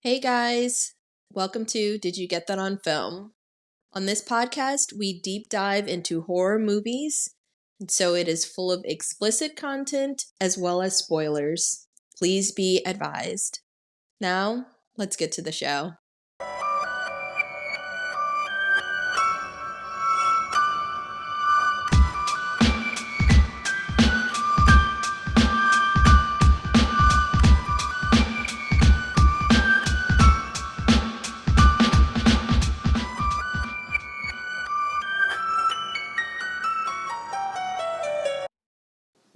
Hey guys, welcome to Did You Get That on Film? On this podcast, we deep dive into horror movies, and so it is full of explicit content as well as spoilers. Please be advised. Now, let's get to the show.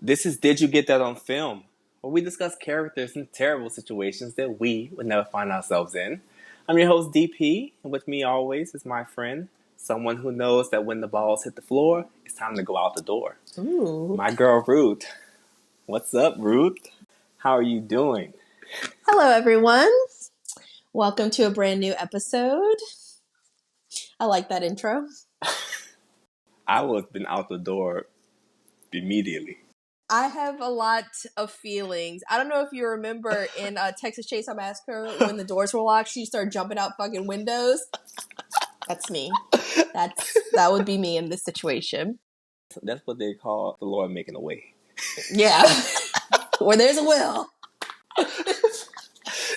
This is Did You Get That on Film? Where we discuss characters in terrible situations that we would never find ourselves in. I'm your host, DP, and with me always is my friend, someone who knows that when the balls hit the floor, it's time to go out the door. Ooh. My girl, Ruth. What's up, Ruth? How are you doing? Hello, everyone. Welcome to a brand new episode. I like that intro. I would have been out the door immediately. I have a lot of feelings. I don't know if you remember in Texas Chainsaw Massacre when the doors were locked, she started jumping out fucking windows. That's me. That would be me in this situation. That's what they call the Lord making a way. Yeah. Where there's a will.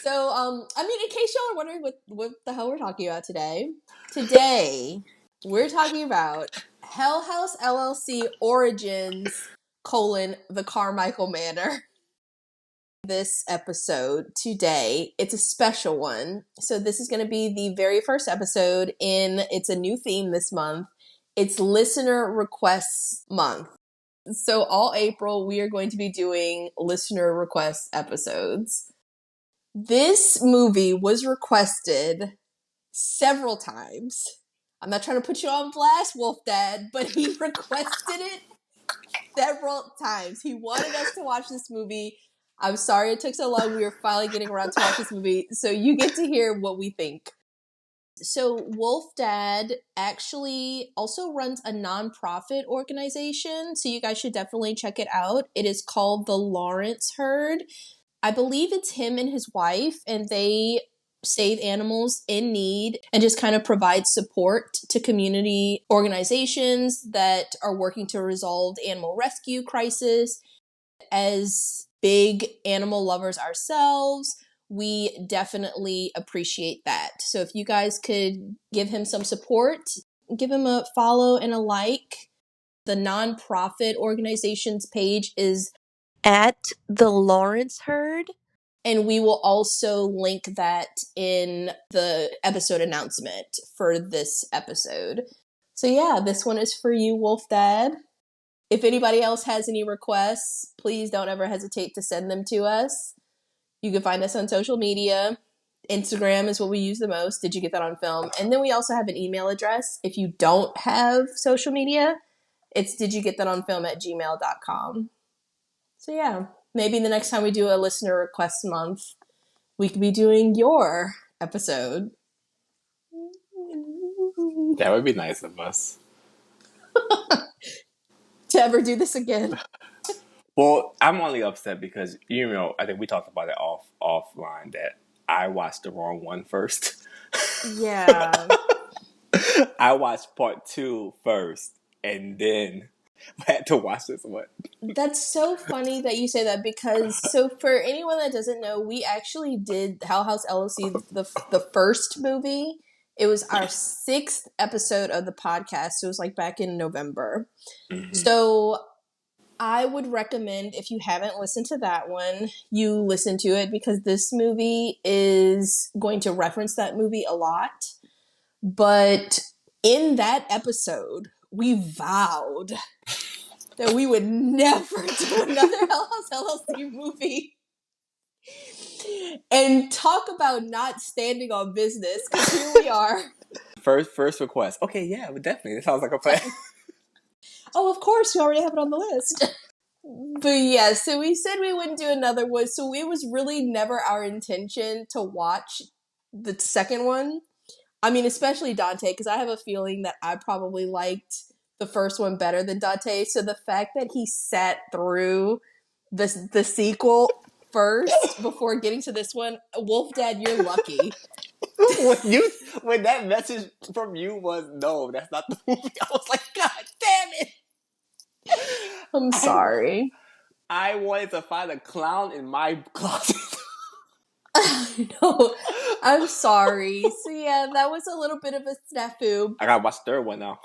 So, in case y'all are wondering what the hell we're talking about today, we're talking about House LLC Origins, the Carmichael Manor. This episode today, it's a special one. So this is going to be the very first episode it's a new theme this month. It's Listener Requests Month. So all April, we are going to be doing listener request episodes. This movie was requested several times. I'm not trying to put you on blast, Wolf Dad, but he requested it several times. He wanted us to watch this movie. I'm sorry it took so long. We were finally getting around to watch this movie. So you get to hear what we think. So Wolf Dad actually also runs a nonprofit organization. So you guys should definitely check it out. It is called the Lawrence Herd. I believe it's him and his wife, and they save animals in need and just kind of provide support to community organizations that are working to resolve the animal rescue crisis. As big animal lovers ourselves, we definitely appreciate that. So if you guys could give him some support, give him a follow and a like. The nonprofit organization's page is at the Lawrence Herd. And we will also link that in the episode announcement for this episode. So yeah, this one is for you, Wolf Dad. If anybody else has any requests, please don't ever hesitate to send them to us. You can find us on social media. Instagram is what we use the most. Did you get that on film? And then we also have an email address. If you don't have social media, it's didyougеттhatonfilm@gmail.com. So yeah, maybe the next time we do a listener request month, we could be doing your episode. That would be nice of us. To ever do this again. Well, I'm only upset because, I think we talked about it offline that I watched the wrong one first. Yeah. I watched part 2 first and then had to watch this one. That's so funny that you say that because, so for anyone that doesn't know, we actually did House LLC, the first movie. It was our 6th episode of the podcast. So it was like back in November. Mm-hmm. So I would recommend, if you haven't listened to that one, you listen to it because this movie is going to reference that movie a lot. But in that episode, we vowed that we would never do another House LLC movie. And talk about not standing on business, because here we are. First request. Okay, yeah, but definitely. That sounds like a plan. Oh, of course, we already have it on the list. But yeah, so we said we wouldn't do another one. So it was really never our intention to watch the second one. I mean, especially Dante, because I have a feeling that I probably liked the first one better than Dante. So the fact that he sat through the sequel, first, before getting to this one, Wolf Dad, you're lucky. when that message from you was no, that's not the movie, I was like, God damn it! I'm sorry. I wanted to find a clown in my closet. No, I'm sorry. So yeah, that was a little bit of a snafu. I gotta watch the third one now.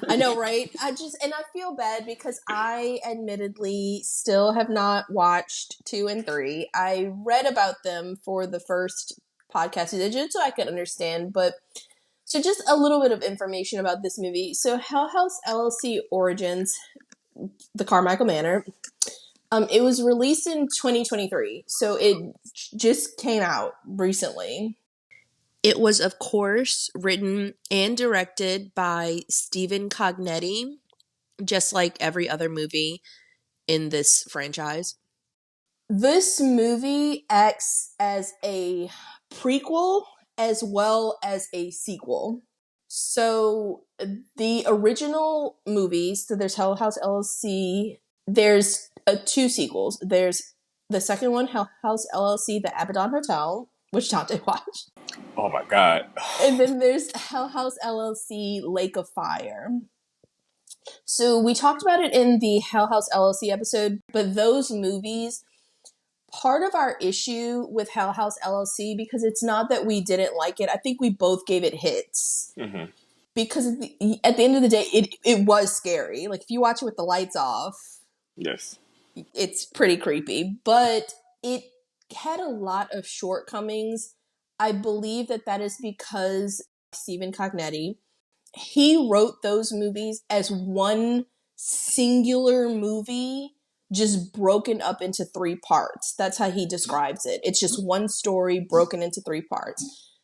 I know, right? And I feel bad because I admittedly still have not watched 2 and 3. I read about them for the first podcast we did just so I could understand, but so just a little bit of information about this movie. So Hell House LLC Origins, the Carmichael Manor, it was released in 2023, so it just came out recently. It was, of course, written and directed by Stephen Cognetti, just like every other movie in this franchise. This movie acts as a prequel as well as a sequel. So the original movies, so there's Hell House LLC, there's 2 sequels. There's the second one, Hell House LLC, the Abaddon Hotel, which Dante watched. Oh my God. And then there's Hell House LLC, Lake of Fire. So we talked about it in the Hell House LLC episode, but those movies, part of our issue with Hell House LLC, because it's not that we didn't like it, I think we both gave it hits. Mm-hmm. Because at the end of the day, it was scary. Like, if you watch it with the lights off, Yes, it's pretty creepy. But it had a lot of shortcomings. I believe that is because Stephen Cognetti, he wrote those movies as one singular movie, just broken up into 3 parts. That's how he describes it. It's just one story broken into 3 parts.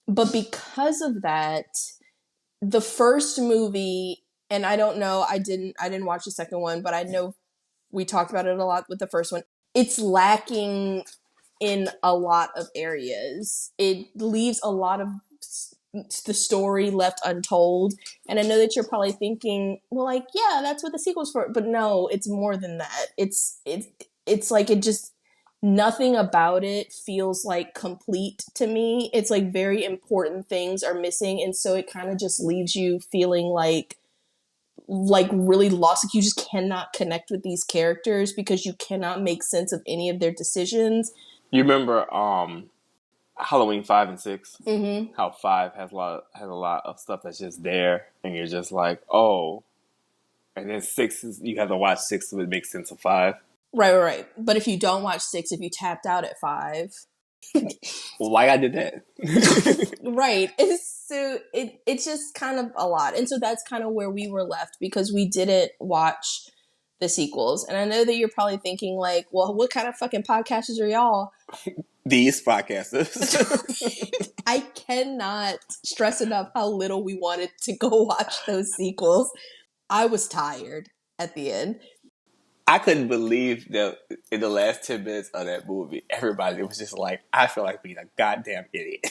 But because of that, the first movie, and I don't know, I didn't watch the second one, but I know we talked about it a lot with the first one. It's lacking in a lot of areas. It leaves a lot of the story left untold. And I know that you're probably thinking, well, like, yeah, that's what the sequel's for. But no, it's more than that. It's like it just, nothing about it feels like complete to me. It's like very important things are missing. And so it kind of just leaves you feeling like really lost. Like you just cannot connect with these characters because you cannot make sense of any of their decisions. you remember Halloween 5 and 6? Mm-hmm. How 5 has a lot of stuff that's just there, and you're just like, oh. And then 6 is, you have to watch 6 to make sense of 5. Right. But if you don't watch 6, if you tapped out at 5, Well, why I did that? right. So it's just kind of a lot. And so that's kind of where we were left because we didn't watch the sequels. And I know that you're probably thinking like, well, what kind of fucking podcasters are y'all? These podcasters. I cannot stress enough how little we wanted to go watch those sequels. I was tired at the end. I couldn't believe that in the last 10 minutes of that movie, everybody was just like, I feel like being a goddamn idiot.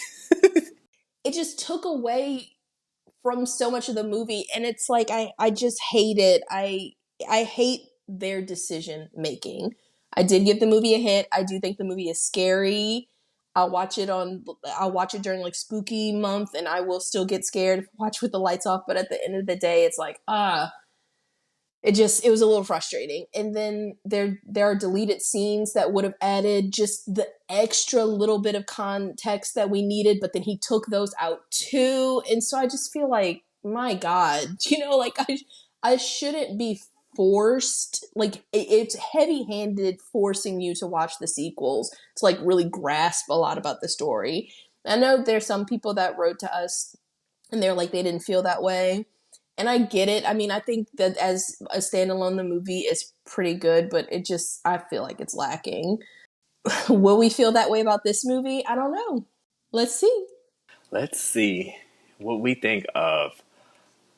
It just took away from so much of the movie, and it's like I just hate it. I hate their decision making. I did give the movie a hit. I do think the movie is scary. I'll watch it during like spooky month, and I will still get scared, watch with the lights off, but at the end of the day it's like it was a little frustrating. And then there are deleted scenes that would have added just the extra little bit of context that we needed, but then he took those out too. And so I just feel like, my God, like I shouldn't be forced. Like it's heavy-handed forcing you to watch the sequels to like really grasp a lot about the story. I know there's some people that wrote to us and they're like, they didn't feel that way. And I get it. I mean, I think that as a standalone, the movie is pretty good, but I feel like it's lacking. Will we feel that way about this movie? I don't know. Let's see. Let's see what we think of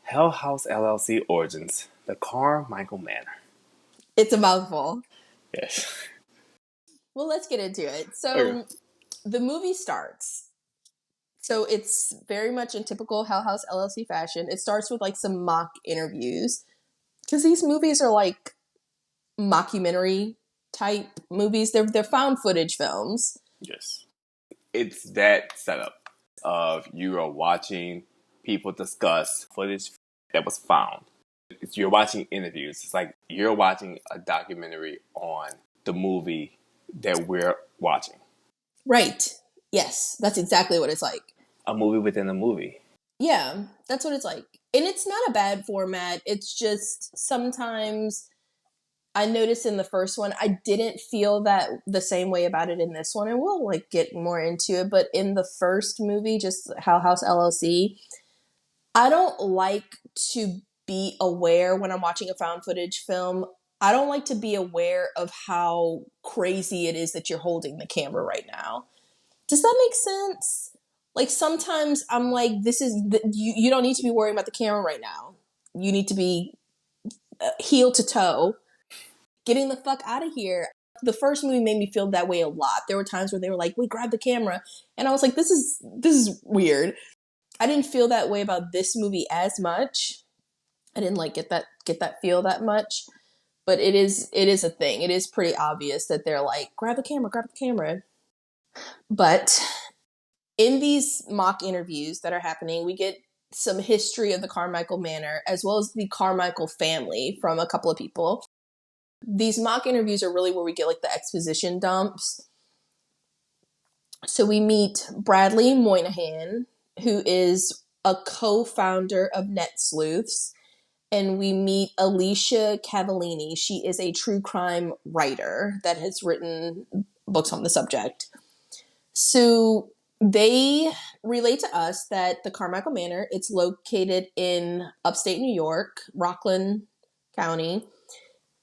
Hell House LLC Origins, the Carmichael Manor. It's a mouthful. Yes. Well, let's get into it. So Okay. The movie starts. So it's very much in typical Hell House LLC fashion. It starts with like some mock interviews because these movies are like mockumentary type movies. They're found footage films. Yes. It's that setup of you are watching people discuss footage that was found. You're watching interviews. It's like you're watching a documentary on the movie that we're watching. Right. Yes, that's exactly what it's like. A movie within a movie. Yeah, that's what it's like. And it's not a bad format. It's just sometimes I noticed in the first one, I didn't feel that the same way about it in this one. And we'll like get more into it. But in the first movie, just House LLC, I don't like to be aware when I'm watching a found footage film. I don't like to be aware of how crazy it is that you're holding the camera right now. Does that make sense? Like sometimes I'm like, you don't need to be worrying about the camera right now. You need to be heel to toe, getting the fuck out of here. The first movie made me feel that way a lot. There were times where they were like, "Wait, grab the camera," and I was like, "This is weird." I didn't feel that way about this movie as much. I didn't like get that feel that much, but it is a thing. It is pretty obvious that they're like, "Grab the camera, grab the camera." But in these mock interviews that are happening, we get some history of the Carmichael Manor as well as the Carmichael family from a couple of people. These mock interviews are really where we get like the exposition dumps. So we meet Bradley Moynihan, who is a co-founder of Net Sleuths, and we meet Alicia Cavallini. She is a true crime writer that has written books on the subject. So they relate to us that the Carmichael Manor, it's located in upstate New York, Rockland County.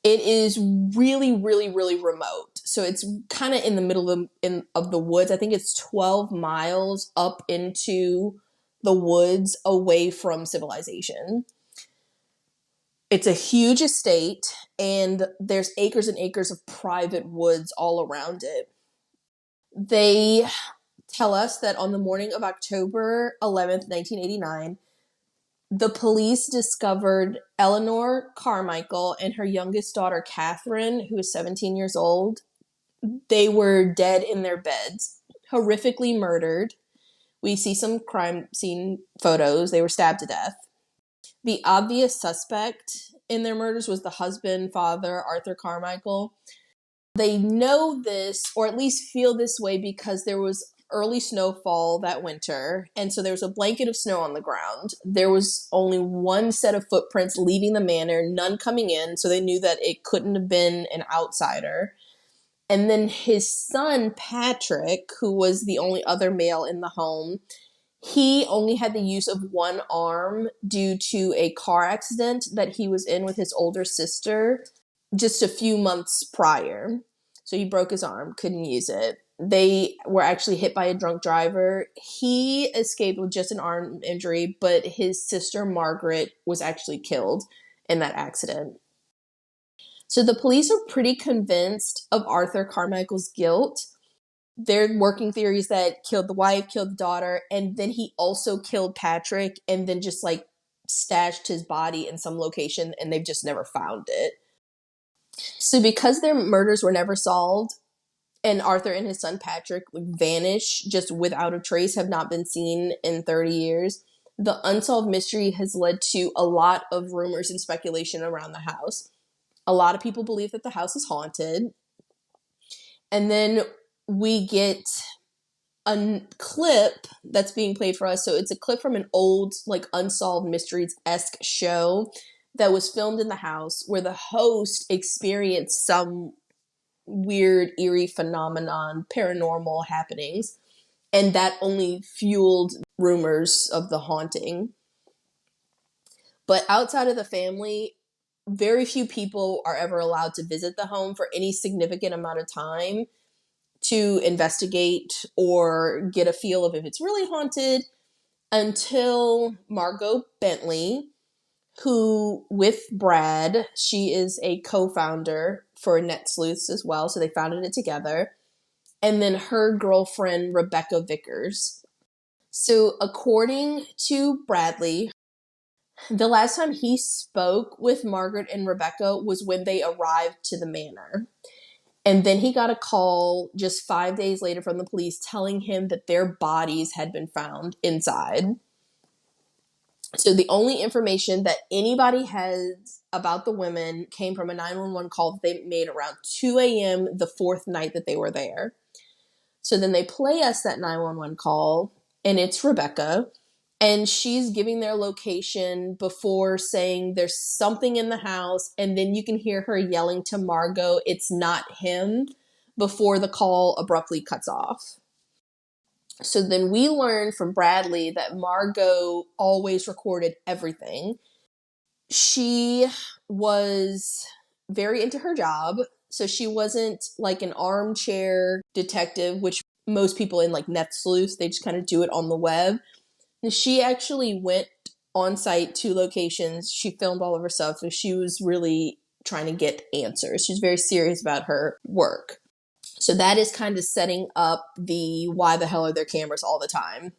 It is really, really, really remote. So it's kind of in the middle of the woods. I think it's 12 miles up into the woods away from civilization. It's a huge estate, and there's acres and acres of private woods all around it. They tell us that on the morning of October 11th, 1989, the police discovered Eleanor Carmichael and her youngest daughter, Catherine, who is 17 years old. They were dead in their beds, horrifically murdered. We see some crime scene photos. They were stabbed to death. The obvious suspect in their murders was the husband, father, Arthur Carmichael. They know this, or at least feel this way, because there was early snowfall that winter, and so there was a blanket of snow on the ground. There was only one set of footprints leaving the manor, none coming in, so they knew that it couldn't have been an outsider. And then his son, Patrick, who was the only other male in the home, he only had the use of one arm due to a car accident that he was in with his older sister just a few months prior. So he broke his arm, couldn't use it. They were actually hit by a drunk driver. He escaped with just an arm injury, but his sister, Margaret, was actually killed in that accident. So the police are pretty convinced of Arthur Carmichael's guilt. Their working theory is that killed the wife, killed the daughter, and then he also killed Patrick and then just like stashed his body in some location, and they've just never found it. So because their murders were never solved, and Arthur and his son Patrick vanish just without a trace, have not been seen in 30 years, the unsolved mystery has led to a lot of rumors and speculation around the house. A lot of people believe that the house is haunted. And then we get a clip that's being played for us. So it's a clip from an old, like, Unsolved Mysteries-esque show that was filmed in the house where the host experienced some weird, eerie phenomenon, paranormal happenings, and that only fueled rumors of the haunting. But outside of the family, very few people are ever allowed to visit the home for any significant amount of time to investigate or get a feel of if it's really haunted, until Margot Bentley, who, with Brad, she is a co-founder for Net Sleuths as well, so they founded it together, and then her girlfriend, Rebecca Vickers. So according to Bradley, the last time he spoke with Margaret and Rebecca was when they arrived to the manor. And then he got a call just 5 days later from the police telling him that their bodies had been found inside. So the only information that anybody has about the women came from a 911 call that they made around 2 a.m. the fourth night that they were there. So then they play us that 911 call, and it's Rebecca. And she's giving their location before saying there's something in the house. And then you can hear her yelling to Margot, "It's not him," before the call abruptly cuts off. So then we learn from Bradley that Margot always recorded everything. She was very into her job. So she wasn't like an armchair detective, which most people in like Net Sleuth, they just kind of do it on the web. And she actually went on site to locations. She filmed all of her stuff. So she was really trying to get answers. She's very serious about her work. So that is kind of setting up the why the hell are there cameras all the time.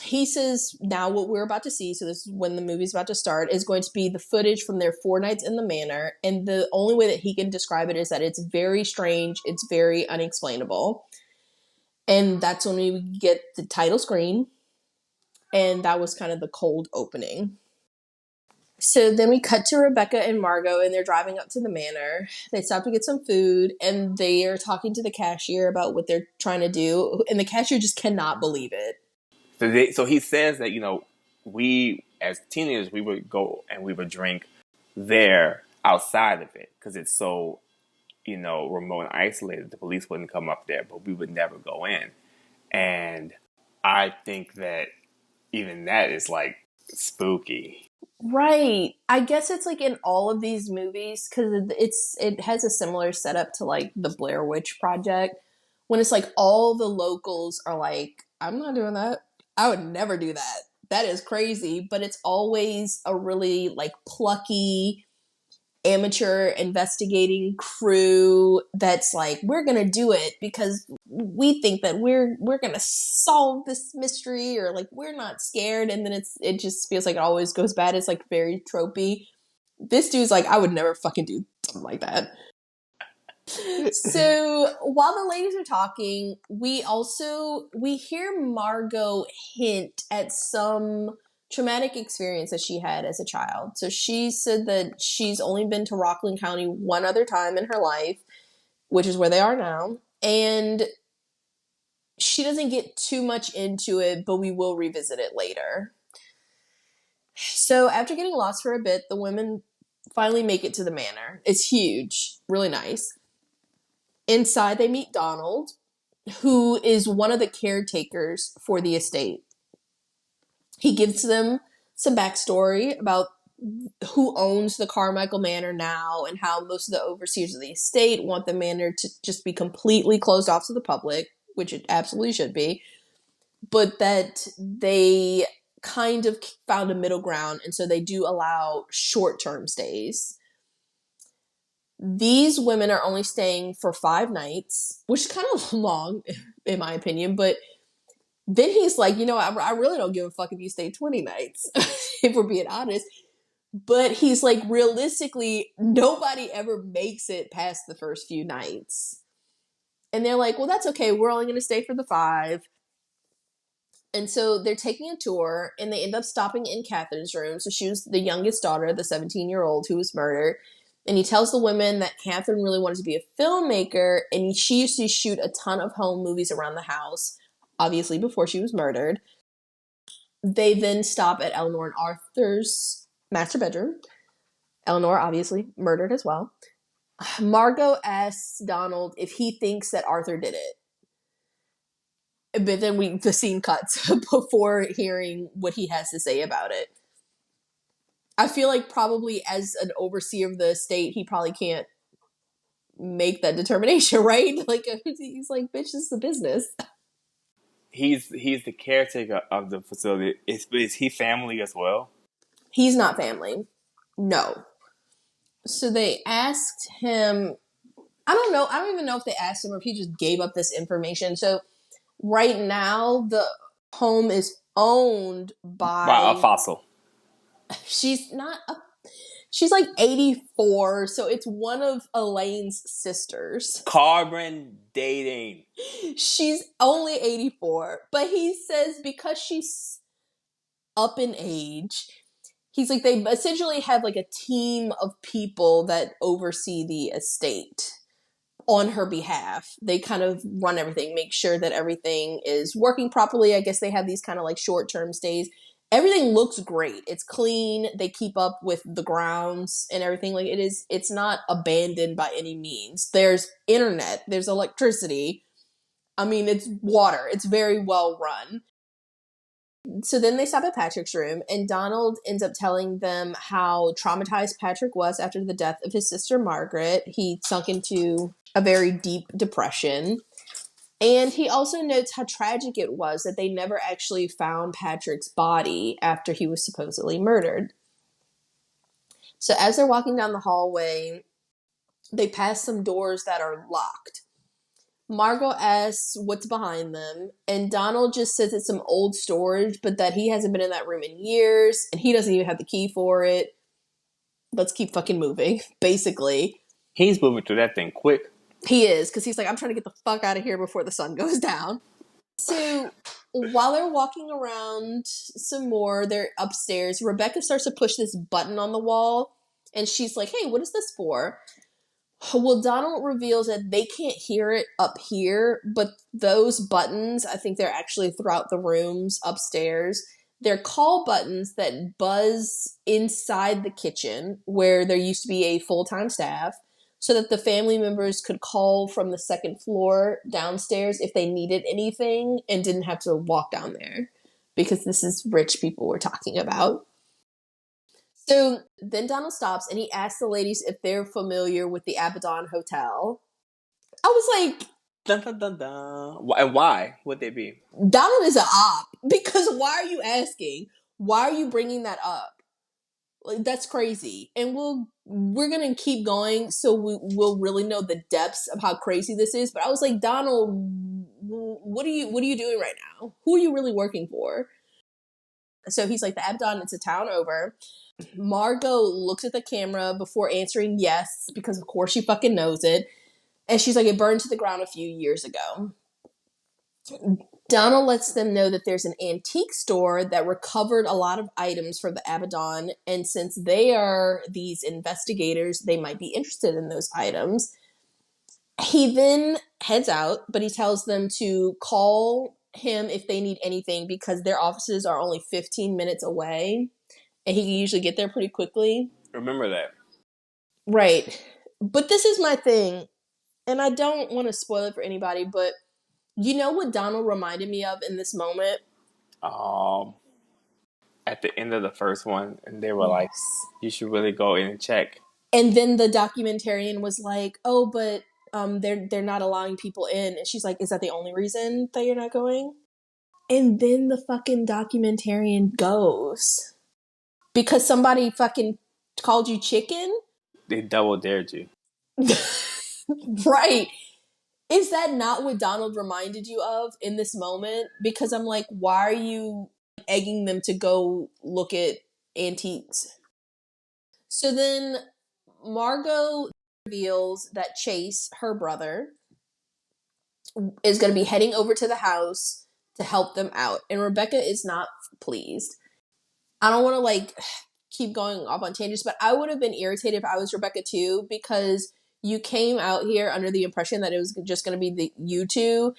He says now what we're about to see, so this is when the movie's about to start, is going to be the footage from their 4 nights in the manor. And the only way that he can describe it is that it's very strange. It's very unexplainable. And that's when we get the title screen. And that was kind of the cold opening. So then we cut to Rebecca and Margot, and they're driving up to the manor. They stop to get some food, and they are talking to the cashier about what they're trying to do. And the cashier just cannot believe it. So he says that, we as teenagers, we would go and we would drink there outside of it because it's so, remote and isolated. The police wouldn't come up there, but we would never go in. And I think that even that is like spooky. Right. I guess it's like in all of these movies because it has a similar setup to like the Blair Witch Project when it's like all the locals are like, "I'm not doing that. I would never do that. That is crazy." But it's always a really like plucky amateur investigating crew that's like, "We're gonna do it because we think that we're gonna solve this mystery," or like, "We're not scared." And then it just feels like it always goes bad. It's like very tropey. This dude's like, "I would never fucking do something like that." So while the ladies are talking, we hear Margot hint at some traumatic experience that she had as a child. So she said that she's only been to Rockland County one other time in her life, which is where they are now. And she doesn't get too much into it, but we will revisit it later. So after getting lost for a bit, the women finally make it to the manor. It's huge, really nice. Inside, they meet Donald, who is one of the caretakers for the estate. He gives them some backstory about who owns the Carmichael Manor now and how most of the overseers of the estate want the manor to just be completely closed off to the public, which it absolutely should be, but that they kind of found a middle ground, and so they do allow short-term stays. These women are only staying for 5 nights, which is kind of long, in my opinion. But then he's like, I really don't give a fuck if you stay 20 nights, if we're being honest. But he's like, realistically, nobody ever makes it past the first few nights. And they're like, well, that's okay. We're only going to stay for the 5. And so they're taking a tour, and they end up stopping in Catherine's room. So she was the youngest daughter, the 17-year-old who was murdered. And he tells the women that Catherine really wanted to be a filmmaker, and she used to shoot a ton of home movies around the house, obviously before she was murdered. They then stop at Eleanor and Arthur's master bedroom. Eleanor, obviously, murdered as well. Margot asks Donald if he thinks that Arthur did it. But then the scene cuts before hearing what he has to say about it. I feel like probably as an overseer of the estate, he probably can't make that determination, right? Like he's like, "Bitch, this is a business." He's the caretaker of the facility. Is he family as well? He's not family. No. So they asked him, I don't know. I don't even know if they asked him or if he just gave up this information. So right now, the home is owned By a by. fossil. She's not a. She's like 84, so it's one of Elaine's sisters. Carbon dating. She's only 84, but he says because she's up in age, he's like, they essentially have like a team of people that oversee the estate on her behalf. They kind of run everything, make sure that everything is working properly. I guess they have these kind of like short-term stays. Everything looks great. It's clean. They keep up with the grounds and everything. Like it's not abandoned by any means. There's internet, there's electricity. I mean, it's water. It's very well run. So then they stop at Patrick's room, and Donald ends up telling them how traumatized Patrick was after the death of his sister Margaret. He sunk into a very deep depression. And he also notes how tragic it was that they never actually found Patrick's body after he was supposedly murdered. So as they're walking down the hallway, they pass some doors that are locked. Margot asks what's behind them, and Donald just says it's some old storage, but that he hasn't been in that room in years, and he doesn't even have the key for it. Let's keep fucking moving, basically. He's moving through that thing quick. He is, because he's like, I'm trying to get the fuck out of here before the sun goes down. So while they're walking around some more, they're upstairs. Rebecca starts to push this button on the wall, and she's like, hey, what is this for? Well, Donald reveals that they can't hear it up here, but those buttons, I think they're actually throughout the rooms upstairs. They're call buttons that buzz inside the kitchen where there used to be a full-time staff so that the family members could call from the second floor downstairs if they needed anything and didn't have to walk down there, because this is rich people we're talking about. So then Donald stops and he asks the ladies if they're familiar with the Abaddon Hotel. I was like, Dun, dun, dun, dun. Why would they be? Donald is an op, because why are you asking? Why are you bringing that up? Like, that's crazy. And we're gonna keep going so we'll really know the depths of how crazy this is. But I was like, Donald, what are you doing right now? Who are you really working for? So he's like, the Abaddon, it's a town over. Margot looks at the camera before answering yes, because of course she fucking knows it. And she's like, it burned to the ground a few years ago. Donald lets them know that there's an antique store that recovered a lot of items for the Abaddon, and since they are these investigators, they might be interested in those items. He then heads out, but he tells them to call him if they need anything because their offices are only 15 minutes away, and he can usually get there pretty quickly. Remember that. Right. But this is my thing, and I don't want to spoil it for anybody, but you know what Donald reminded me of in this moment? At the end of the first one, and they were like, you should really go in and check. And then the documentarian was like, oh, but they're not allowing people in. And she's like, is that the only reason that you're not going? And then the fucking documentarian goes. Because somebody fucking called you chicken? They double dared you. Right. Is that not what Donald reminded you of in this moment? Because I'm like, why are you egging them to go look at antiques? So then Margot reveals that Chase, her brother, is going to be heading over to the house to help them out. And Rebecca is not pleased. I don't want to like keep going off on tangents, but I would have been irritated if I was Rebecca too, because you came out here under the impression that it was just going to be you two,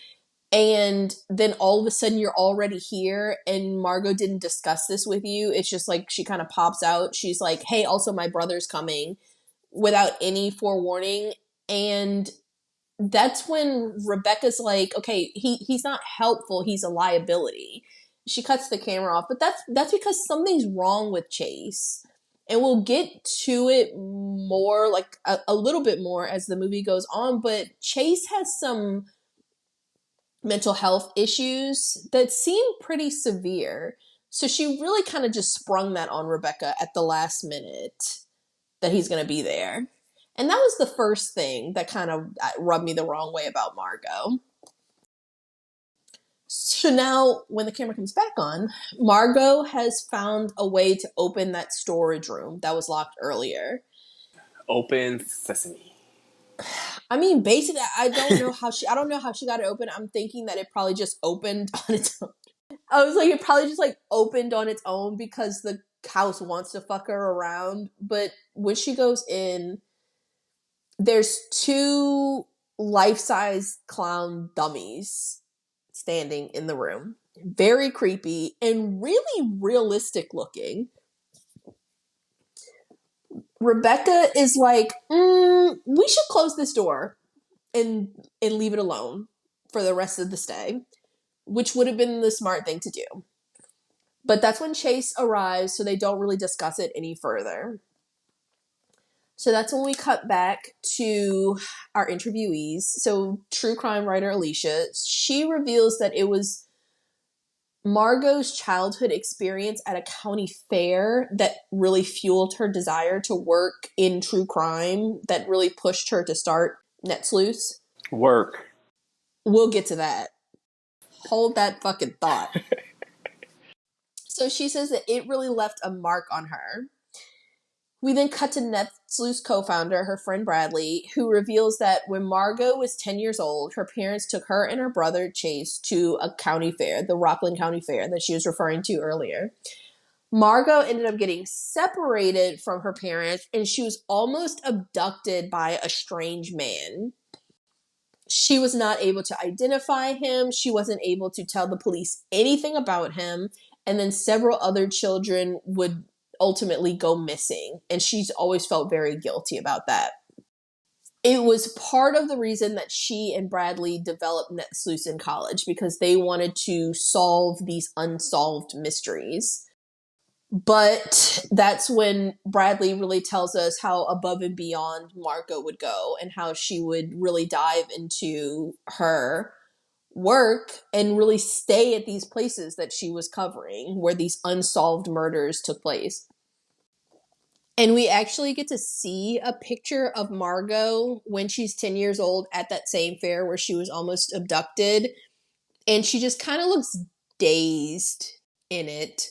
and then all of a sudden you're already here and Margot didn't discuss this with you. It's just like she kind of pops out. She's like, hey, also my brother's coming, without any forewarning. And that's when Rebecca's like, okay, he's not helpful, he's a liability. She cuts the camera off, but that's because something's wrong with Chase. And we'll get to it more, like a little bit more as the movie goes on, but Chase has some mental health issues that seem pretty severe. So she really kind of just sprung that on Rebecca at the last minute that he's going to be there. And that was the first thing that kind of rubbed me the wrong way about Margot. So now when the camera comes back on, Margot has found a way to open that storage room that was locked earlier. Open sesame. I mean, basically, I don't know how she got it open. I'm thinking that it probably just opened on its own. I was like, it probably just like opened on its own because the house wants to fuck her around. But when she goes in, there's two life-size clown dummies standing in the room. Very creepy and really realistic looking. Rebecca is like, we should close this door and leave it alone for the rest of the stay, which would have been the smart thing to do. But that's when Chase arrives, so they don't really discuss it any further. So that's when we cut back to our interviewees. So true crime writer Alicia, she reveals that it was Margot's childhood experience at a county fair that really fueled her desire to work in true crime, that really pushed her to start Netsleuths. Work. We'll get to that. Hold that fucking thought. So she says that it really left a mark on her. We then cut to Netsleuth's co-founder, her friend Bradley, who reveals that when Margot was 10 years old, her parents took her and her brother Chase to a county fair, the Rockland County Fair that she was referring to earlier. Margot ended up getting separated from her parents, and she was almost abducted by a strange man. She was not able to identify him. She wasn't able to tell the police anything about him. And then several other children would ultimately go missing. And she's always felt very guilty about that. It was part of the reason that she and Bradley developed Netsleuths in college, because they wanted to solve these unsolved mysteries. But that's when Bradley really tells us how above and beyond Margot would go and how she would really dive into her work and really stay at these places that she was covering where these unsolved murders took place. And we actually get to see a picture of Margot when she's 10 years old at that same fair where she was almost abducted. And she just kind of looks dazed in it.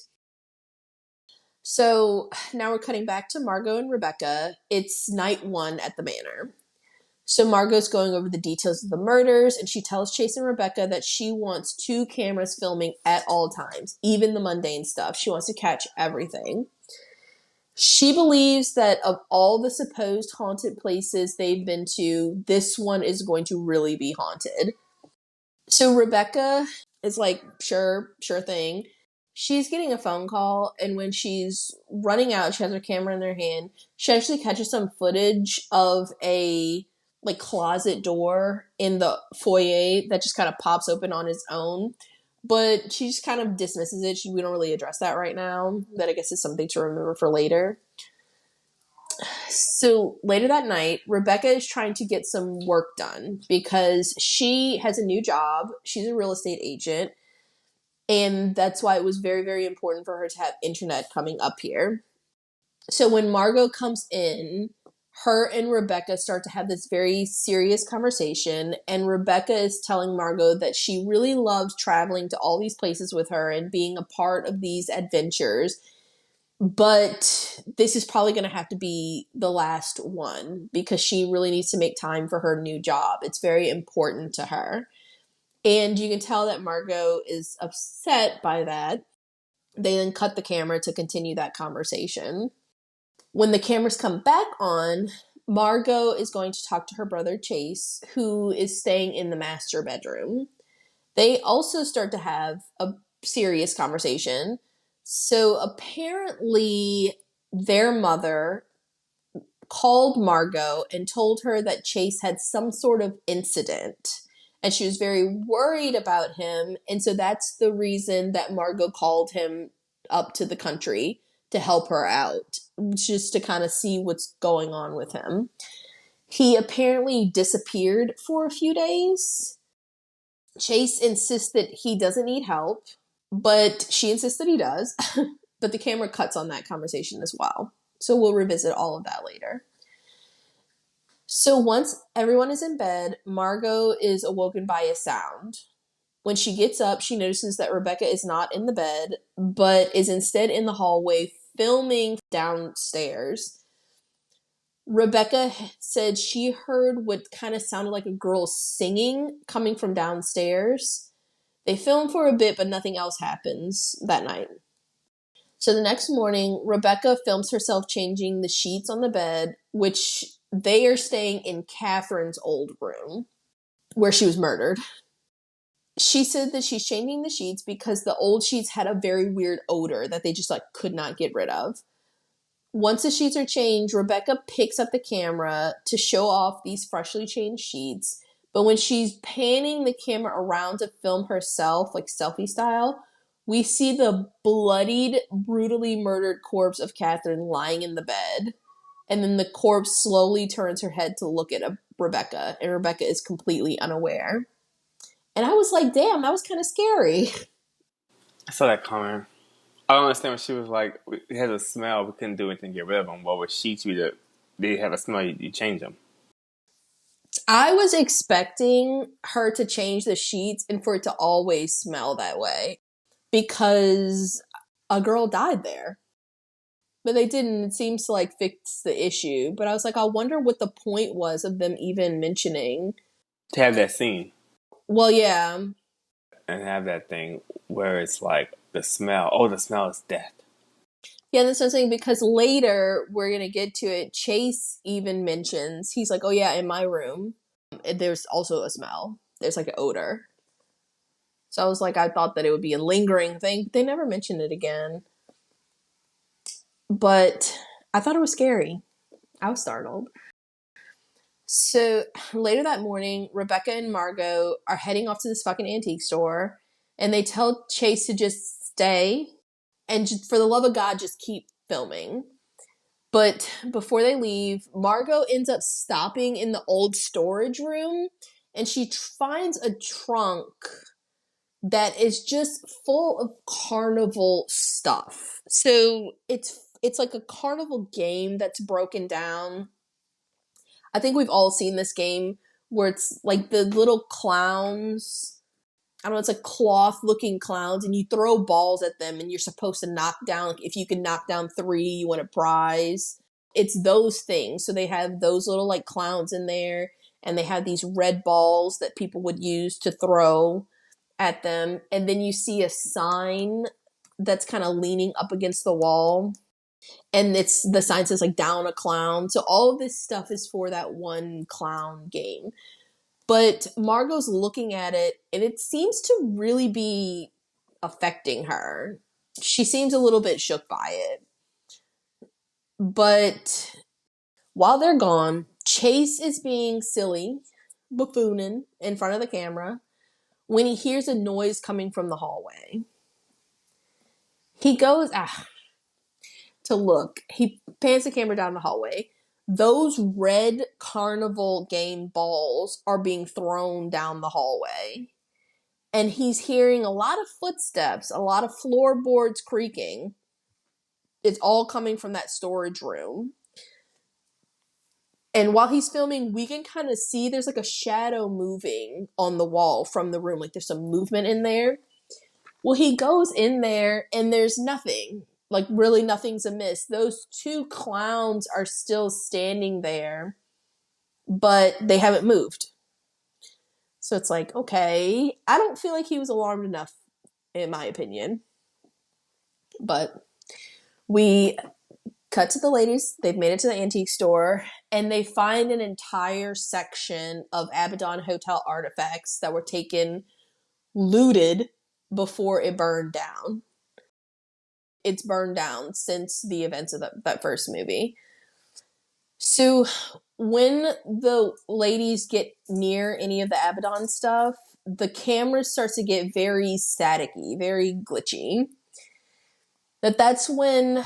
So now we're cutting back to Margot and Rebecca. It's night one at the manor. So Margot's going over the details of the murders, and she tells Chase and Rebecca that she wants 2 cameras filming at all times, even the mundane stuff. She wants to catch everything. She believes that of all the supposed haunted places they've been to, this one is going to really be haunted. So Rebecca is like, sure thing. She's getting a phone call, and when she's running out, she has her camera in her hand. She actually catches some footage of a like closet door in the foyer that just kind of pops open on its own. But she just kind of dismisses it. We don't really address that right now. That I guess is something to remember for later. So later that night, Rebecca is trying to get some work done because she has a new job. She's a real estate agent. And that's why it was very, very important for her to have internet coming up here. So when Margot comes in, her and Rebecca start to have this very serious conversation. And Rebecca is telling Margot that she really loves traveling to all these places with her and being a part of these adventures. But this is probably going to have to be the last one because she really needs to make time for her new job. It's very important to her. And you can tell that Margot is upset by that. They then cut the camera to continue that conversation. When the cameras come back on, Margot is going to talk to her brother Chase, who is staying in the master bedroom. They also start to have a serious conversation. So apparently their mother called Margot and told her that Chase had some sort of incident. And she was very worried about him. And so that's the reason that Margot called him up to the country to help her out, just to kind of see what's going on with him. He apparently disappeared for a few days. Chase insists that he doesn't need help, but she insists that he does. But the camera cuts on that conversation as well. So we'll revisit all of that later. So once everyone is in bed, Margot is awoken by a sound. When she gets up, she notices that Rebecca is not in the bed, but is instead in the hallway filming downstairs. Rebecca said she heard what kind of sounded like a girl singing coming from downstairs. They film for a bit, but nothing else happens that night. So the next morning, Rebecca films herself changing the sheets on the bed, which they are staying in Catherine's old room where she was murdered. She said that she's changing the sheets because the old sheets had a very weird odor that they just like could not get rid of. Once the sheets are changed, Rebecca picks up the camera to show off these freshly changed sheets. But when she's panning the camera around to film herself, like selfie style, we see the bloodied, brutally murdered corpse of Catherine lying in the bed. And then the corpse slowly turns her head to look at Rebecca, and Rebecca is completely unaware. And I was like, damn, that was kind of scary. I saw that coming. I don't understand when she was like, it has a smell, we couldn't do anything to get rid of them. Well, with sheets, they have a smell, you change them. I was expecting her to change the sheets and for it to always smell that way because a girl died there. But they didn't. It seems to like fix the issue. But I was like, I wonder what the point was of them even mentioning. To have that scene. Well, yeah. And have that thing where it's like the smell. Oh, the smell is death. Yeah, that's what I'm saying, because later, we're going to get to it, Chase even mentions, he's like, oh yeah, in my room, there's also a smell. There's like an odor. So I was like, I thought that it would be a lingering thing, but they never mentioned it again. But I thought it was scary. I was startled. So later that morning, Rebecca and Margot are heading off to this fucking antique store, and they tell Chase to just stay and just, for the love of God, just keep filming. But before they leave, Margot ends up stopping in the old storage room, and she finds a trunk that is just full of carnival stuff. So it's like a carnival game that's broken down. I think we've all seen this game where it's like the little clowns. I don't know, it's like cloth looking clowns, and you throw balls at them and you're supposed to knock down, like if you can knock down 3, you win a prize. It's those things. So they have those little like clowns in there, and they have these red balls that people would use to throw at them. And then you see a sign that's kind of leaning up against the wall, and it's the sign says like down a clown. So all of this stuff is for that one clown game. But Margot's looking at it, and it seems to really be affecting her. She seems a little bit shook by it. But while they're gone, Chase is being silly, buffooning in front of the camera when he hears a noise coming from the hallway. He goes to look. He pans the camera down the hallway. Those red carnival game balls are being thrown down the hallway. And he's hearing a lot of footsteps, a lot of floorboards creaking. It's all coming from that storage room. And while he's filming, we can kind of see there's like a shadow moving on the wall from the room. Like there's some movement in there. Well, he goes in there and there's nothing. Like really nothing's amiss. Those 2 clowns are still standing there, but they haven't moved. So it's like, okay, I don't feel like he was alarmed enough, in my opinion. But we cut to the ladies. They've made it to the antique store, and they find an entire section of Abaddon Hotel artifacts that were taken, looted, before it burned down. It's burned down since the events of that first movie. So when the ladies get near any of the Abaddon stuff, the camera starts to get very staticky, very glitchy. That's when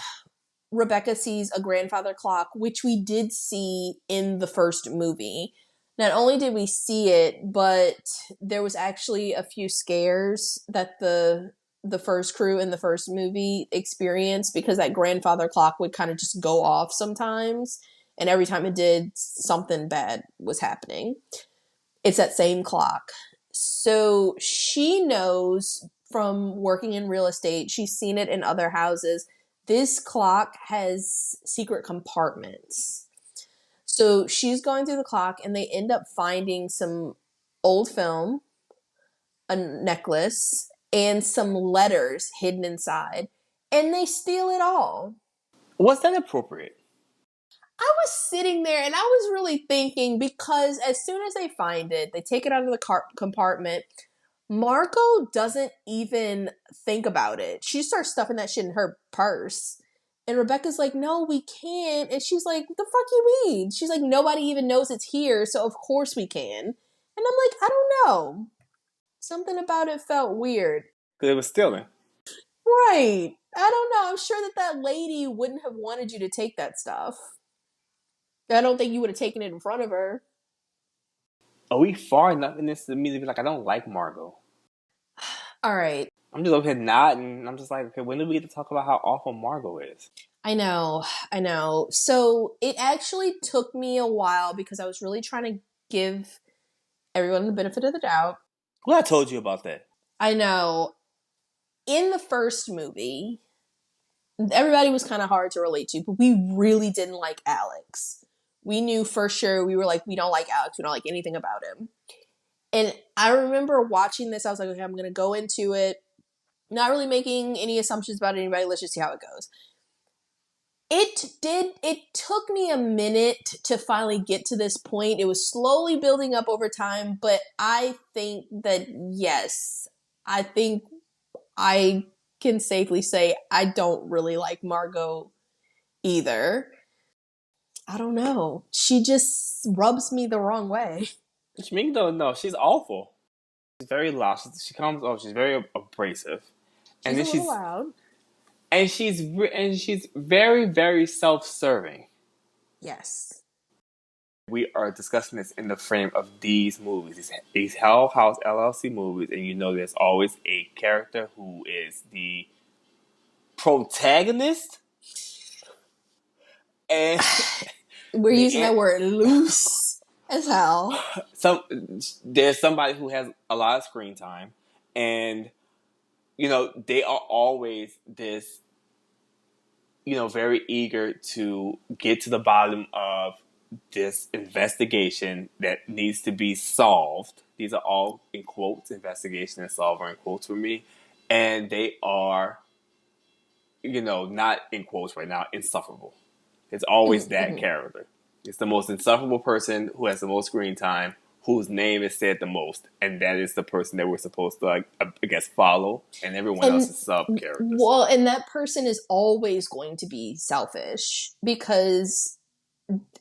Rebecca sees a grandfather clock, which we did see in the first movie. Not only did we see it, but there was actually a few scares that the first crew in the first movie experienced, because that grandfather clock would kind of just go off sometimes, and every time it did, something bad was happening. It's that same clock. So she knows from working in real estate, she's seen it in other houses. This clock has secret compartments. So she's going through the clock and they end up finding some old film, a necklace, and some letters hidden inside. And they steal it all. Was that appropriate? I was sitting there and I was really thinking, because as soon as they find it, they take it out of the compartment. Margot doesn't even think about it. She starts stuffing that shit in her purse. And Rebecca's like, no, we can't. And she's like, the fuck you mean? She's like, nobody even knows it's here, so of course we can. And I'm like, I don't know. Something about it felt weird. Because it was stealing. Right. I don't know. I'm sure that lady wouldn't have wanted you to take that stuff. I don't think you would have taken it in front of her. Are we far enough in this to me to be like, I don't like Margot? All right. I'm just over here nodding. I'm just like, okay, when do we get to talk about how awful Margot is? I know. So it actually took me a while because I was really trying to give everyone the benefit of the doubt. Well, I told you about that. I know. In the first movie, everybody was kind of hard to relate to, but we really didn't like Alex. We knew for sure, we were like, we don't like Alex. We don't like anything about him. And I remember watching this. I was like, okay, I'm going to go into it. Not really making any assumptions about anybody. Let's just see how it goes. It took me a minute to finally get to this point. It was slowly building up over time, but I think that, yes, I think I can safely say I don't really like Margot either. I don't know. She just rubs me the wrong way. Which means, though, no, she's awful. She's very loud. She's very abrasive. She's a little loud. And she's very, very self-serving. Yes. We are discussing this in the frame of these movies, these Hell House LLC movies, and you know there's always a character who is the protagonist. And we're using that word loose as hell. There's somebody who has a lot of screen time, and you know they are always this, you know, very eager to get to the bottom of this investigation that needs to be solved. These are all in quotes, investigation and solve are in quotes for me, and they are, you know, not in quotes right now, insufferable. It's always that character. It's the most insufferable person who has the most screen time, whose name is said the most, and that is the person that we're supposed to, like, I guess, follow, and everyone else is sub-characters. Well, and that person is always going to be selfish because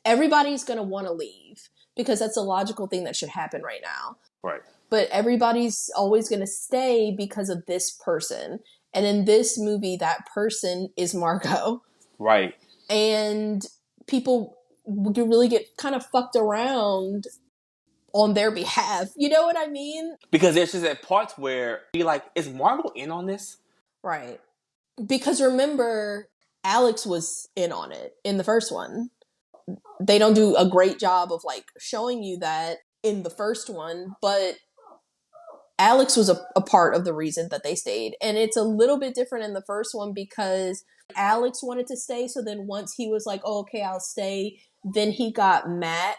everybody's going to want to leave because that's a logical thing that should happen right now. Right. But everybody's always going to stay because of this person. And in this movie, that person is Margot. Right. And people really get kind of fucked around on their behalf. You know what I mean? Because there's just that part where you're like, is Margot in on this? Right. Because remember, Alex was in on it in the first one. They don't do a great job of like showing you that in the first one, but Alex was a part of the reason that they stayed. And it's a little bit different in the first one because Alex wanted to stay. So then once he was like, oh, okay, I'll stay. Then he got Mac,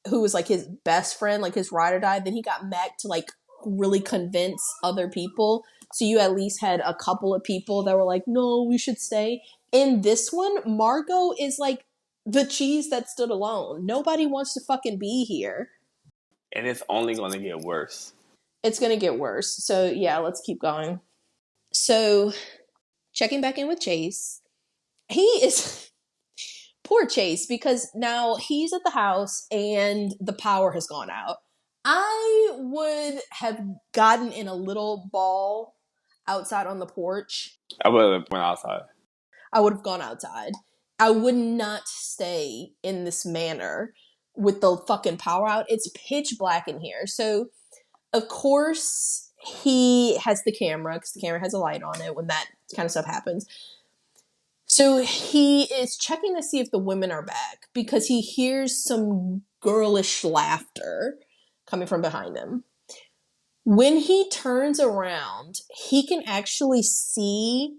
who was like his best friend, like his ride or die. Then he got Mac to like really convince other people. So you at least had a couple of people that were like, no, we should stay. In this one, Margot is like the cheese that stood alone. Nobody wants to fucking be here. And it's only going to get worse. It's going to get worse. So yeah, let's keep going. So checking back in with Chase. He is... Poor Chase, because now he's at the house and the power has gone out. I would have gotten in a little ball outside on the porch. I would have went outside. I would have gone outside. I would not stay in this manor with the fucking power out. It's pitch black in here. So, of course, he has the camera, because the camera has a light on it when that kind of stuff happens. So he is checking to see if the women are back because he hears some girlish laughter coming from behind him. When he turns around, he can actually see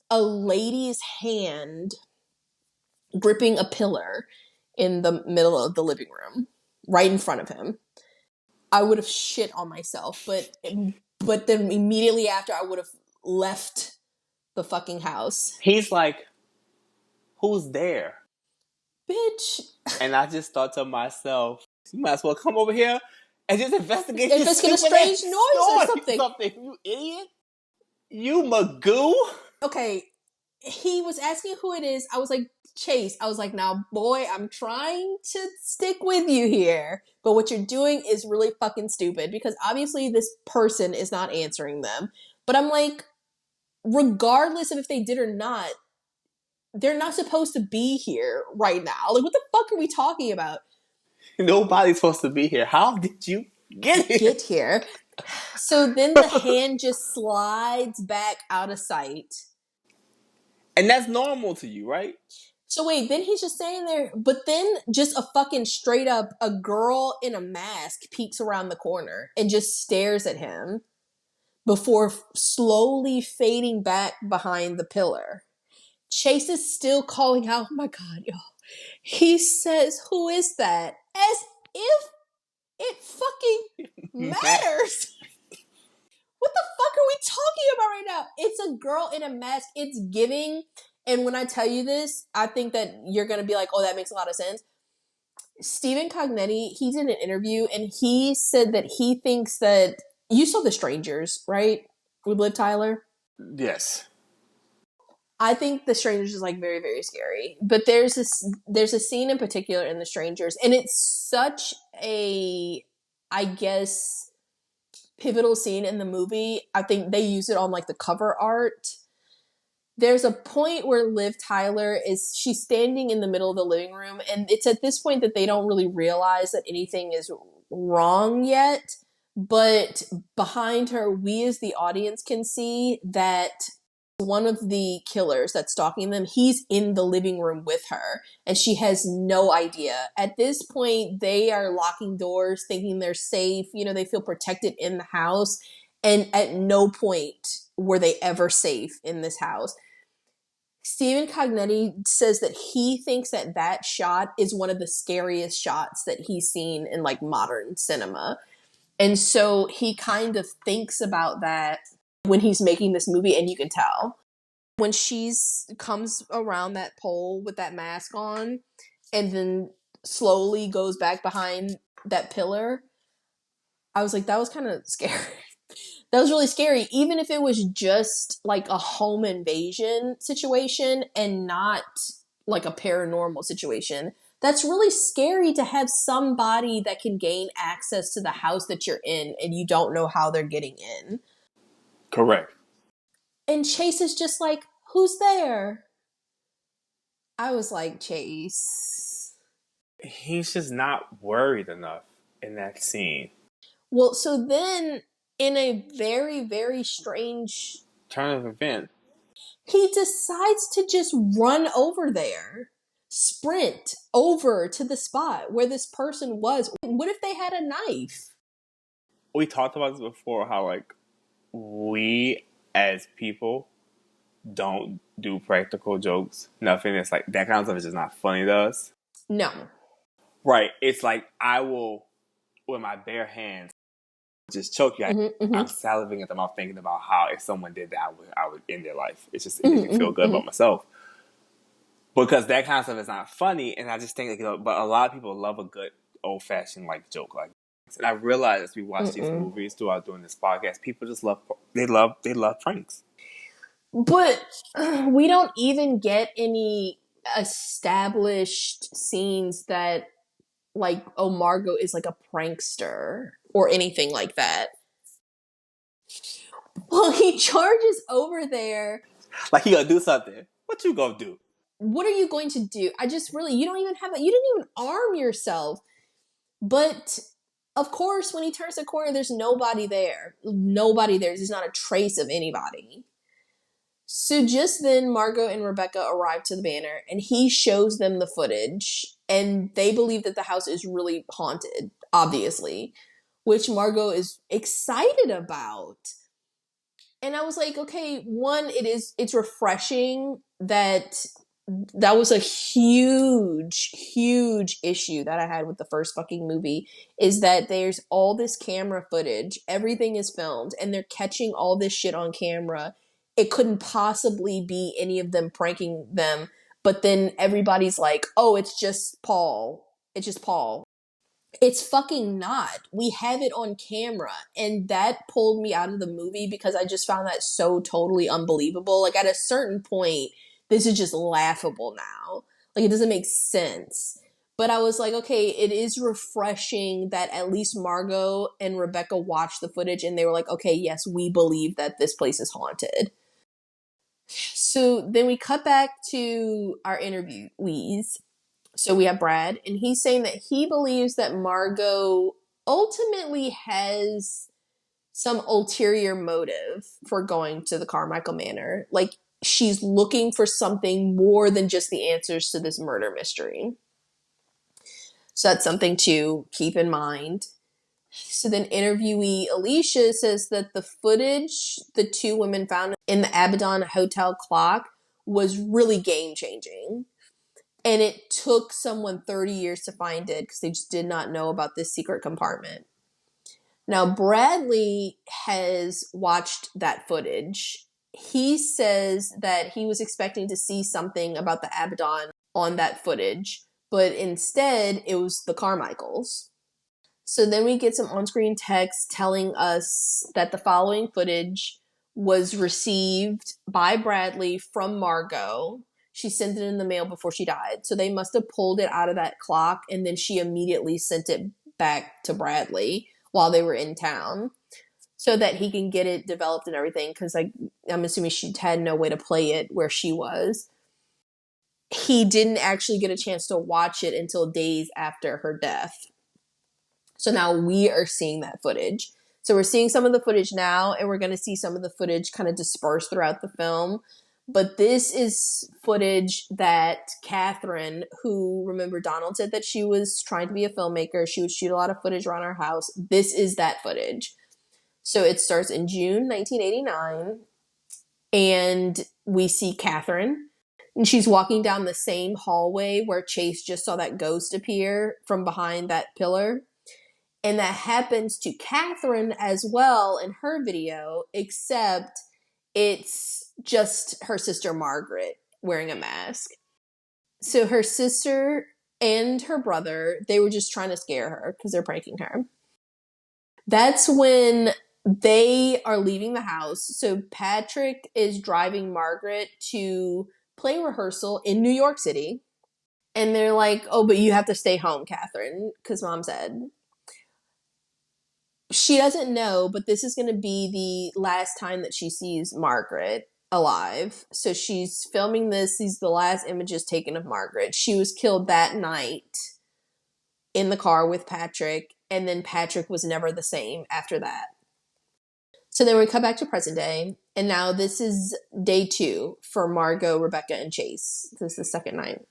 a lady's hand gripping a pillar in the middle of the living room, right in front of him. I would have shit on myself, but then immediately after, I would have left the fucking house. He's like, who's there? Bitch. And I just thought to myself, you might as well come over here and just investigate this Investigate a stupid strange ass noise or something. You idiot. You magoo. Okay, he was asking who it is. I was like, Chase. I was like, now, boy, I'm trying to stick with you here. But what you're doing is really fucking stupid because obviously this person is not answering them. But I'm like, regardless of if they did or not, they're not supposed to be here right now. Like, what the fuck are we talking about? Nobody's supposed to be here. How did you get here? So then the hand just slides back out of sight. And that's normal to you, right? So wait, then he's just standing there, but then just a fucking straight up, a girl in a mask peeks around the corner and just stares at him before slowly fading back behind the pillar. Chase is still calling out, oh my God, yo. He says, who is that? As if it fucking matters. What the fuck are we talking about right now? It's a girl in a mask. It's giving. And when I tell you this, I think that you're going to be like, oh, that makes a lot of sense. Stephen Cognetti, he did an interview and he said that he thinks that you saw The Strangers, right? With Liv Tyler. Yes. I think The Strangers is like very, very scary. But there's a scene in particular in The Strangers, and it's such a, I guess, pivotal scene in the movie. I think they use it on like the cover art. There's a point where Liv Tyler she's standing in the middle of the living room, and it's at this point that they don't really realize that anything is wrong yet. But behind her, we as the audience can see that one of the killers that's stalking them, he's in the living room with her, and she has no idea. At this point, they are locking doors, thinking they're safe. You know, they feel protected in the house, and at no point were they ever safe in this house. Stephen Cognetti says that he thinks that that shot is one of the scariest shots that he's seen in like modern cinema. And so he kind of thinks about that when he's making this movie, and you can tell. When she's comes around that pole with that mask on and then slowly goes back behind that pillar, I was like, that was kind of scary. That was really scary, even if it was just like a home invasion situation and not like a paranormal situation. That's really scary to have somebody that can gain access to the house that you're in and you don't know how they're getting in. Correct. And Chase is just like, who's there? I was like, Chase. He's just not worried enough in that scene. Well, so then in a very, very strange turn of events, he decides to just run over there, sprint over to the spot where this person was. What if they had a knife? We talked about this before, how like we as people don't do practical jokes. Nothing that's like that kind of stuff is just not funny to us. No. Right. It's like I will, with my bare hands, just choke you. I'm salivating at the mouth thinking about how if someone did that, I would end their life. It makes me feel good about myself. Because that kind of stuff is not funny, and I just think, but a lot of people love a good old-fashioned like joke like this. And I realize as we watch these movies throughout doing this podcast, people just love pranks. But we don't even get any established scenes that like, oh, Margot is like a prankster or anything like that. Well, he charges over there. Like he gonna do something. What you gonna do? What are you going to do? You don't even have you didn't even arm yourself. But of course, when he turns the corner, there's nobody there. Nobody there. There's not a trace of anybody. So just then, Margot and Rebecca arrive to the manor, and he shows them the footage, and they believe that the house is really haunted, obviously. which Margot is excited about. And I was like, okay, one, it's refreshing that was a huge, huge issue that I had with the first fucking movie, is that there's all this camera footage, everything is filmed, and they're catching all this shit on camera. It couldn't possibly be any of them pranking them, but then everybody's like, oh, it's just Paul. It's just Paul. It's fucking not. We have it on camera. And that pulled me out of the movie because I just found that so totally unbelievable. Like, at a certain point, this is just laughable now. Like, it doesn't make sense. But I was like, okay, it is refreshing that at least Margot and Rebecca watched the footage and they were like, okay, yes, we believe that this place is haunted. So then we cut back to our interviewees. So we have Brad, and he's saying that he believes that Margot ultimately has some ulterior motive for going to the Carmichael Manor. Like, she's looking for something more than just the answers to this murder mystery. So that's something to keep in mind. So then interviewee Alicia says that the footage the two women found in the Abaddon hotel clock was really game-changing. And it took someone 30 years to find it because they just did not know about this secret compartment. Now, Bradley has watched that footage. He says that he was expecting to see something about the Abaddon on that footage, but instead it was the Carmichaels. So then we get some on-screen text telling us that the following footage was received by Bradley from Margot. She sent it in the mail before she died. So they must have pulled it out of that clock, and then she immediately sent it back to Bradley while they were in town so that he can get it developed and everything, because I'm assuming she had no way to play it where she was. He didn't actually get a chance to watch it until days after her death. So now we are seeing that footage. So we're seeing some of the footage now, and we're going to see some of the footage kind of dispersed throughout the film. But this is footage that Catherine, who, remember, Donald said that she was trying to be a filmmaker. She would shoot a lot of footage around her house. This is that footage. So it starts in June 1989, and we see Catherine. And she's walking down the same hallway where Chase just saw that ghost appear from behind that pillar. And that happens to Catherine as well in her video, except it's just her sister Margaret wearing a mask. So her sister and her brother, they were just trying to scare her because they're pranking her. That's when they are leaving the house. So Patrick is driving Margaret to play rehearsal in New York City. And they're like, oh, but you have to stay home, Catherine, because Mom said. She doesn't know, but this is going to be the last time that she sees Margaret alive. So she's filming this. These are the last images taken of Margaret. She was killed that night in the car with Patrick, and then Patrick was never the same after that. So then we come back to present day, and now this is day 2 for Margot, Rebecca, and Chase. This is the second night.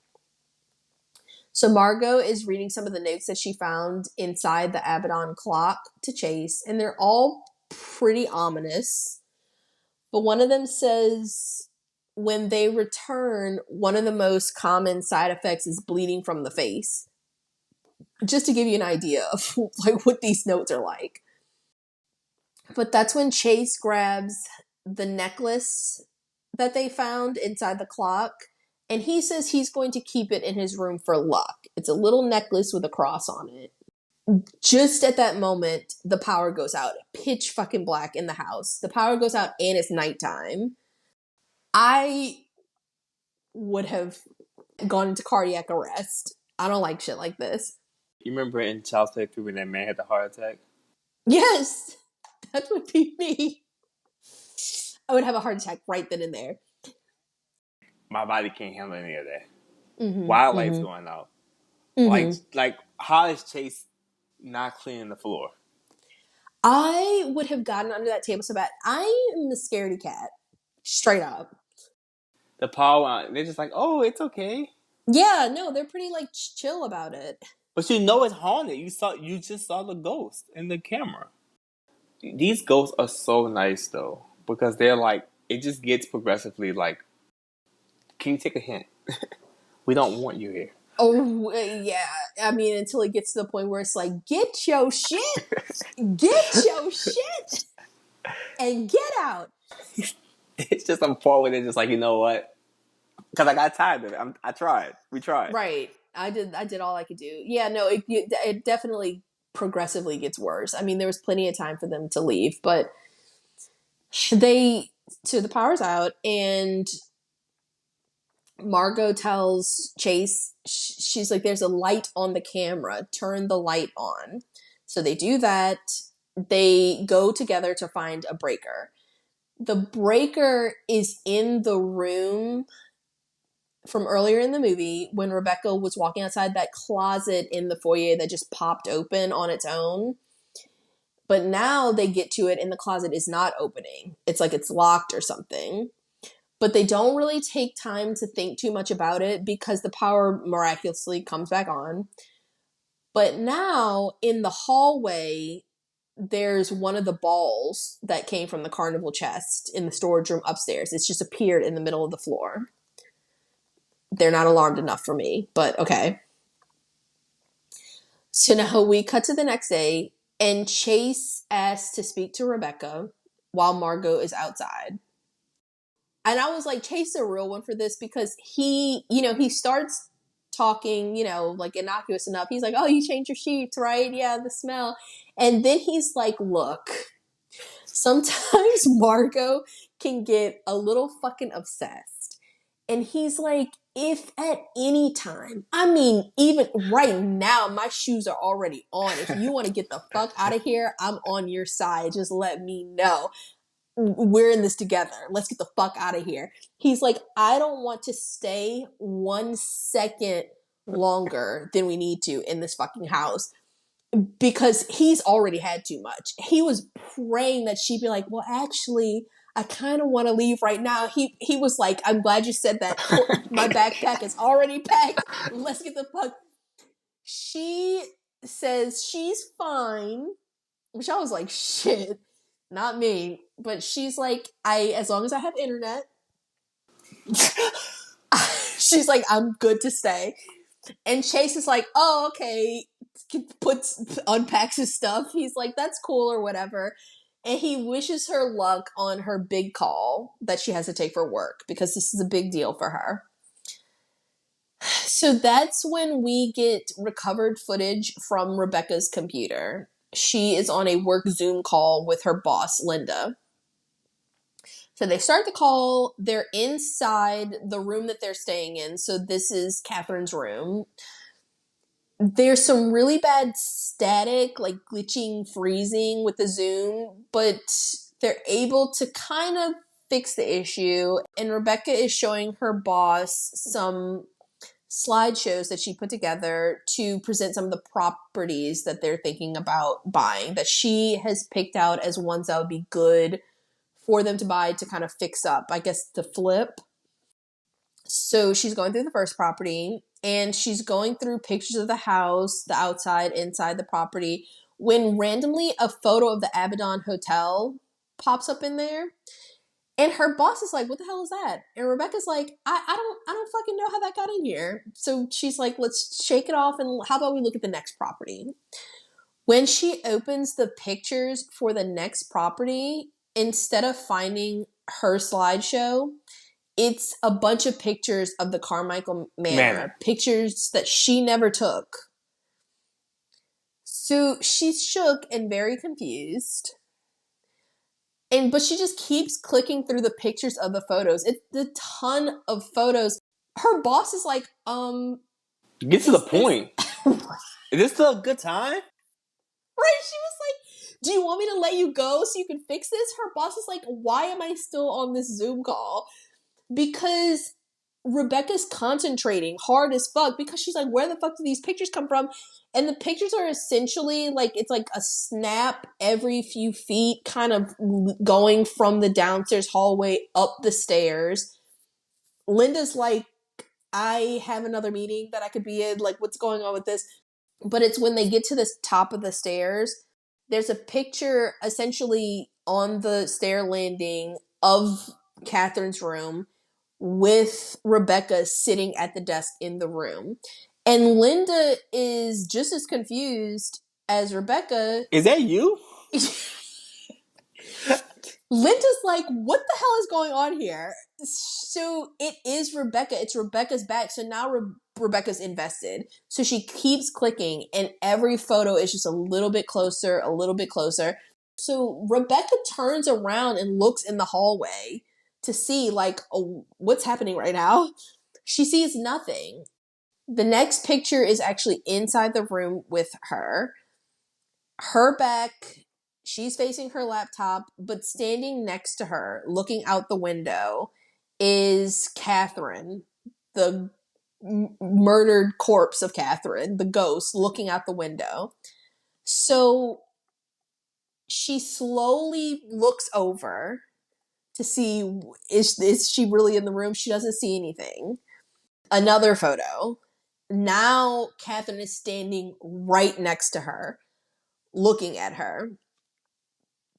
So Margot is reading some of the notes that she found inside the Abaddon clock to Chase, and they're all pretty ominous. But one of them says when they return, one of the most common side effects is bleeding from the face. Just to give you an idea of like what these notes are like. But that's when Chase grabs the necklace that they found inside the clock, and he says he's going to keep it in his room for luck. It's a little necklace with a cross on it. Just at that moment, the power goes out. Pitch fucking black in the house. The power goes out and it's nighttime. I would have gone into cardiac arrest. I don't like shit like this. You remember in Child's Play 3 when that man had the heart attack? Yes, that would be me. I would have a heart attack right then and there. My body can't handle any of that. Mm-hmm, Wild lights going out. mm-hmm. Like how is Chase not cleaning the floor? I would have gotten under that table so bad. I am the scaredy cat. Straight up. The power, they're just like, oh, it's okay. Yeah, no, they're pretty like chill about it. But you know it's haunted. You just saw the ghost in the camera. These ghosts are so nice though, because they're like, it just gets progressively like, can you take a hint? We don't want you here. Oh, yeah. I mean, until it gets to the point where it's like, get your shit, and get out. It's just I'm forward and just like, you know what? Because I got tired of it. I tried. We tried. Right. I did all I could do. Yeah, no, it definitely progressively gets worse. I mean, there was plenty of time for them to leave, but so the power's out, and Margot tells Chase, she's like, there's a light on the camera, turn the light on. So they do that. They go together to find a breaker. The breaker is in the room from earlier in the movie when Rebecca was walking outside that closet in the foyer that just popped open on its own. But now they get to it and the closet is not opening. It's like it's locked or something. But they don't really take time to think too much about it because the power miraculously comes back on. But now in the hallway, there's one of the balls that came from the carnival chest in the storage room upstairs. It's just appeared in the middle of the floor. They're not alarmed enough for me, but okay. So now we cut to the next day, and Chase asks to speak to Rebecca while Margot is outside. And I was like, Chase is a real one for this because he starts talking, like innocuous enough. He's like, oh, you changed your sheets, right? Yeah, the smell. And then he's like, look, sometimes Margot can get a little fucking obsessed. And he's like, if at any time, I mean, even right now, my shoes are already on. If you want to get the fuck out of here, I'm on your side. Just let me know. We're in this together. Let's get the fuck out of here. He's like, I don't want to stay 1 second longer than we need to in this fucking house because he's already had too much. He was praying that she'd be like, well, actually, I kind of want to leave right now. He was like, I'm glad you said that. My backpack is already packed. Let's get the fuck. She says she's fine, which I was like, shit, not me. But she's like, as long as I have internet, she's like, I'm good to stay. And Chase is like, oh, okay, unpacks his stuff. He's like, that's cool or whatever. And he wishes her luck on her big call that she has to take for work because this is a big deal for her. So that's when we get recovered footage from Rebecca's computer. She is on a work Zoom call with her boss, Linda. So they start the call. They're inside the room that they're staying in. So this is Catherine's room. There's some really bad static, like glitching, freezing with the Zoom, but they're able to kind of fix the issue. And Rebecca is showing her boss some slideshows that she put together to present some of the properties that they're thinking about buying, that she has picked out as ones that would be good for them to buy to kind of fix up, I guess, to flip. So she's going through the first property and she's going through pictures of the house, the outside, inside the property, when randomly a photo of the Abaddon Hotel pops up in there. And her boss is like, what the hell is that? And Rebecca's like, I don't fucking know how that got in here. So she's like, let's shake it off and how about we look at the next property? When she opens the pictures for the next property, instead of finding her slideshow, it's a bunch of pictures of the Carmichael Manor. Pictures that she never took. So she's shook and very confused. But she just keeps clicking through the pictures of the photos. It's a ton of photos. Her boss is like, Get to the point. Is this still a good time? Right? She was like, do you want me to let you go so you can fix this? Her boss is like, why am I still on this Zoom call? Because Rebecca's concentrating hard as fuck because she's like, where the fuck do these pictures come from? And the pictures are essentially like, it's like a snap every few feet, kind of going from the downstairs hallway up the stairs. Linda's like, I have another meeting that I could be in. Like, what's going on with this? But it's when they get to the top of the stairs, there's a picture essentially on the stair landing of Catherine's room with Rebecca sitting at the desk in the room. And Linda is just as confused as Rebecca. Is that you? Linda's like, what the hell is going on here? So it is Rebecca. It's Rebecca's back. So now Rebecca's invested. So she keeps clicking, and every photo is just a little bit closer, a little bit closer. So Rebecca turns around and looks in the hallway to see, like, oh, what's happening right now. She sees nothing. The next picture is actually inside the room with her. Her back, she's facing her laptop, but standing next to her, looking out the window, is Catherine, the murdered corpse of Catherine, the ghost, looking out the window. So she slowly looks over to see, is she really in the room? She doesn't see anything. Another photo. Now Catherine is standing right next to her, looking at her.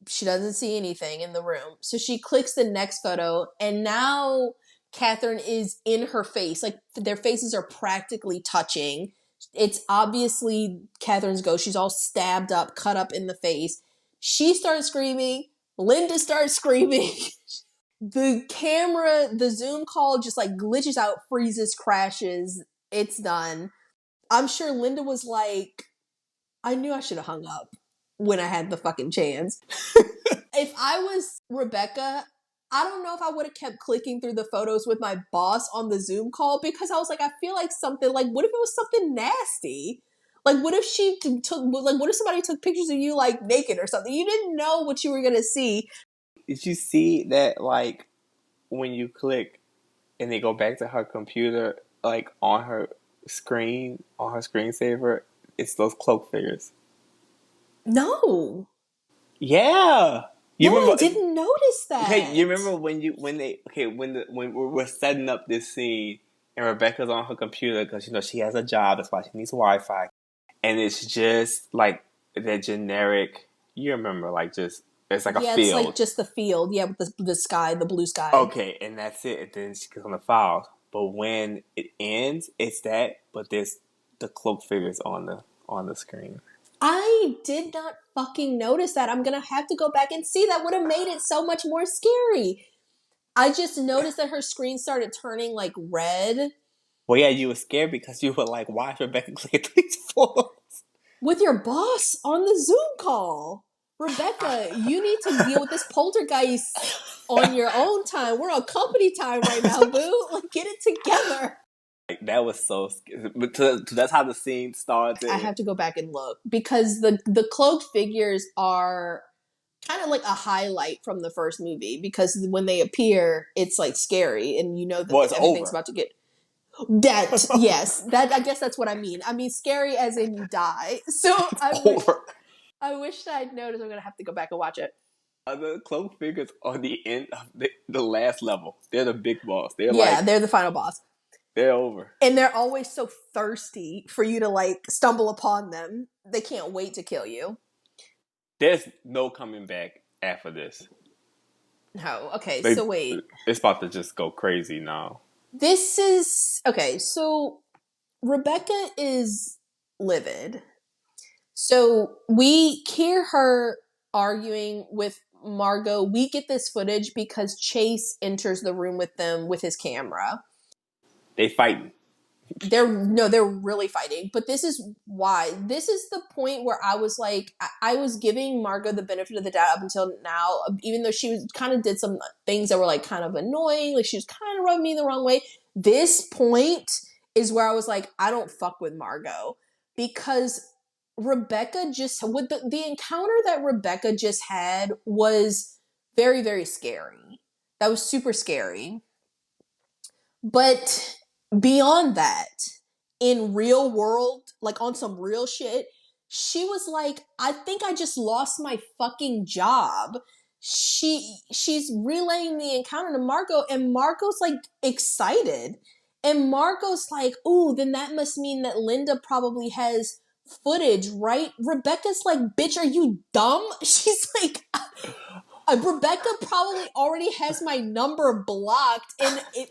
She doesn't see anything in the room. So she clicks the next photo, and now Catherine is in her face. Like, their faces are practically touching. It's obviously Catherine's ghost. She's all stabbed up, cut up in the face. She starts screaming. Linda starts screaming. The camera, the Zoom call just like glitches out, freezes, crashes. It's done. I'm sure Linda was like, I knew I should have hung up when I had the fucking chance. If I was Rebecca, I don't know if I would have kept clicking through the photos with my boss on the Zoom call, because I was like, I feel like something, like, what if it was something nasty? Like, what if what if somebody took pictures of you, like, naked or something? You didn't know what you were going to see. Did you see that, like, when you click and they go back to her computer, like, on her screensaver, it's those cloak figures? No. Yeah. You No, I remember? didn't notice that. Okay, you remember when we're setting up this scene and Rebecca's on her computer because she has a job, that's why she needs Wi-Fi, and it's just like that generic. You remember, like, just it's like a field. It's like just the field, with the sky, the blue sky. Okay, and that's it. And then she gets on the file. But when it ends, it's that. But there's the cloak figures on the screen. I did not fucking notice that. I'm gonna have to go back and see. That would have made it so much more scary. I just noticed that her screen started turning like red. Well, yeah, you were scared because you were like, why is Rebecca clicking these photos? With your boss on the Zoom call. Rebecca, you need to deal with this poltergeist on your own time. We're on company time right now, boo. Like, get it together. Like, that was so scary. But that's how the scene started. I have to go back and look, because the cloaked figures are kind of like a highlight from the first movie, because when they appear, it's like scary, and you know that everything's about to get that. Yes, that, I guess that's what I mean. I mean scary as in you die. So I wish that I'd noticed. I'm gonna have to go back and watch it. The cloak figures are the end of the last level. They're the big boss. They're they're the final boss. They're over. And they're always so thirsty for you to, like, stumble upon them. They can't wait to kill you. There's no coming back after this. No. Okay, so wait. It's about to just go crazy now. This is... Okay, so Rebecca is livid. So we hear her arguing with Margot. We get this footage because Chase enters the room with them with his camera. They fighting. They're really fighting. But this is why. This is the point where I was like, I was giving Margot the benefit of the doubt up until now, even though she was kind of did some things that were like kind of annoying. Like, she was kind of rubbing me the wrong way. This point is where I was like, I don't fuck with Margot, because Rebecca just, with the encounter that Rebecca just had was very, very scary. That was super scary. But beyond that, in real world, like on some real shit, she was like, I think I just lost my fucking job. She's relaying the encounter to Margot, and Margot's like excited. And Margot's like, ooh, then that must mean that Linda probably has footage, right? Rebecca's like, bitch, are you dumb? She's like, Rebecca probably already has my number blocked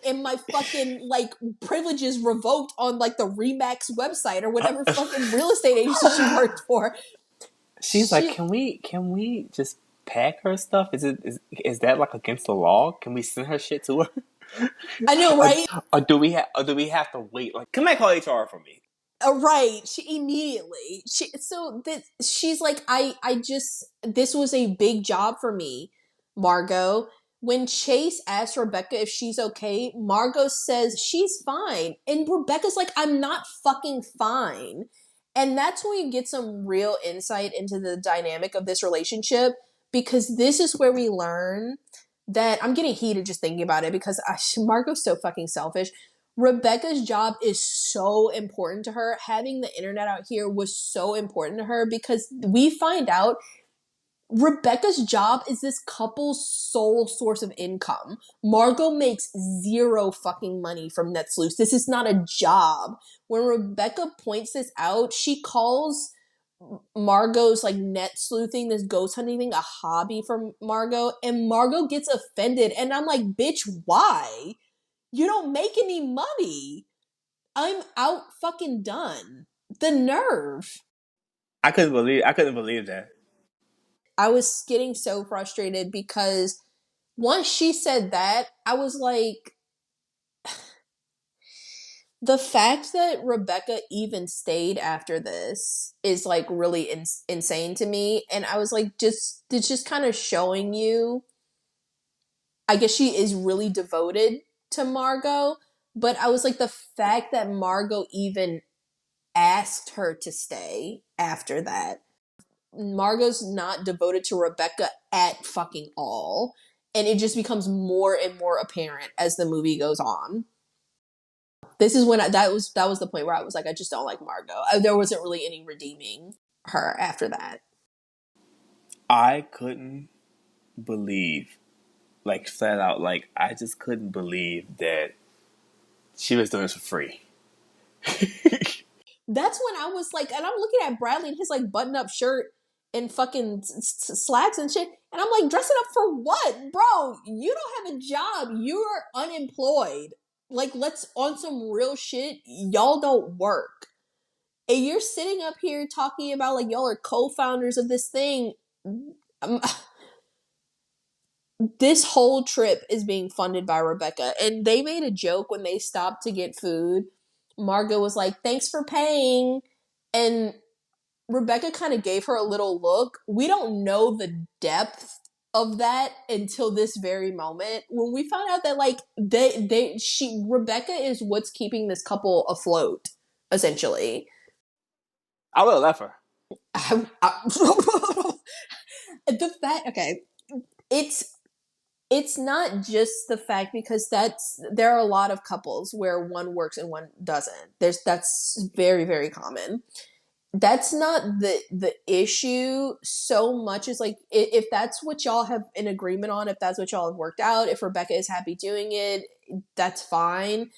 and my fucking like privileges revoked on like the Remax website or whatever fucking real estate agency she worked for. She's like, can we just pack her stuff? Is that like against the law? Can we send her shit to her? I know, right? Or do we have to wait? Like, come back, call HR for me. Right. She immediately. She's like, I just this was a big job for me, Margot. When Chase asks Rebecca if she's okay, Margot says she's fine. And Rebecca's like, I'm not fucking fine. And that's when you get some real insight into the dynamic of this relationship, because this is where we learn that I'm getting heated just thinking about it because Margot's so fucking selfish. Rebecca's job is so important to her. Having the internet out here was so important to her because we find out Rebecca's job is this couple's sole source of income. Margot makes zero fucking money from Netsleuth. This is not a job. When Rebecca points this out, she calls Margot's like net sleuthing, this ghost hunting thing, a hobby for Margot, and Margot gets offended. And I'm like, bitch, why? You don't make any money. I'm out fucking done. The nerve. I couldn't believe that. I was getting so frustrated because once she said that, I was like, the fact that Rebecca even stayed after this is like really insane to me. And I was like, it's just kind of showing you, I guess she is really devoted to Margot. But I was like, the fact that Margot even asked her to stay after that. Margot's not devoted to Rebecca at fucking all. And it just becomes more and more apparent as the movie goes on. This is when that was the point where I was like, I just don't like Margot. There wasn't really any redeeming her after that. I couldn't believe, like flat out, like I just couldn't believe that she was doing this for free. That's when I was like, and I'm looking at Bradley in his like button up shirt and fucking slacks and shit. And I'm like, dressing up for what? Bro, you don't have a job. You're unemployed. Like, let's on some real shit. Y'all don't work. And you're sitting up here talking about like y'all are co-founders of this thing. This whole trip is being funded by Rebecca. And they made a joke when they stopped to get food. Margot was like, thanks for paying. And Rebecca kind of gave her a little look. We don't know the depth of that until this very moment when we found out that like Rebecca is what's keeping this couple afloat, essentially. I would have left her. The fact, okay, it's not just the fact, because there are a lot of couples where one works and one doesn't. That's very, very common. That's not the issue so much as like, if that's what y'all have an agreement on, if that's what y'all have worked out, if Rebecca is happy doing it, that's fine.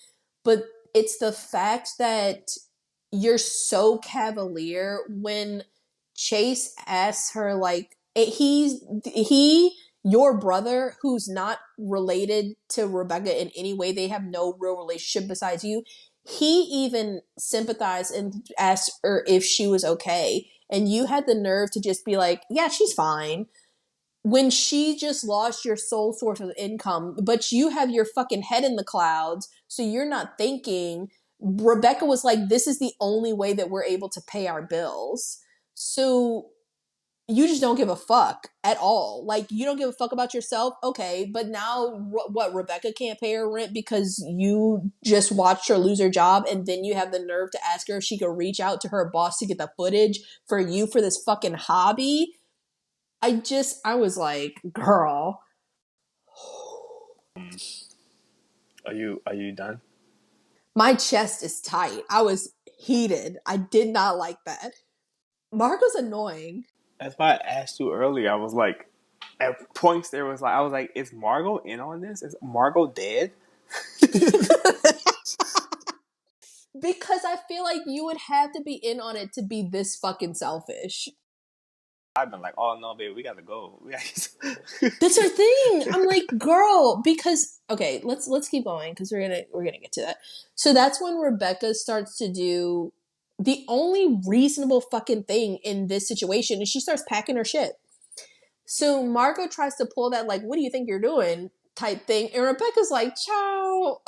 But it's the fact that you're so cavalier when Chase asks her like, your brother, who's not related to Rebecca in any way, they have no real relationship besides you, he even sympathized and asked her if she was okay. And you had the nerve to just be like, yeah, she's fine. When she just lost your sole source of income, but you have your fucking head in the clouds, so you're not thinking. Rebecca was like, this is the only way that we're able to pay our bills. So you just don't give a fuck at all. Like, you don't give a fuck about yourself. Okay, but now what? Rebecca can't pay her rent because you just watched her lose her job, and then you have the nerve to ask her if she could reach out to her boss to get the footage for you for this fucking hobby. I was like, girl. Are you done? My chest is tight. I was heated. I did not like that. Marco's annoying. That's why I asked you earlier. I was like, at points there was like, I was like, is Margot in on this? Is Margot dead? Because I feel like you would have to be in on it to be this fucking selfish. I've been like, oh no, baby, we gotta go. That's our thing. I'm like, girl, because okay, let's keep going because we're gonna get to that. So that's when Rebecca starts to do the only reasonable fucking thing in this situation, is she starts packing her shit. So Margot tries to pull that like, what do you think you're doing type thing, and Rebecca's like, ciao,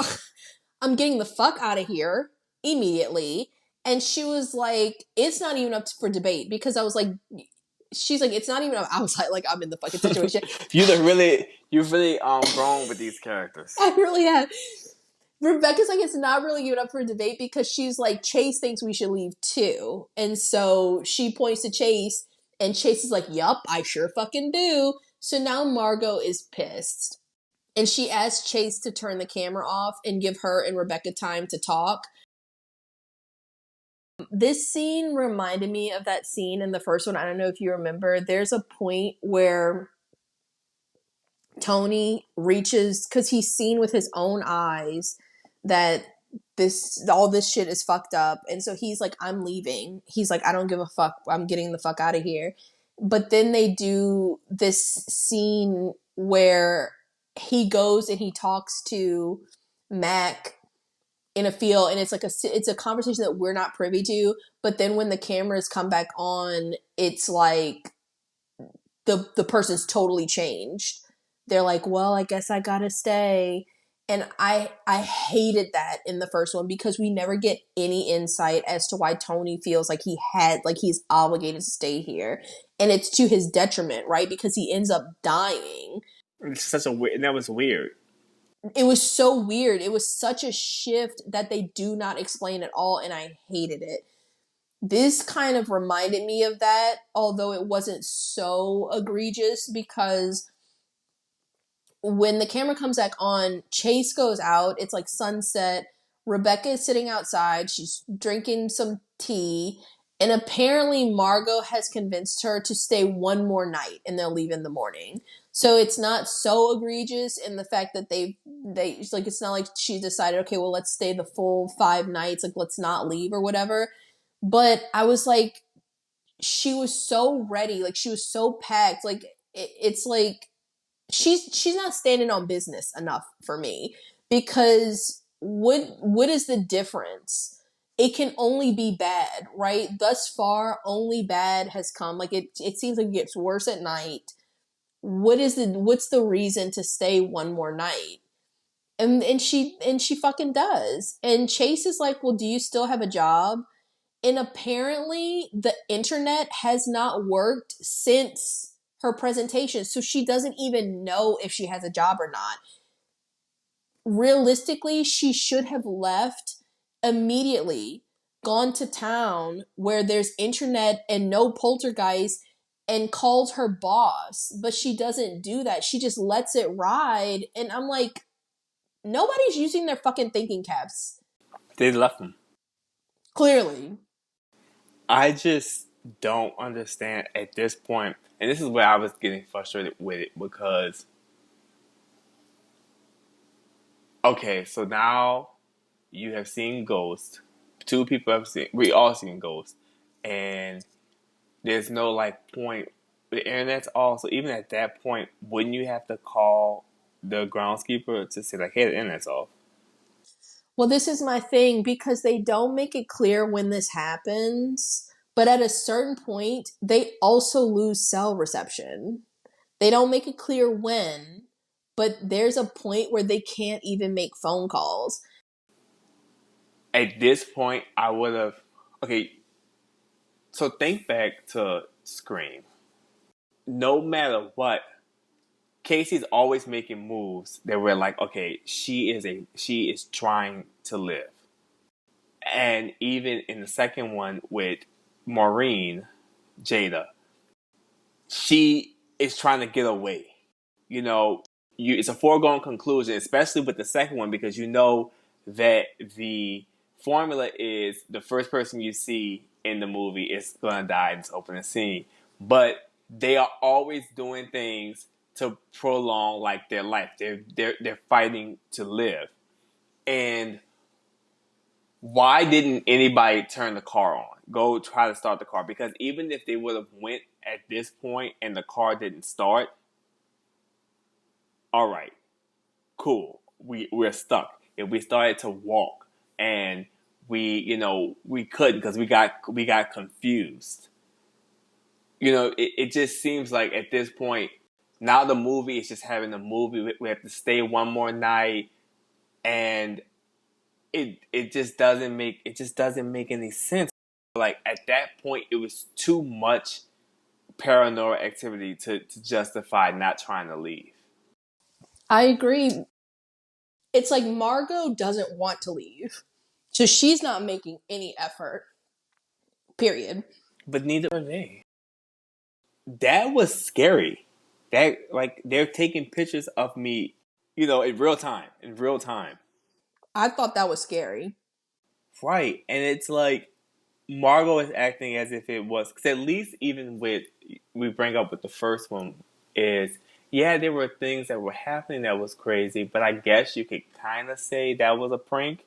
I'm getting the fuck out of here immediately. And she was like, it's not even up for debate, because I was like, she's like, it's not even, I was like, I'm in the fucking situation. You've really grown with these characters. I really have. Rebecca's like, it's not really even up for debate, because she's like, Chase thinks we should leave too. And so she points to Chase, and Chase is like, yup, I sure fucking do. So now Margot is pissed. And she asks Chase to turn the camera off and give her and Rebecca time to talk. This scene reminded me of that scene in the first one. I don't know if you remember. There's a point where Tony reaches, because he's seen with his own eyes that all this shit is fucked up, and so he's like, I'm leaving. He's like, I don't give a fuck, I'm getting the fuck out of here. But then they do this scene where he goes and he talks to Mac in a field, and it's a conversation that we're not privy to. But then when the cameras come back on, it's like the person's totally changed. They're like, well, I guess I gotta stay. And I hated that in the first one, because we never get any insight as to why Tony feels like he's obligated to stay here. And it's to his detriment, right? Because he ends up dying. It's such a weird, and that was weird. It was so weird. It was such a shift that they do not explain at all, and I hated it. This kind of reminded me of that, although it wasn't so egregious, because when the camera comes back on, Chase goes out. It's like sunset. Rebecca is sitting outside. She's drinking some tea. And apparently Margot has convinced her to stay one more night, and they'll leave in the morning. So it's not so egregious in the fact that they like, it's not like she decided, okay, well, let's stay the full 5 nights. Like, let's not leave or whatever. But I was like, she was so ready. Like, she was so packed. Like, it's like, she's not standing on business enough for me, because what is the difference? It can only be bad, right? Thus far, only bad has come. Like, it seems like it gets worse at night. What's the reason to stay one more night? And she fucking does. And Chase is like, well, do you still have a job? And apparently the internet has not worked since her presentation, so she doesn't even know if she has a job or not. Realistically, she should have left immediately, gone to town where there's internet and no poltergeist, and called her boss. But she doesn't do that. She just lets it ride. And I'm like, nobody's using their fucking thinking caps. They left him. Clearly. I just don't understand at this point, and this is where I was getting frustrated with it, because okay, so now you have seen Ghost. 2 people have seen. We all seen Ghost, and there's no like point. The internet's off, so even at that point, wouldn't you have to call the groundskeeper to say like, "Hey, the internet's off"? Well, this is my thing, because they don't make it clear when this happens, but at a certain point, they also lose cell reception. They don't make it clear when, but there's a point where they can't even make phone calls. At this point, I would have. Okay, so think back to Scream. No matter what, Casey's always making moves that were like, okay, she is trying to live. And even in the second one with Maureen, Jada, she is trying to get away. You know, it's a foregone conclusion, especially with the second one, because you know that the formula is the first person you see in the movie is going to die in this opening scene. But they are always doing things to prolong like their life. They're fighting to live. And why didn't anybody turn the car on? Go try to start the car, because even if they would have went at this point and the car didn't start, all right, cool. We're stuck. If we started to walk and we couldn't because we got confused. It just seems like at this point now the movie is just having a movie. We have to stay one more night, and it just doesn't make any sense. Like at that point, it was too much paranormal activity to justify not trying to leave. I agree. It's like Margot doesn't want to leave. So she's not making any effort. Period. But neither are they. That was scary. That, like, they're taking pictures of me, in real time. In real time. I thought that was scary. Right. And it's like Margot is acting as if it was, because at least even with, we bring up with the first one is, yeah, there were things that were happening that was crazy, but I guess you could kind of say that was a prank.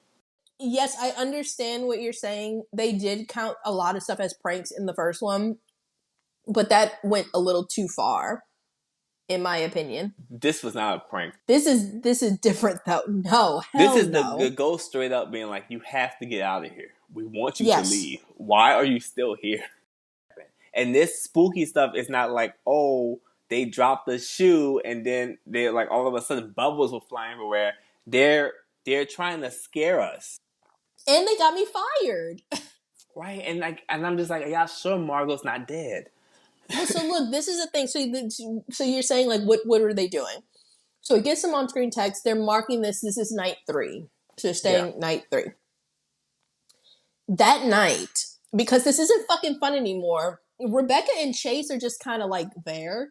Yes, I understand what you're saying. They did count a lot of stuff as pranks in the first one, but that went a little too far, in my opinion. This was not a prank. This is different though. No, This hell is no. the go straight up being like, you have to get out of here. We want you to Yes. leave. Why are you still here? And this spooky stuff is not like, oh, they dropped the shoe and then they're like all of a sudden bubbles were flying everywhere. They're trying to scare us. And they got me fired. Right? And I'm just like, y'all sure Margot's not dead? Well, so look, this is the thing. So you're saying like, what are they doing? So it gets some on-screen text. They're marking this. This is night 3. So they're staying night 3. That night, because this isn't fucking fun anymore, Rebecca and Chase are just kind of like there.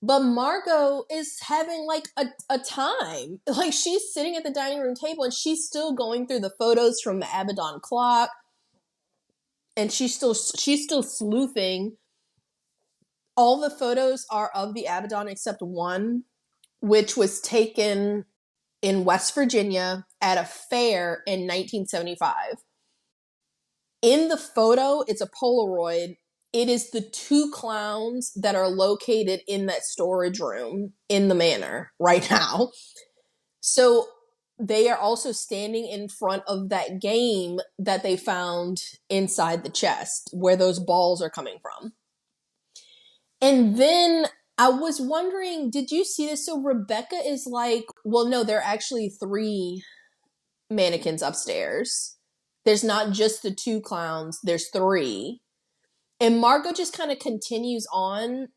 But Margot is having like a time. Like she's sitting at the dining room table and she's still going through the photos from the Abaddon clock. And she's still sleuthing. All the photos are of the Abaddon except one, which was taken in West Virginia at a fair in 1975. In the photo, it's a Polaroid. It is the 2 clowns that are located in that storage room in the manor right now. So they are also standing in front of that game that they found inside the chest where those balls are coming from. And then I was wondering, did you see this? So Rebecca is like, well, no, there are actually 3 mannequins upstairs. There's not just the 2 clowns, there's 3. And Margot just kind of continues on.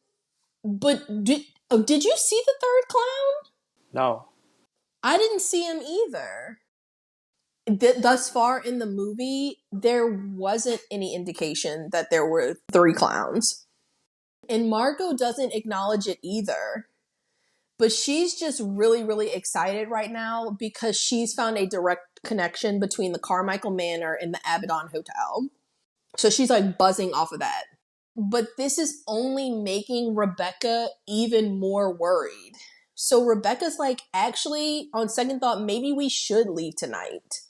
But did you see the 3rd clown? No. I didn't see him either. Thus far in the movie, there wasn't any indication that there were 3 clowns. And Margot doesn't acknowledge it either. But she's just really, really excited right now because she's found a direct connection between the Carmichael Manor and the Abaddon Hotel. So she's like buzzing off of that. But this is only making Rebecca even more worried. So Rebecca's like, actually, on second thought, maybe we should leave tonight.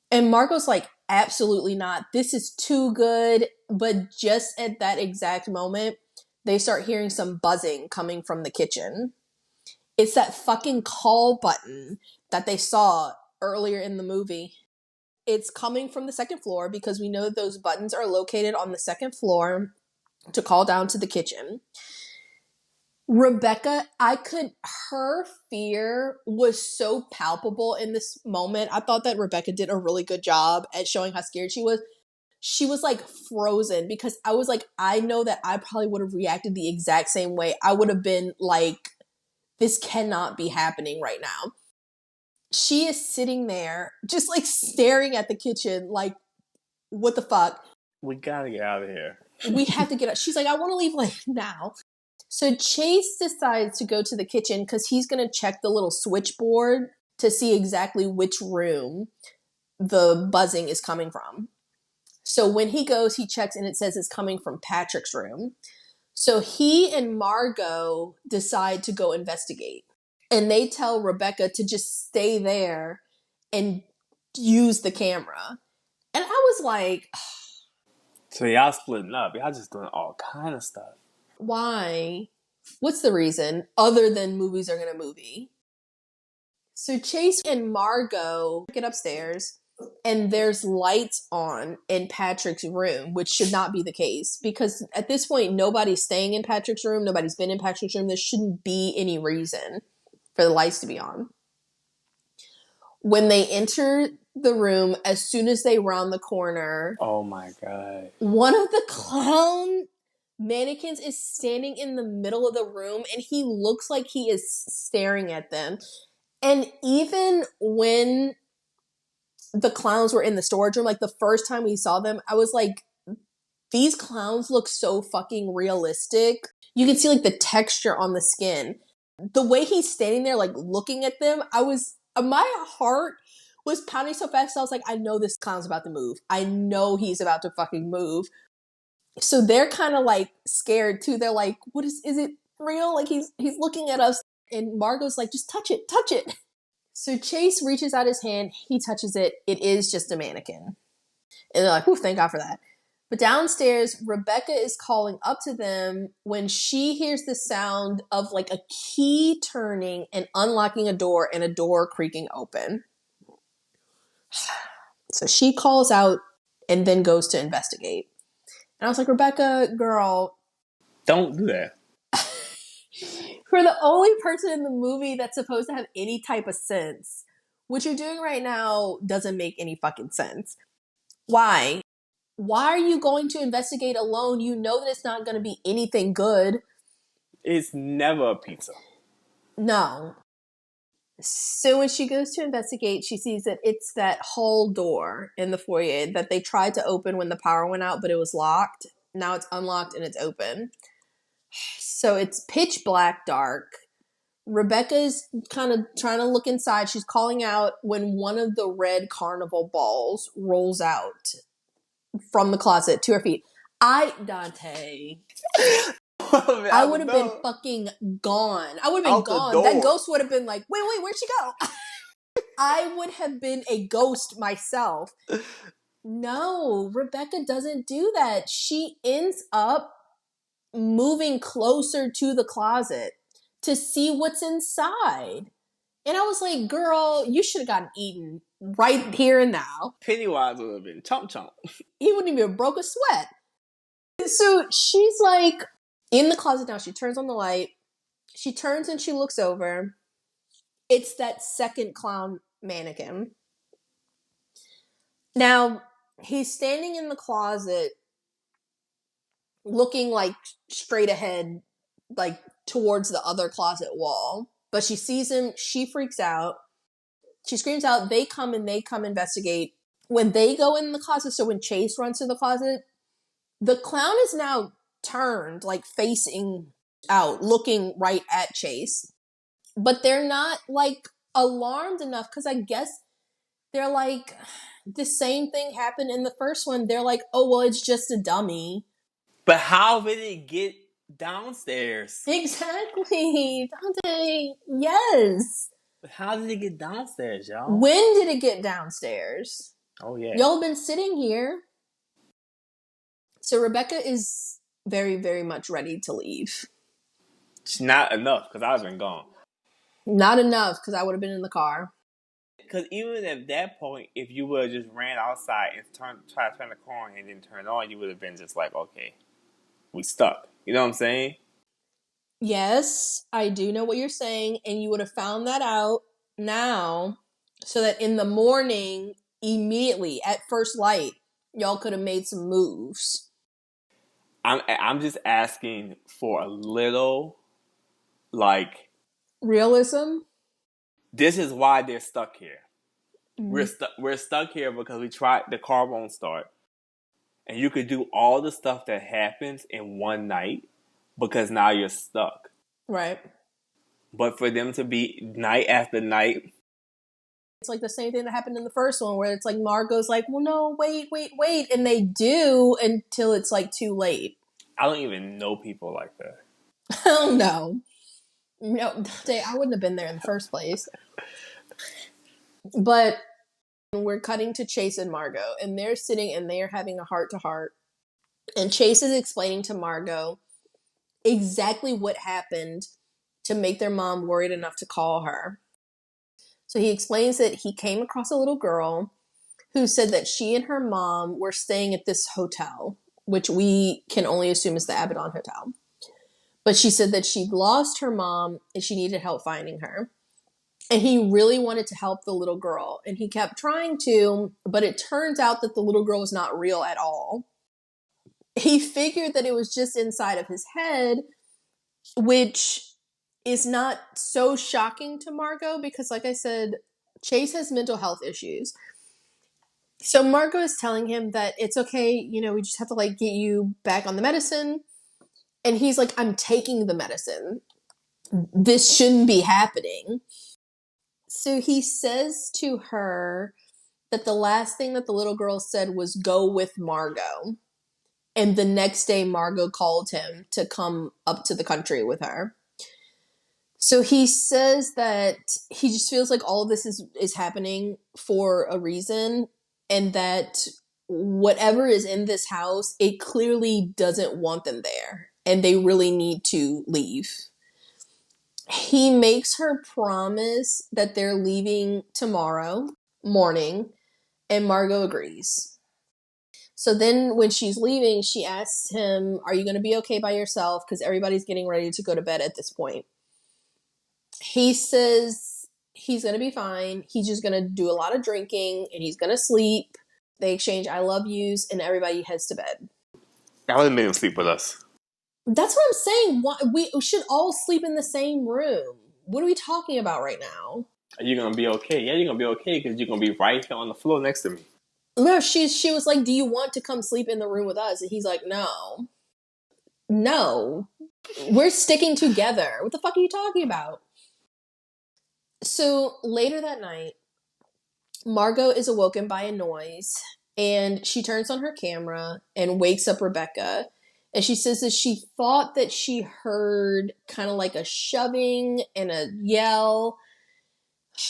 And Margot's like, absolutely not. This is too good. But just at that exact moment, they start hearing some buzzing coming from the kitchen. It's that fucking call button that they saw earlier in the movie. It's coming from the 2nd floor because we know that those buttons are located on the 2nd floor to call down to the kitchen. Rebecca, her fear was so palpable in this moment. I thought that Rebecca did a really good job at showing how scared she was. She was like frozen because I was like, I know that I probably would have reacted the exact same way. I would have been like, this cannot be happening right now. She is sitting there just like staring at the kitchen like, what the fuck? We gotta get out of here. We have to get out. She's like, I want to leave like now. So Chase decides to go to the kitchen because he's going to check the little switchboard to see exactly which room the buzzing is coming from. So when he goes, he checks and it says it's coming from Patrick's room. So he and Margot decide to go investigate. And they tell Rebecca to just stay there and use the camera. And I was like, So y'all splitting up. Y'all just doing all kind of stuff. why? What's the reason other than movies are gonna movie? So Chase and Margot get upstairs and there's lights on in Patrick's room, which should not be the case because at this point, nobody's staying in Patrick's room. Nobody's been in Patrick's room. There shouldn't be any reason for the lights to be on. When they enter the room, as soon as they round the corner, oh my God, one of the clown mannequins is standing in the middle of the room and he looks like he is staring at them. And even when the clowns were in the storage room, like the first time we saw them, I was like, these clowns look so fucking realistic. You can see like the texture on the skin. The way he's standing there, like looking at them, my heart was pounding so fast. I was like, I know this clown's about to move. I know he's about to fucking move. So they're kind of like scared too. They're like, what is it real? Like he's looking at us. And Margot's like, just touch it, touch it. So Chase reaches out his hand, he touches it. It is just a mannequin. And they're like, whew, thank God for that. But downstairs, Rebecca is calling up to them when she hears the sound of like a key turning and unlocking a door and a door creaking open. So she calls out and then goes to investigate. And I was like, Rebecca, girl. don't do that. For the only person in the movie that's supposed to have any type of sense, what you're doing right now doesn't make any fucking sense. Why? Why are you going to investigate alone? You know that it's not going to be anything good. It's never a pizza. No. So when she goes to investigate, she sees that it's that hall door in the foyer that they tried to open when the power went out, but it was locked. Now it's unlocked and it's open. So it's pitch black dark. Rebecca's kind of trying to look inside. She's calling out when one of the red carnival balls rolls out from the closet to her feet. Dante. I would have been fucking gone. I would have been gone. That ghost would have been like, wait, where'd she go? I would have been a ghost myself. No, Rebecca doesn't do that. She ends up moving closer to the closet to see what's inside. And I was like, girl, you should have gotten eaten right here and now. Pennywise would have been chomp chomp. He wouldn't even broke a sweat. So she's like in the closet now. She turns on the light. She turns and she looks over. It's that second clown mannequin. Now, he's standing in the closet looking like straight ahead, like towards the other closet wall. But she sees him. She freaks out. She screams out. They come investigate. When they go in the closet, so when Chase runs to the closet, the clown is now turned, like facing out, looking right at Chase. But they're not like alarmed enough because I guess they're like, the same thing happened in the first one. They're like, oh, well, it's just a dummy. But how did it get downstairs? Exactly. Dante, yes. But how did it get downstairs, y'all? When did it get downstairs? Oh, yeah. Y'all been sitting here. So Rebecca is very, very much ready to leave. It's not enough because I've been gone. Not enough because I would have been in the car. Because even at that point, if you would have just ran outside and tried to turn the car on and then turn on, you would have been just like, okay, we stuck. You know what I'm saying? Yes, I do know what you're saying, and you would have found that out now so that in the morning, immediately at first light, y'all could have made some moves. I'm just asking for a little, like, realism. This is why they're stuck here. Mm-hmm. We're stuck here because we tried, the car won't start. And you could do all the stuff that happens in one night because now you're stuck. Right. But for them to be night after night. It's like the same thing that happened in the first one where it's like Margot's like, well, no, wait. And they do until it's like too late. I don't even know people like that. Oh, no. No, I wouldn't have been there in the first place. But We're cutting to Chase and Margot, and they're sitting and they are having a heart-to-heart. And Chase is explaining to Margot exactly what happened to make their mom worried enough to call her. So he explains that he came across a little girl who said that she and her mom were staying at this hotel, which we can only assume is the Abaddon Hotel. But she said that she'd lost her mom and she needed help finding her. And he really wanted to help the little girl. And he kept trying to, but it turns out that the little girl was not real at all. He figured that it was just inside of his head, which is not so shocking to Margot because, like I said, Chase has mental health issues. So Margot is telling him that it's okay, you know, we just have to like get you back on the medicine. And he's like, I'm taking the medicine. This shouldn't be happening. So he says to her that the last thing that the little girl said was go with Margot. And the next day, Margot called him to come up to the country with her. So he says that he just feels like all of this is happening for a reason, and that whatever is in this house, it clearly doesn't want them there, and they really need to leave. He makes her promise that they're leaving tomorrow morning, and Margot agrees. So then when she's leaving, she asks him, are you going to be okay by yourself? Because everybody's getting ready to go to bed at this point. He says he's going to be fine. He's just going to do a lot of drinking and he's going to sleep. They exchange I love yous and everybody heads to bed. I would have made him sleep with us. That's what I'm saying. We should all sleep in the same room. What are we talking about right now? Are you going to be okay? Yeah, you're going to be okay because you're going to be right here on the floor next to me. No, she was like, do you want to come sleep in the room with us? And he's like, no. No. We're sticking together. What the fuck are you talking about? So later that night, Margot is awoken by a noise and she turns on her camera and wakes up Rebecca. And she says that she thought that she heard kind of like a shoving and a yell,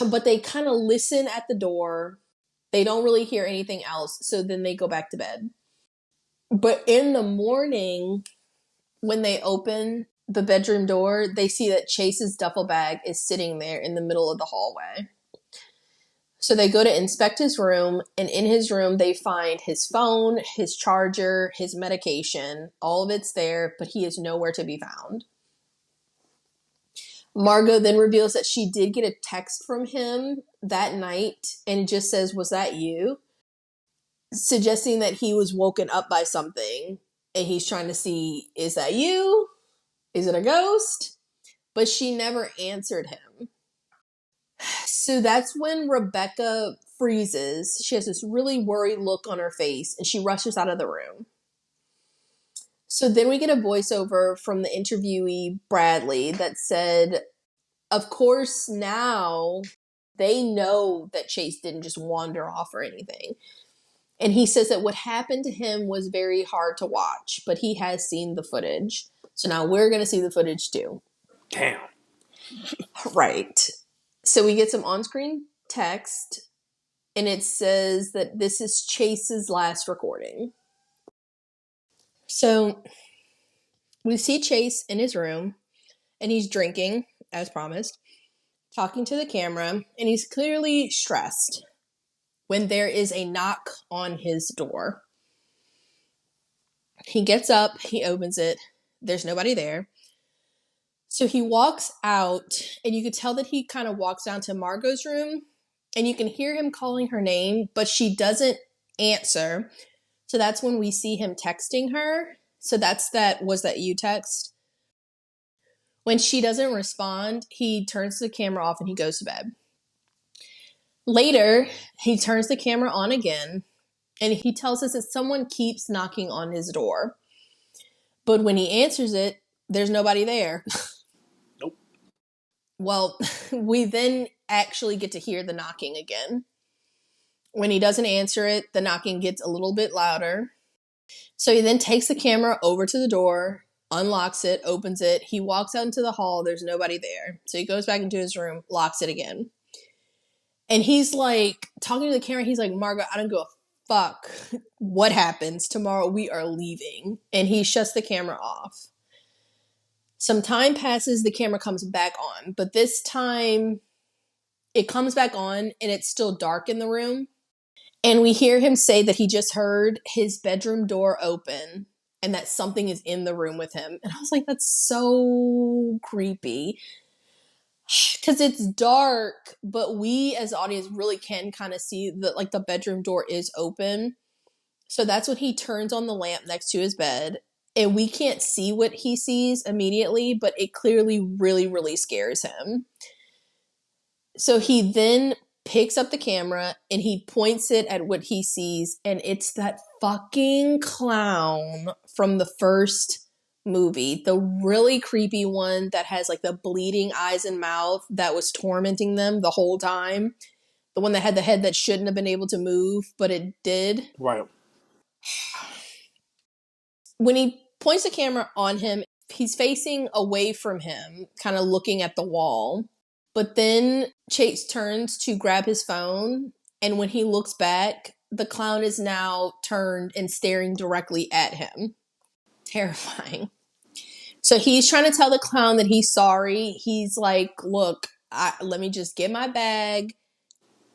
but they kind of listen at the door. They don't really hear anything else. So then they go back to bed. But in the morning, when they open the bedroom door, they see that Chase's duffel bag is sitting there in the middle of the hallway. So they go to inspect his room, and in his room, they find his phone, his charger, his medication. All of it's there, but he is nowhere to be found. Margot then reveals that she did get a text from him that night, and it just says, was that you? Suggesting that he was woken up by something, and he's trying to see, is that you? Is it a ghost? But she never answered him. So that's when Rebecca freezes. She has this really worried look on her face and she rushes out of the room. So then we get a voiceover from the interviewee, Bradley, that said, of course, now they know that Chase didn't just wander off or anything. And he says that what happened to him was very hard to watch, but he has seen the footage. So now we're going to see the footage too. Damn. Right. So we get some on-screen text, and it says that this is Chase's last recording. So we see Chase in his room, and he's drinking, as promised, talking to the camera, and he's clearly stressed when there is a knock on his door. He gets up, he opens it, there's nobody there. So he walks out, and you could tell that he kind of walks down to Margot's room, and you can hear him calling her name, but she doesn't answer. So that's when we see him texting her. So that's that, was that you text? When she doesn't respond, he turns the camera off and he goes to bed. Later, he turns the camera on again, and he tells us that someone keeps knocking on his door. But when he answers it, there's nobody there. Nope. Well, we then actually get to hear the knocking again. When he doesn't answer it, the knocking gets a little bit louder. So he then takes the camera over to the door, unlocks it, opens it. He walks out into the hall. There's nobody there. So he goes back into his room, locks it again. And he's like talking to the camera. He's like, Margot, I don't give a fuck what happens. Tomorrow we are leaving. And he shuts the camera off. Some time passes, the camera comes back on. But this time it comes back on and it's still dark in the room. And we hear him say that he just heard his bedroom door open and that something is in the room with him. And I was like, that's so creepy. Because it's dark, but we as the audience really can kind of see that like the bedroom door is open. So that's when he turns on the lamp next to his bed. And we can't see what he sees immediately, but it clearly really, really scares him. So he then picks up the camera and he points it at what he sees, and it's that fucking clown from the first movie, the really creepy one that has like the bleeding eyes and mouth that was tormenting them the whole time. The one that had the head that shouldn't have been able to move, but it did. Right. When he points the camera on him, he's facing away from him, kind of looking at the wall. But then Chase turns to grab his phone, and when he looks back, the clown is now turned and staring directly at him. Terrifying. So he's trying to tell the clown that he's sorry. He's like, look, let me just get my bag.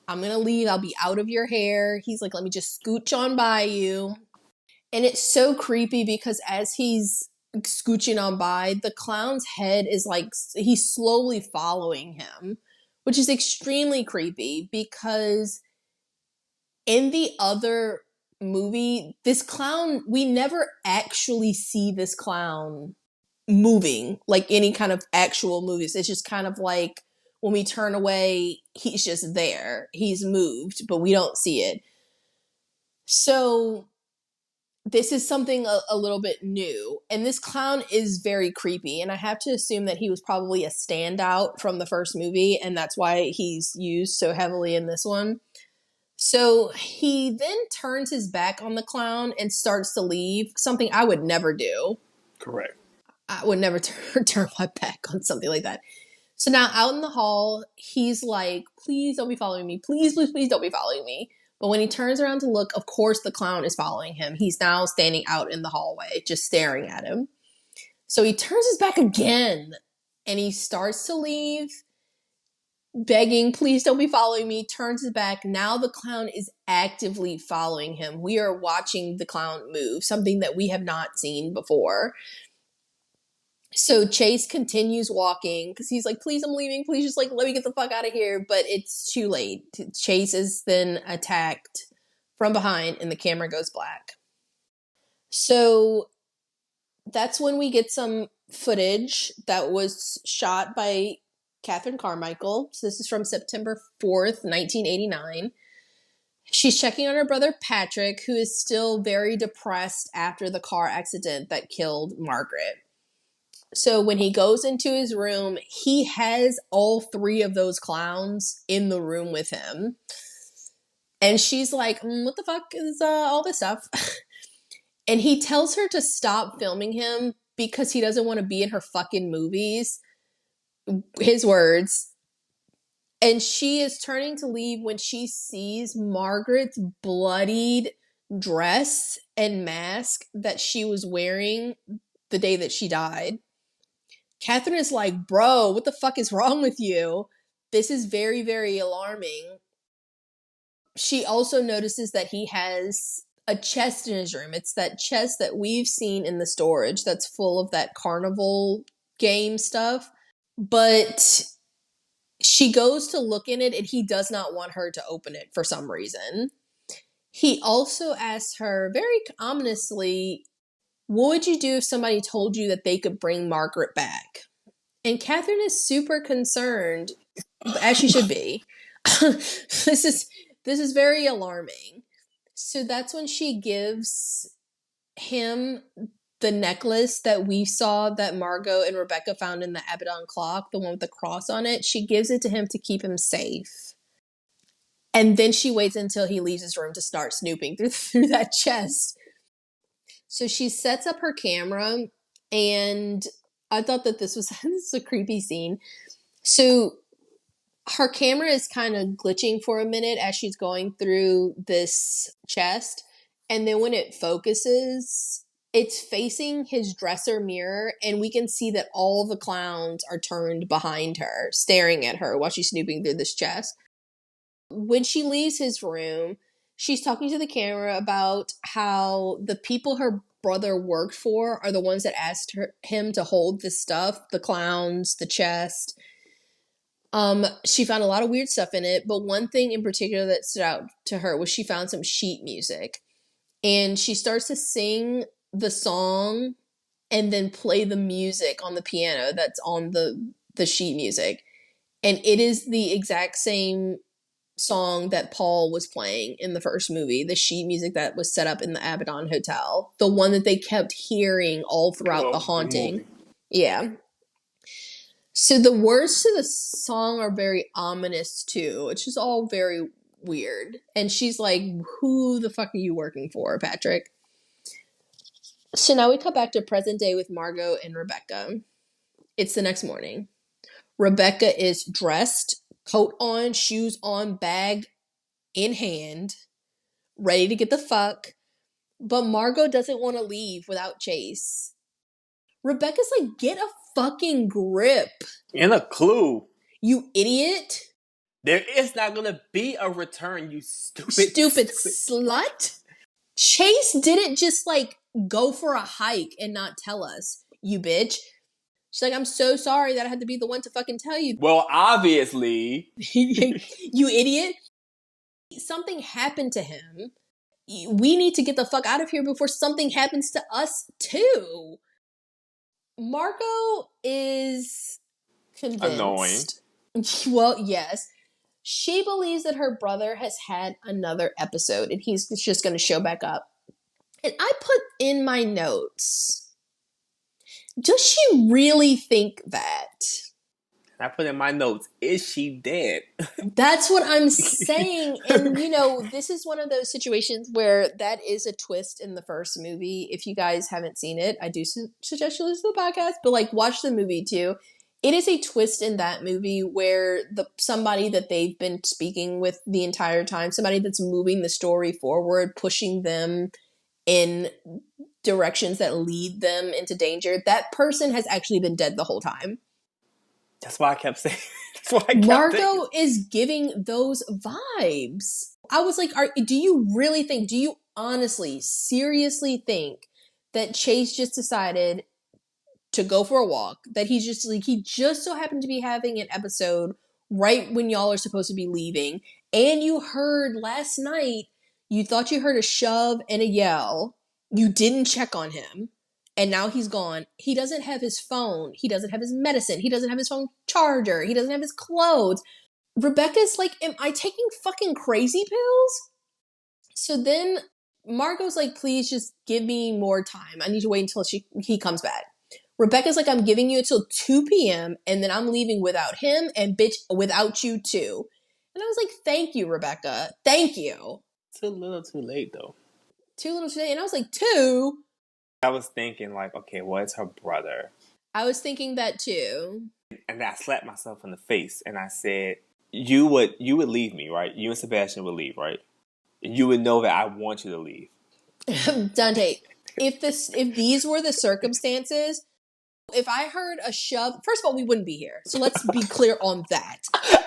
I'm going to leave. I'll be out of your hair. He's like, let me just scooch on by you. And it's so creepy because as he's scooching on by, the clown's head is like, he's slowly following him, which is extremely creepy because in the other movie, this clown, we never actually see this clown moving like any kind of actual movies. It's just kind of like when we turn away, he's just there. He's moved, but we don't see it. So this is something a little bit new. And this clown is very creepy. And I have to assume that he was probably a standout from the first movie. And that's why he's used so heavily in this one. So he then turns his back on the clown and starts to leave, something I would never do. Correct. I would never turn my back on something like that. So now out in the hall, he's like, please don't be following me. Please, please, please don't be following me. But when he turns around to look, of course the clown is following him. He's now standing out in the hallway, just staring at him. So he turns his back again and he starts to leave, begging, please don't be following me, turns his back. Now the clown is actively following him. We are watching the clown move, something that we have not seen before. So Chase continues walking because he's like, please, I'm leaving. Please just like, let me get the fuck out of here. But it's too late. Chase is then attacked from behind and the camera goes black. So that's when we get some footage that was shot by Catherine Carmichael. So this is from September 4th, 1989. She's checking on her brother Patrick, who is still very depressed after the car accident that killed Margaret. So when he goes into his room, he has all three of those clowns in the room with him. And she's like, what the fuck is all this stuff? And he tells her to stop filming him because he doesn't want to be in her fucking movies. His words. And she is turning to leave when she sees Margaret's bloodied dress and mask that she was wearing the day that she died. Catherine is like, bro, what the fuck is wrong with you? This is very, very alarming. She also notices that he has a chest in his room. It's that chest that we've seen in the storage that's full of that carnival game stuff. But she goes to look in it and he does not want her to open it for some reason. He also asks her very ominously, what would you do if somebody told you that they could bring Margaret back? And Catherine is super concerned, as she should be. This is very alarming. So that's when she gives him the necklace that we saw that Margot and Rebecca found in the Abaddon clock, the one with the cross on it. She gives it to him to keep him safe. And then she waits until he leaves his room to start snooping through that chest. So she sets up her camera, and I thought that this is a creepy scene. So her camera is kind of glitching for a minute as she's going through this chest. And then when it focuses, it's facing his dresser mirror. And we can see that all the clowns are turned behind her, staring at her while she's snooping through this chest. When she leaves his room, she's talking to the camera about how the people her brother worked for are the ones that asked him to hold this stuff, the clowns, the chest. She found a lot of weird stuff in it, but one thing in particular that stood out to her was she found some sheet music. And she starts to sing the song and then play the music on the piano that's on the sheet music. And it is the exact same song that Paul was playing in the first movie, the sheet music that was set up in the Abaddon Hotel, the one that they kept hearing all throughout the haunting. Yeah. So the words to the song are very ominous too. It's just all very weird. And she's like, who the fuck are you working for, Patrick? So now we come back to present day with Margot and Rebecca. It's the next morning. Rebecca is dressed, coat on, shoes on, bag in hand, ready to get the fuck. But Margot doesn't want to leave without Chase. Rebecca's like, get a fucking grip. And a clue. You idiot. There is not going to be a return, you stupid slut. Chase didn't just like go for a hike and not tell us, you bitch. She's like, I'm so sorry that I had to be the one to fucking tell you. Well, obviously. You idiot. Something happened to him. We need to get the fuck out of here before something happens to us too. Margot is convinced. Annoying. Well, yes. She believes that her brother has had another episode and he's just going to show back up. And I put in my notes, does she really think that? I put in my notes, is she dead? That's what I'm saying. And, you know, this is one of those situations where that is a twist in the first movie. If you guys haven't seen it, I do suggest you listen to the podcast, but like watch the movie too. It is a twist in that movie where somebody that they've been speaking with the entire time, somebody that's moving the story forward, pushing them in directions that lead them into danger, that person has actually been dead the whole time. That's why I kept saying. That's why I kept Margot is giving those vibes. I was like, do you honestly, seriously think that Chase just decided to go for a walk, that he just so happened to be having an episode right when y'all are supposed to be leaving, and you heard last night, you thought you heard a shove and a yell, you didn't check on him, and now he's gone. He doesn't have his phone, he doesn't have his medicine, he doesn't have his phone charger, he doesn't have his clothes. Rebecca's like, am I taking fucking crazy pills? So then Margot's like, please just give me more time, I need to wait until he comes back. Rebecca's like, I'm giving you until 2 p.m. and then I'm leaving without him and bitch, without you too. And I was like, thank you, Rebecca. Thank you. Too little too late though. Too little too late. And I was like, 2? I was thinking like, okay, well, it's her brother. I was thinking that too. And I slapped myself in the face and I said, you would leave me, right? You and Sebastian would leave, right? You would know that I want you to leave. Dante, if these were the circumstances, if I heard a shove, first of all, we wouldn't be here. So let's be clear on that.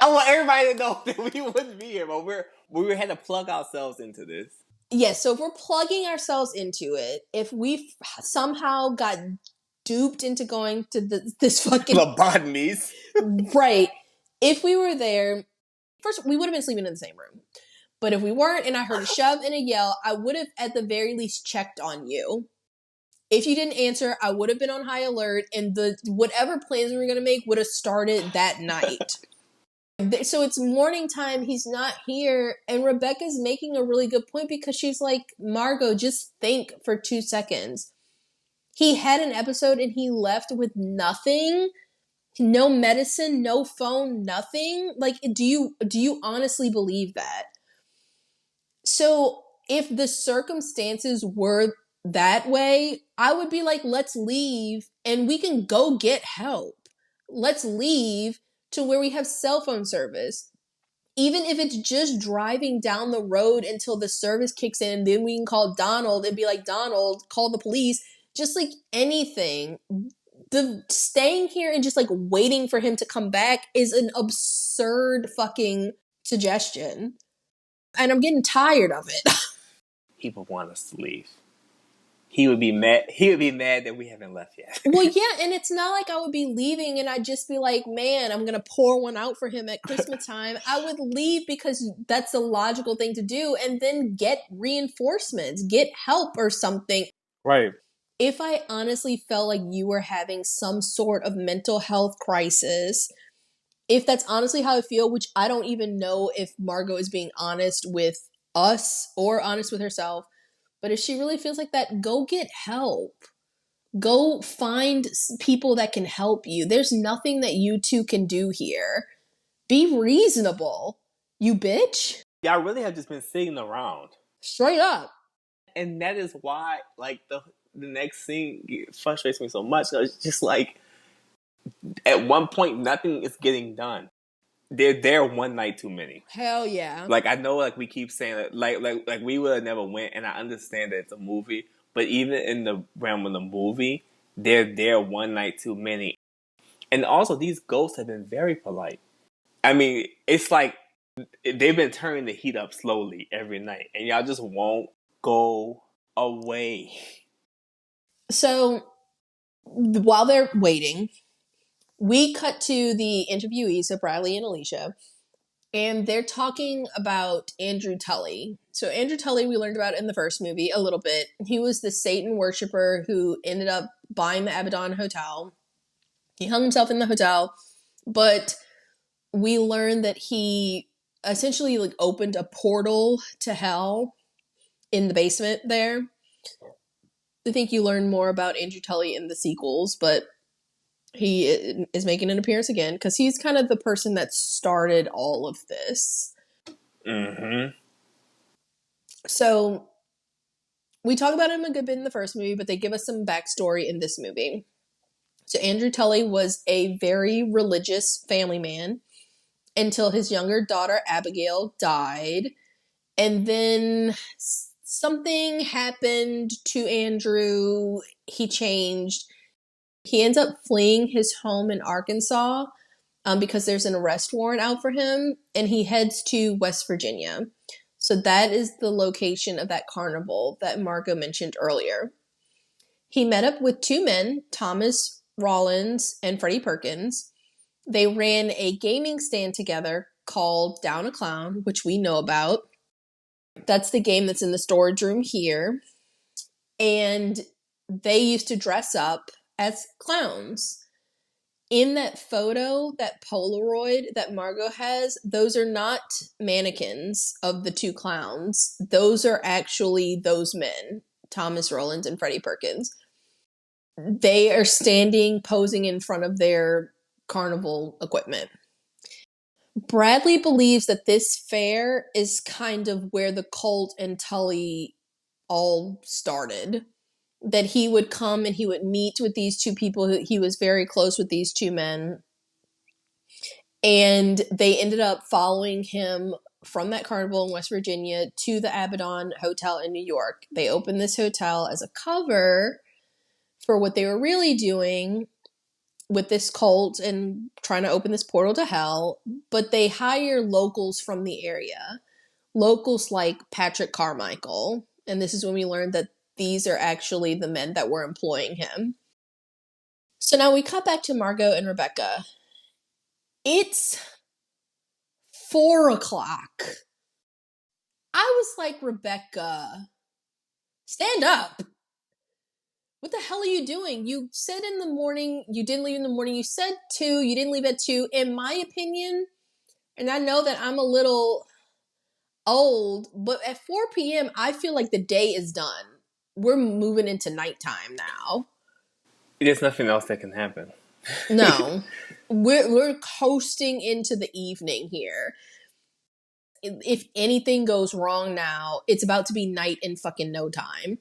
I want everybody to know that we wouldn't be here, but we had to plug ourselves into this. Yes, so if we're plugging ourselves into it, if we somehow got duped into going to this fucking lobotomies, right? If we were there, first we would have been sleeping in the same room. But if we weren't, and I heard a shove and a yell, I would have at the very least checked on you. If you didn't answer, I would have been on high alert, and whatever plans we were going to make would have started that night. So it's morning time, he's not here, and Rebecca's making a really good point because she's like, Margot, just think for 2 seconds. He had an episode and he left with nothing, no medicine, no phone, nothing. Like, do you honestly believe that? So if the circumstances were that way, I would be like, let's leave and we can go get help. Let's leave. to where we have cell phone service. Even if it's just driving down the road until the service kicks in, and then we can call Donald and be like, Donald, call the police. Just like anything. The staying here and just like waiting for him to come back is an absurd fucking suggestion. And I'm getting tired of it. He would want us to leave. He would be mad. He would be mad that we haven't left yet. Well, yeah, and it's not like I would be leaving and I'd just be like, man, I'm gonna pour one out for him at Christmas time. I would leave because that's the logical thing to do, and then get reinforcements, get help or something. Right. If I honestly felt like you were having some sort of mental health crisis, if that's honestly how I feel, which I don't even know if Margot is being honest with us or honest with herself, but if she really feels like that, go get help. Go find people that can help you. There's nothing that you two can do here. Be reasonable, you bitch. Y'all really have just been sitting around. Straight up. And that is why, like, the next scene frustrates me so much. It's just like, at one point, nothing is getting done. They're there one night too many. Hell yeah. Like, I know, like, we keep saying that, like we would have never went, and I understand that it's a movie, but even in the realm of the movie, they're there one night too many. And also, these ghosts have been very polite. I mean, it's like they've been turning the heat up slowly every night, and y'all just won't go away. So, while they're waiting, we cut to the interviewees, so Bradley and Alicia, and they're talking about Andrew Tully. So Andrew Tully, we learned about in the first movie a little bit. He was the Satan worshiper who ended up buying the Abaddon Hotel. He hung himself in the hotel, but we learned that he essentially like opened a portal to hell in the basement there. I think you learn more about Andrew Tully in the sequels, but he is making an appearance again because he's kind of the person that started all of this. Mm-hmm. So we talk about him a good bit in the first movie, but they give us some backstory in this movie. So Andrew Tully was a very religious family man until his younger daughter Abigail died. And then something happened to Andrew. He changed. He ends up fleeing his home in Arkansas because there's an arrest warrant out for him, and he heads to West Virginia. So that is the location of that carnival that Margot mentioned earlier. He met up with two men, Thomas Rollins and Freddie Perkins. They ran a gaming stand together called Down a Clown, which we know about. That's the game that's in the storage room here. And they used to dress up as clowns. In that photo, that Polaroid that Margot has, those are not mannequins of the two clowns. Those are actually those men, Thomas Rollins and Freddie Perkins. They are standing, posing in front of their carnival equipment. Bradley believes that this fair is kind of where the cult and Tully all started. That he would come and he would meet with these two people. He was very close with these two men. And they ended up following him from that carnival in West Virginia to the Abaddon Hotel in New York. They opened this hotel as a cover for what they were really doing with this cult and trying to open this portal to hell. But they hire locals from the area. Locals like Patrick Carmichael. And this is when we learned that these are actually the men that were employing him. So now we cut back to Margot and Rebecca. It's 4:00. I was like, Rebecca, stand up. What the hell are you doing? You said in the morning, you didn't leave in the morning. You said 2, you didn't leave at 2. In my opinion, and I know that I'm a little old, but at 4 p.m., I feel like the day is done. We're moving into nighttime now. There's nothing else that can happen. No. We're coasting into the evening here. If anything goes wrong now, it's about to be night in fucking no time.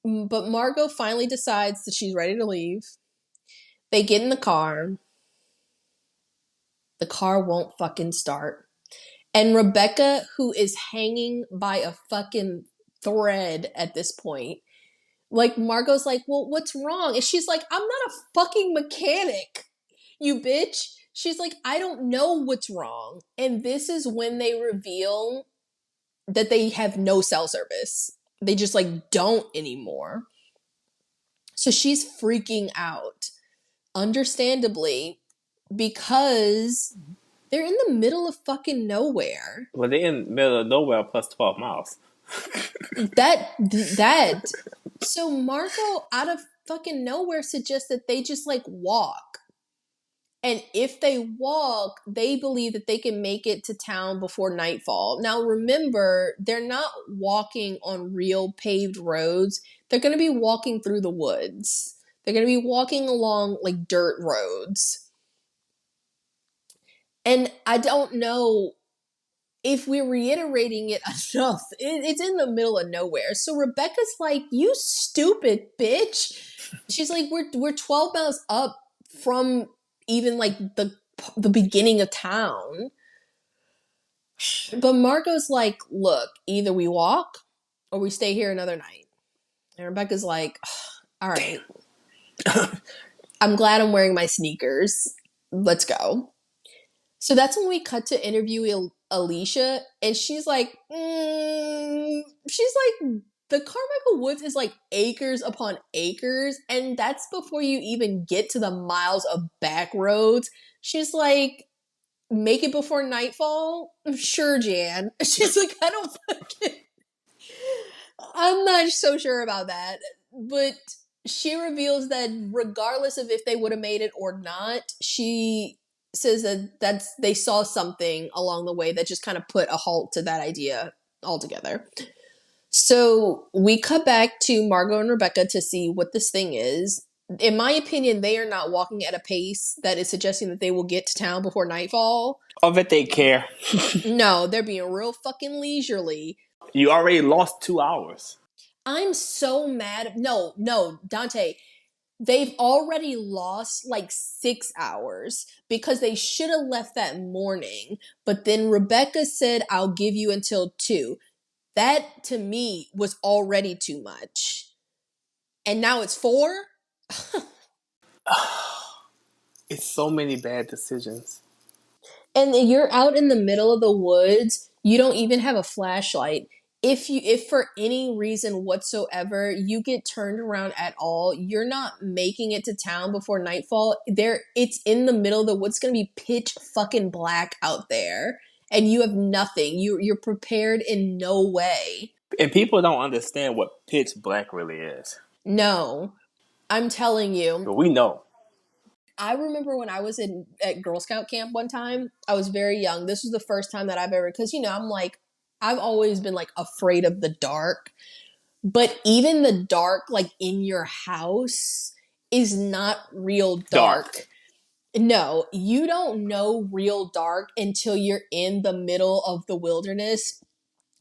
But Margot finally decides that she's ready to leave. They get in the car. The car won't fucking start. And Rebecca, who is hanging by a fucking thread at this point, like, Margot's like, well, what's wrong? And she's like, I'm not a fucking mechanic, you bitch. She's like, I don't know what's wrong. And this is when they reveal that they have no cell service. They just, like, don't anymore. So she's freaking out, understandably, because they're in the middle of fucking nowhere. Well, they're in the middle of nowhere plus 12 miles. That. So Margot, out of fucking nowhere, suggests that they just, like, walk. And if they walk, they believe that they can make it to town before nightfall. Now, remember, they're not walking on real paved roads. They're going to be walking through the woods. They're going to be walking along, like, dirt roads. And I don't know if we're reiterating it enough. It's in the middle of nowhere. So Rebecca's like, you stupid bitch. She's like, we're 12 miles up from even, like, the beginning of town. But Margot's like, look, either we walk or we stay here another night. And Rebecca's like, all right. I'm glad I'm wearing my sneakers. Let's go. So that's when we cut to interview Alicia, and she's like, the Carmichael Woods is, like, acres upon acres, and that's before you even get to the miles of back roads. She's like, make it before nightfall? Sure, Jan. She's like, I'm not so sure about that. But she reveals that regardless of if they would have made it or not, she says that they saw something along the way that just kind of put a halt to that idea altogether. So we cut back to Margot and Rebecca to see what this thing is. In my opinion, they are not walking at a pace that is suggesting that they will get to town before nightfall. I bet they care. No, they're being real fucking leisurely. You already lost 2 hours. I'm so mad. No, Dante. They've already lost like 6 hours because they should have left that morning. But then Rebecca said, I'll give you until 2. That, to me, was already too much. And now it's 4? It's so many bad decisions. And you're out in the middle of the woods. You don't even have a flashlight. If for any reason whatsoever you get turned around at all, you're not making it to town before nightfall. It's in the middle of the woods. It's gonna be pitch fucking black out there, and you have nothing. You're prepared in no way. And people don't understand what pitch black really is. No, I'm telling you. But we know. I remember when I was at Girl Scout camp one time. I was very young. This was the first time that I've ever, because I've always been, like, afraid of the dark. But even the dark, like, in your house is not real dark. No, you don't know real dark until you're in the middle of the wilderness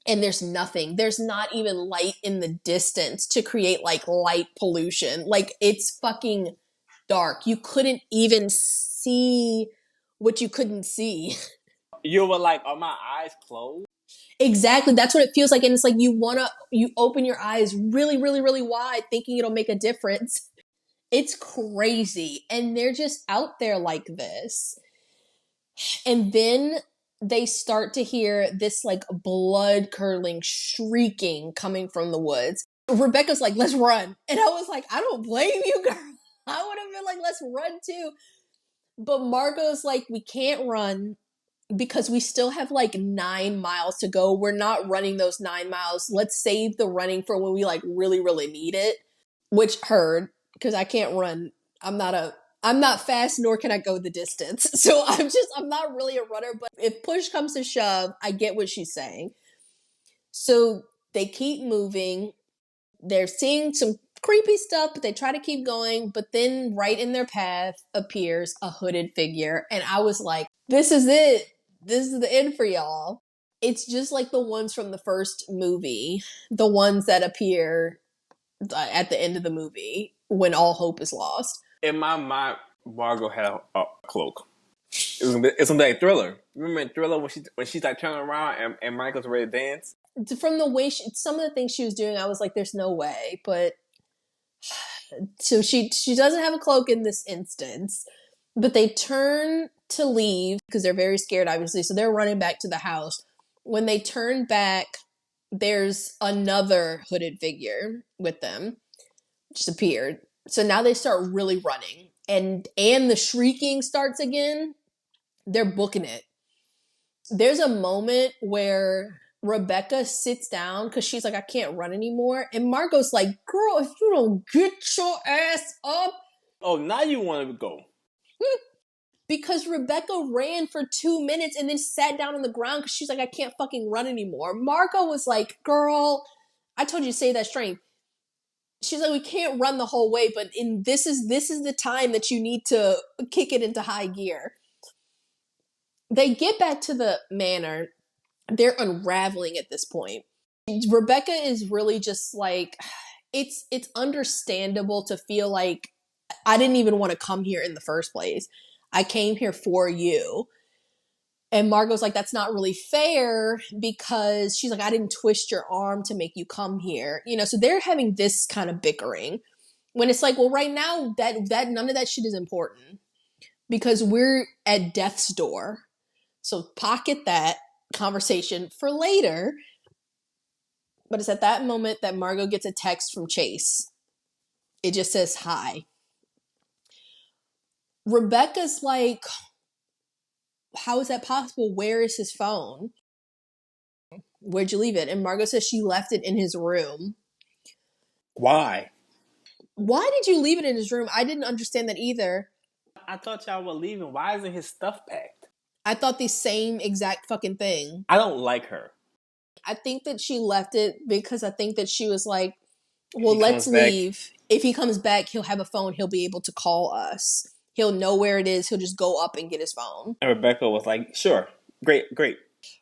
and there's nothing. There's not even light in the distance to create, like, light pollution. Like, it's fucking dark. You couldn't even see what you couldn't see. You were like, are my eyes closed? Exactly. That's what it feels like. And it's like you open your eyes really, really, really wide thinking it'll make a difference. It's crazy. And they're just out there like this. And then they start to hear this, like, blood curdling shrieking coming from the woods. Rebecca's like, let's run. And I was like, I don't blame you, girl. I would have been like, let's run too. But Margot's like, we can't run because we still have, like, 9 miles to go. We're not running those 9 miles. Let's save the running for when we, like, really, really need it. Which heard, because I can't run. I'm not fast, nor can I go the distance. So I'm not really a runner, but if push comes to shove, I get what she's saying. So they keep moving. They're seeing some creepy stuff, but they try to keep going. But then right in their path appears a hooded figure. And I was like, this is it. This is the end for y'all. It's just like the ones from the first movie, the ones that appear at the end of the movie when all hope is lost. In my mind, Margot had a cloak. It's gonna be like Thriller. Remember in Thriller when she's like turning around and Michael's ready to dance? From the way some of the things she was doing, I was like, "There's no way." But so she doesn't have a cloak in this instance, but they turn to leave because they're very scared, obviously. So they're running back to the house. When they turn back, there's another hooded figure with them, just appeared. So now they start really running, and the shrieking starts again. They're booking it. There's a moment where Rebecca sits down because she's like, I can't run anymore. And Margot's like, girl, if you don't get your ass up. Oh, now you want to go. Because Rebecca ran for 2 minutes and then sat down on the ground because she's like, I can't fucking run anymore. Margot was like, girl, I told you to save that strength. She's like, we can't run the whole way, but this is the time that you need to kick it into high gear. They get back to the manor. They're unraveling at this point. Rebecca is really just like, it's understandable to feel like I didn't even want to come here in the first place. I came here for you. And Margot's like, that's not really fair because she's like, I didn't twist your arm to make you come here. You know, so they're having this kind of bickering when it's like, well, right now that none of that shit is important because we're at death's door. So pocket that conversation for later. But it's at that moment that Margot gets a text from Chase. It just says hi. Rebecca's like, how is that possible? Where is his phone? Where'd you leave it? And Margot says she left it in his room. Why? Why did you leave it in his room? I didn't understand that either. I thought y'all were leaving. Why isn't his stuff packed? I thought the same exact fucking thing. I don't like her. I think that she left it because I think that she was like, well, let's leave. If he comes back, he'll have a phone. He'll be able to call us. He'll know where it is. He'll just go up and get his phone. And Rebecca was like, sure. Great.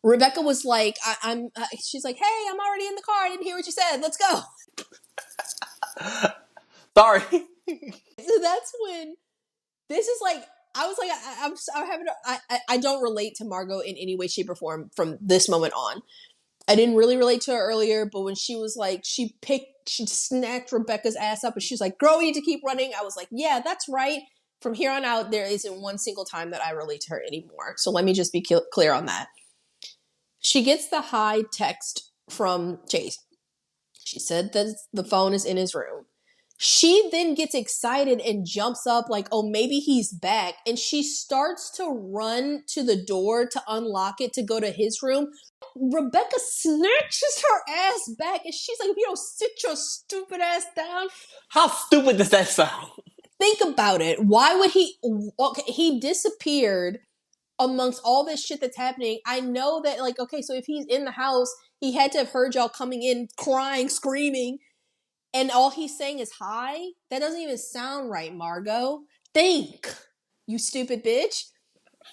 Rebecca was like, she's like, hey, I'm already in the car. I didn't hear what you said. Let's go. Sorry. So that's when this is like, I was like, I'm having, I don't relate to Margot in any way, shape, or form from this moment on. I didn't really relate to her earlier, but when she was like, she snatched Rebecca's ass up and she was like, girl, we need to keep running. I was like, yeah, that's right. From here on out, there isn't one single time that I relate to her anymore. So let me just be clear on that. She gets the hi text from Chase. She said that the phone is in his room. She then gets excited and jumps up like, oh, maybe he's back. And she starts to run to the door to unlock it to go to his room. Rebecca snatches her ass back and she's like, if you don't sit your stupid ass down. How stupid does that sound? Think about it. Why would he? Okay, he disappeared amongst all this shit that's happening. I know that, like, okay, so if he's in the house, he had to have heard y'all coming in, crying, screaming. And all he's saying is hi? That doesn't even sound right, Margot. Think, you stupid bitch.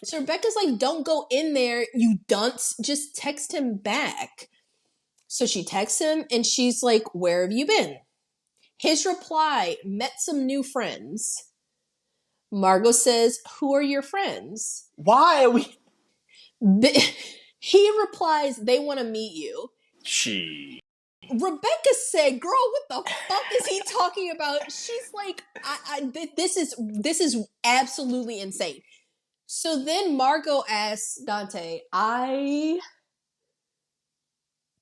So Rebecca's like, don't go in there, you dunce. Just text him back. So she texts him and she's like, where have you been? His reply, met some new friends. Margot says, who are your friends? Why are we? He replies, they want to meet you. She. Rebecca said, girl, what the fuck is he talking about? She's like, this is absolutely insane. So then Margot asks Dante, I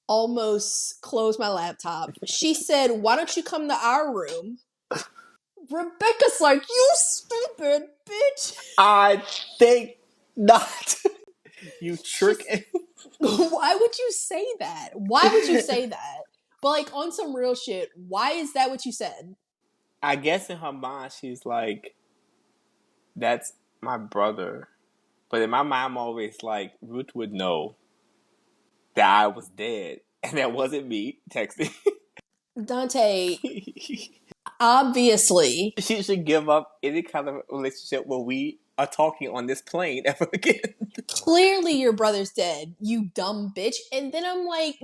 almost closed my laptop. She said, why don't you come to our room? Rebecca's like, you stupid bitch. I think not. You trick. Why would you say that? Why would you say that? But like on some real shit, why is that what you said? I guess in her mind, she's like, that's my brother. But in my mind, I'm always like, Ruth would know that I was dead. And that wasn't me texting. Dante, obviously. She should give up any kind of relationship where we are talking on this plane ever again. Clearly your brother's dead, you dumb bitch. And then I'm like,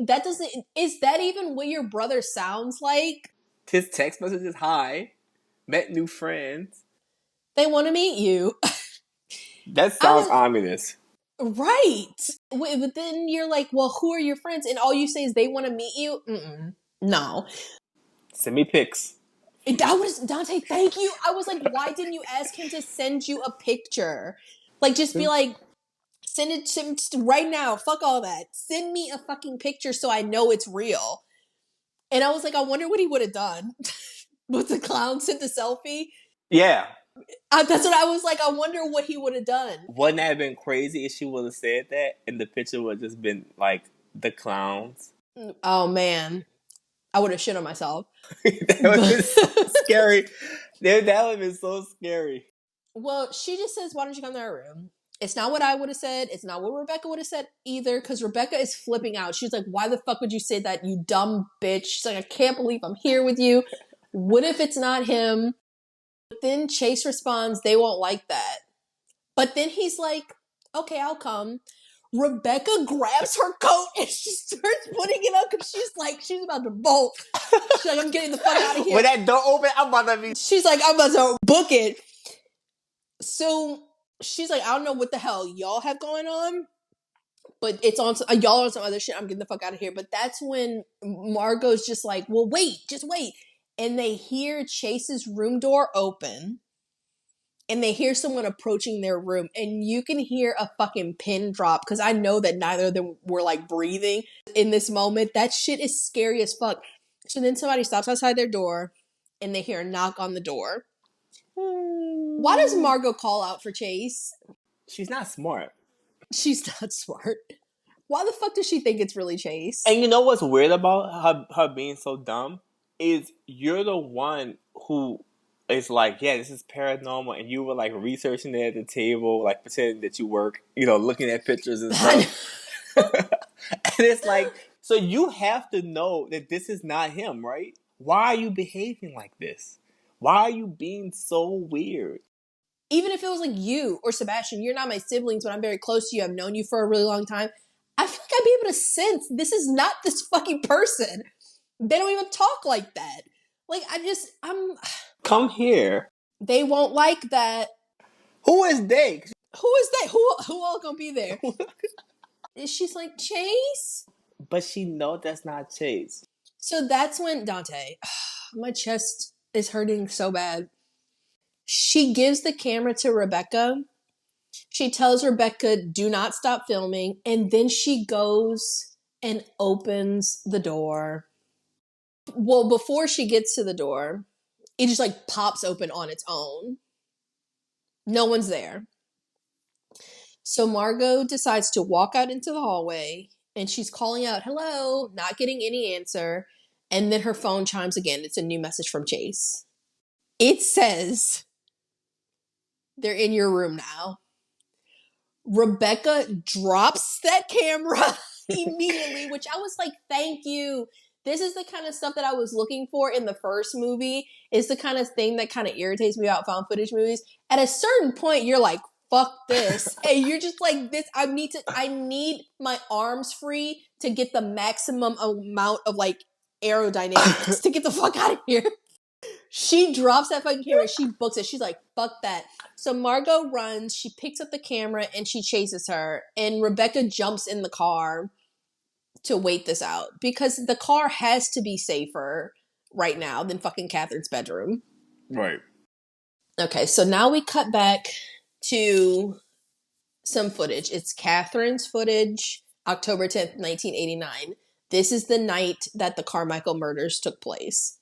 is that even what your brother sounds like? His text message is hi, met new friends. They want to meet you. That I sounds was ominous. right. But then you're like, well, who are your friends? And all you say is they want to meet you. No. Send me pics. That was Dante. Thank you. I was like, why didn't you ask him to send you a picture? Like, just be like, send it to right now. Fuck all that. Send me a fucking picture so I know it's real. And I was like, I wonder what he would have done. Was the clown sent the selfie? Yeah. That's what I was like. I wonder what he would have done. Wouldn't that have been crazy if she would have said that and the picture would have just been like the clowns? Oh man, I would have shit on myself. That would have been so scary. That would have been so scary. Well, she just says, why don't you come to our room? It's not what I would have said. It's not what Rebecca would have said either, because Rebecca is flipping out. She's like, why the fuck would you say that, you dumb bitch? She's like, I can't believe I'm here with you. What if it's not him? But then Chase responds, they won't like that. But then he's like, okay, I'll come. Rebecca grabs her coat and she starts putting it up because she's about to bolt. She's like, I'm getting the fuck out of here. When that door open, I'm about to be. She's like, I'm about to book it. So she's like, I don't know what the hell y'all have going on, but it's on y'all on some other shit. I'm getting the fuck out of here. But that's when Margot's just like, well, wait, just wait. And they hear Chase's room door open. And they hear someone approaching their room, and you can hear a fucking pin drop because I know that neither of them were like breathing in this moment. That shit is scary as fuck. So then somebody stops outside their door, and they hear a knock on the door. Why does Margot call out for Chase? She's not smart. She's not smart. Why the fuck does she think it's really Chase? And you know what's weird about her being so dumb? Is you're the one who is like, yeah, this is paranormal, and you were like researching it at the table, like pretending that you work, looking at pictures and stuff. And it's like, so you have to know that this is not him, right? Why are you behaving like this? Why are you being so weird? Even if it was like you or Sebastian, you're not my siblings, but I'm very close to you. I've known you for a really long time. I feel like I'd be able to sense this is not this fucking person. They don't even talk like that. Like, I'm... Come here. They won't like that. Who is they? Who is that? Who all gonna be there? She's like, Chase? But she know that's not Chase. So that's when Dante, my chest is hurting so bad. She gives the camera to Rebecca. She tells Rebecca, do not stop filming. And then she goes and opens the door. Well, before she gets to the door, it just like pops open on its own. No one's there. So Margot decides to walk out into the hallway and she's calling out, hello, not getting any answer. And then her phone chimes again. It's a new message from Chase. It says, they're in your room now. Rebecca drops that camera immediately, which I was like, thank you. This is the kind of stuff that I was looking for in the first movie. It's the kind of thing that kind of irritates me about found footage movies. At a certain point, you're like, fuck this. And you're just like, this, I need my arms free to get the maximum amount of like aerodynamics to get the fuck out of here. She drops that fucking camera. She books it. She's like, fuck that. So Margot runs. She picks up the camera and she chases her. And Rebecca jumps in the car to wait this out. Because the car has to be safer right now than fucking Catherine's bedroom. Right. Okay, so now we cut back to some footage. It's Catherine's footage, October 10th, 1989. This is the night that the Carmichael murders took place.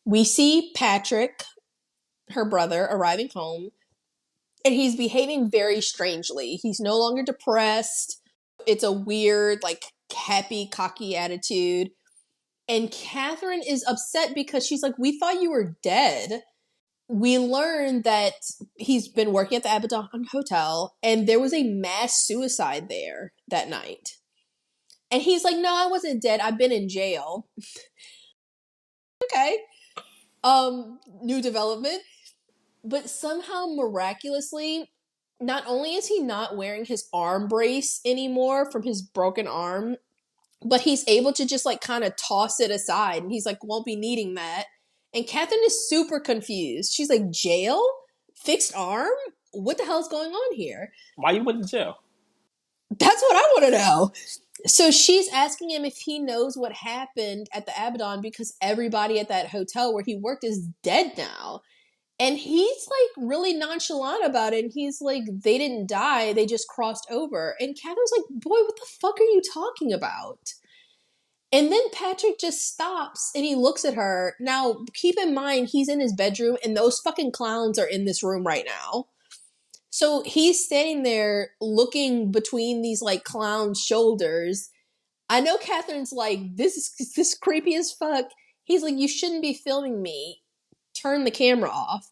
We see Patrick, her brother, arriving home, and he's behaving very strangely. He's no longer depressed. It's a weird, like, happy, cocky attitude. And Catherine is upset because she's like, we thought you were dead. We learn that he's been working at the Abaddon Hotel, and there was a mass suicide there that night. And he's like, no, I wasn't dead. I've been in jail. Okay. New development. But somehow, miraculously, not only is he not wearing his arm brace anymore from his broken arm, but he's able to just like kind of toss it aside. And he's like, won't be needing that. And Catherine is super confused. She's like, jail? Fixed arm? what the hell's going on here? Why you went to jail? That's what I want to know. So she's asking him if he knows what happened at the Abaddon because everybody at that hotel where he worked is dead now. And he's like really nonchalant about it. And he's like, they didn't die, they just crossed over. And Catherine's like, boy, what the fuck are you talking about? And then Patrick just stops and he looks at her. Now, keep in mind, he's in his bedroom and those fucking clowns are in this room right now. So he's standing there looking between these like clowns' shoulders. I know Catherine's like, this creepy as fuck. He's like, you shouldn't be filming me. Turn the camera off.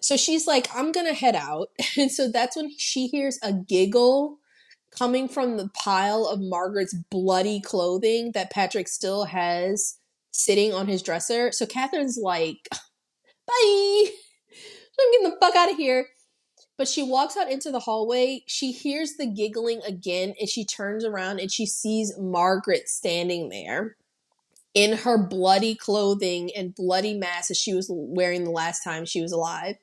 So she's like, I'm gonna head out. And so that's when she hears a giggle coming from the pile of Margaret's bloody clothing that Patrick still has sitting on his dresser. So Catherine's like, bye. I'm getting the fuck out of here. But she walks out into the hallway. She hears the giggling again and she turns around and she sees Margaret standing there in her bloody clothing and bloody mask that she was wearing the last time she was alive.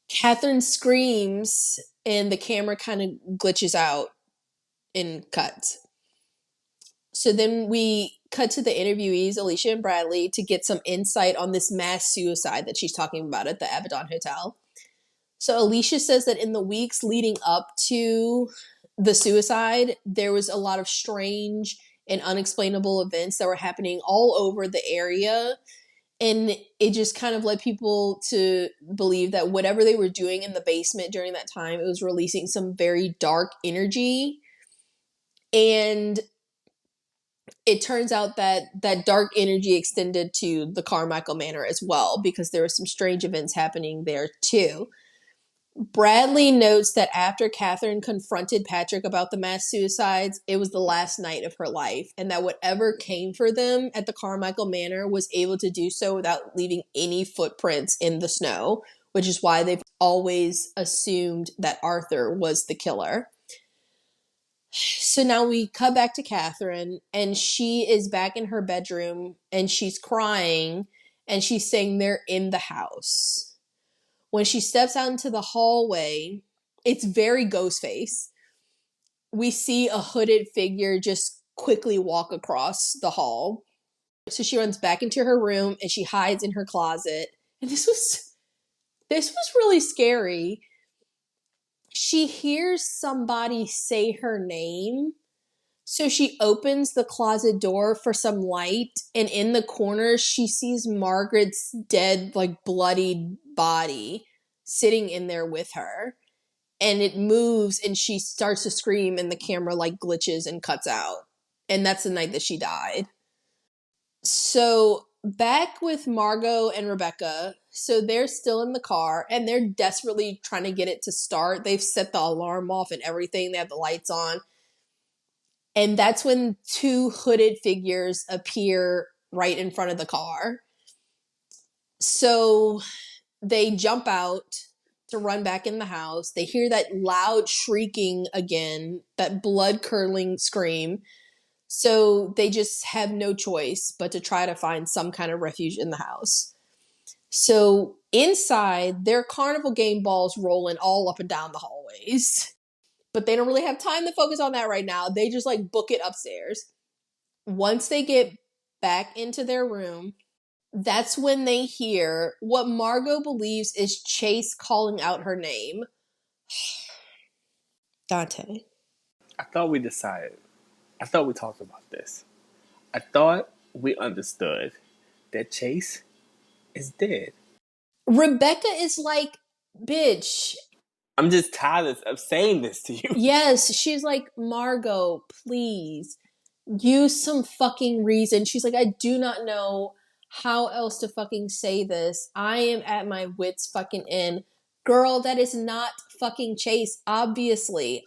Catherine screams and the camera kind of glitches out and cuts. So then we cut to the interviewees, Alicia and Bradley, to get some insight on this mass suicide that she's talking about at the Abaddon Hotel. So Alicia says that in the weeks leading up to the suicide, there was a lot of strange and unexplainable events that were happening all over the area. And it just kind of led people to believe that whatever they were doing in the basement during that time, it was releasing some very dark energy. And it turns out that that dark energy extended to the Carmichael Manor as well, because there were some strange events happening there too. Bradley notes that after Catherine confronted Patrick about the mass suicides, it was the last night of her life, and that whatever came for them at the Carmichael Manor was able to do so without leaving any footprints in the snow, which is why they've always assumed that Arthur was the killer. So now we cut back to Catherine, and she is back in her bedroom, and she's crying, and she's saying they're in the house. When she steps out into the hallway, it's very Ghostface. We see a hooded figure just quickly walk across the hall. So she runs back into her room and she hides in her closet. And this was really scary. She hears somebody say her name. So she opens the closet door for some light, and in the corner she sees Margaret's dead, like bloodied body sitting in there with her. And it moves and she starts to scream and the camera like glitches and cuts out. And that's the night that she died. So back with Margot and Rebecca. So they're still in the car and they're desperately trying to get it to start. They've set the alarm off and everything. They have the lights on. And that's when two hooded figures appear right in front of the car. So they jump out to run back in the house. They hear that loud shrieking again, that blood-curdling scream. So they just have no choice but to try to find some kind of refuge in the house. So inside, there are carnival game balls rolling all up and down the hallways. But they don't really have time to focus on that right now. They just like book it upstairs. Once they get back into their room, that's when they hear what Margot believes is Chase calling out her name. Dante. I thought we decided. I thought we talked about this. I thought we understood that Chase is dead. Rebecca is like, bitch. I'm just tired of saying this to you. Yes, she's like, Margot, please use some fucking reason. She's like, I do not know how else to fucking say this. I am at my wits fucking end. Girl, that is not fucking Chase, obviously.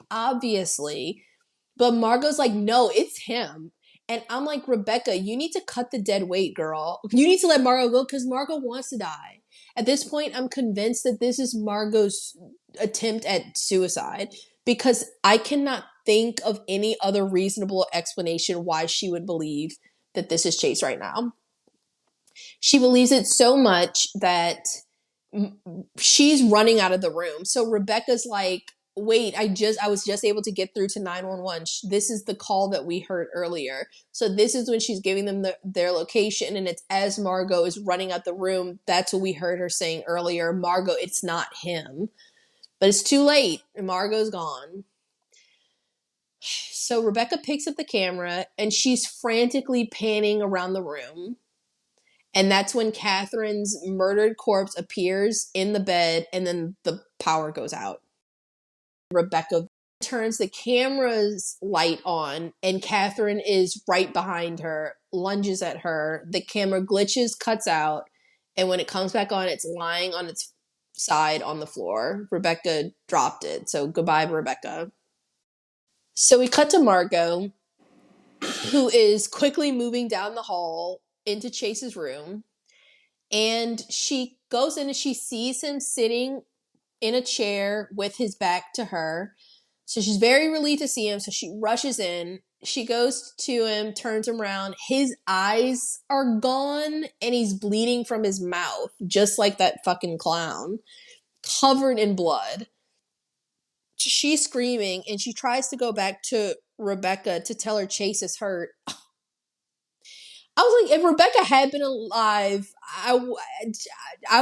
But Margot's like, no, it's him. And I'm like, Rebecca, you need to cut the dead weight, girl. You need to let Margot go because Margot wants to die. At this point, I'm convinced that this is Margot's attempt at suicide because I cannot think of any other reasonable explanation why she would believe that this is Chase right now. She believes it so much that she's running out of the room. So Rebecca's like, wait, I was just able to get through to 911. This is the call that we heard earlier. So this is when she's giving them their location, and it's as Margot is running out the room. That's what we heard her saying earlier. Margot, it's not him. But it's too late. Margot's gone. So Rebecca picks up the camera and she's frantically panning around the room. And that's when Catherine's murdered corpse appears in the bed, and then the power goes out. Rebecca turns the camera's light on, and Catherine is right behind her, lunges at her. The camera glitches, cuts out, and when it comes back on, it's lying on its side on the floor. Rebecca dropped it. So goodbye, Rebecca. So we cut to Margot, who is quickly moving down the hall into Chase's room. And she goes in and she sees him sitting in a chair with his back to her. So she's very relieved to see him. So she rushes in. She goes to him, turns him around. His eyes are gone and he's bleeding from his mouth, just like that fucking clown, covered in blood. She's screaming and she tries to go back to Rebecca to tell her Chase is hurt. I was like, if Rebecca had been alive, I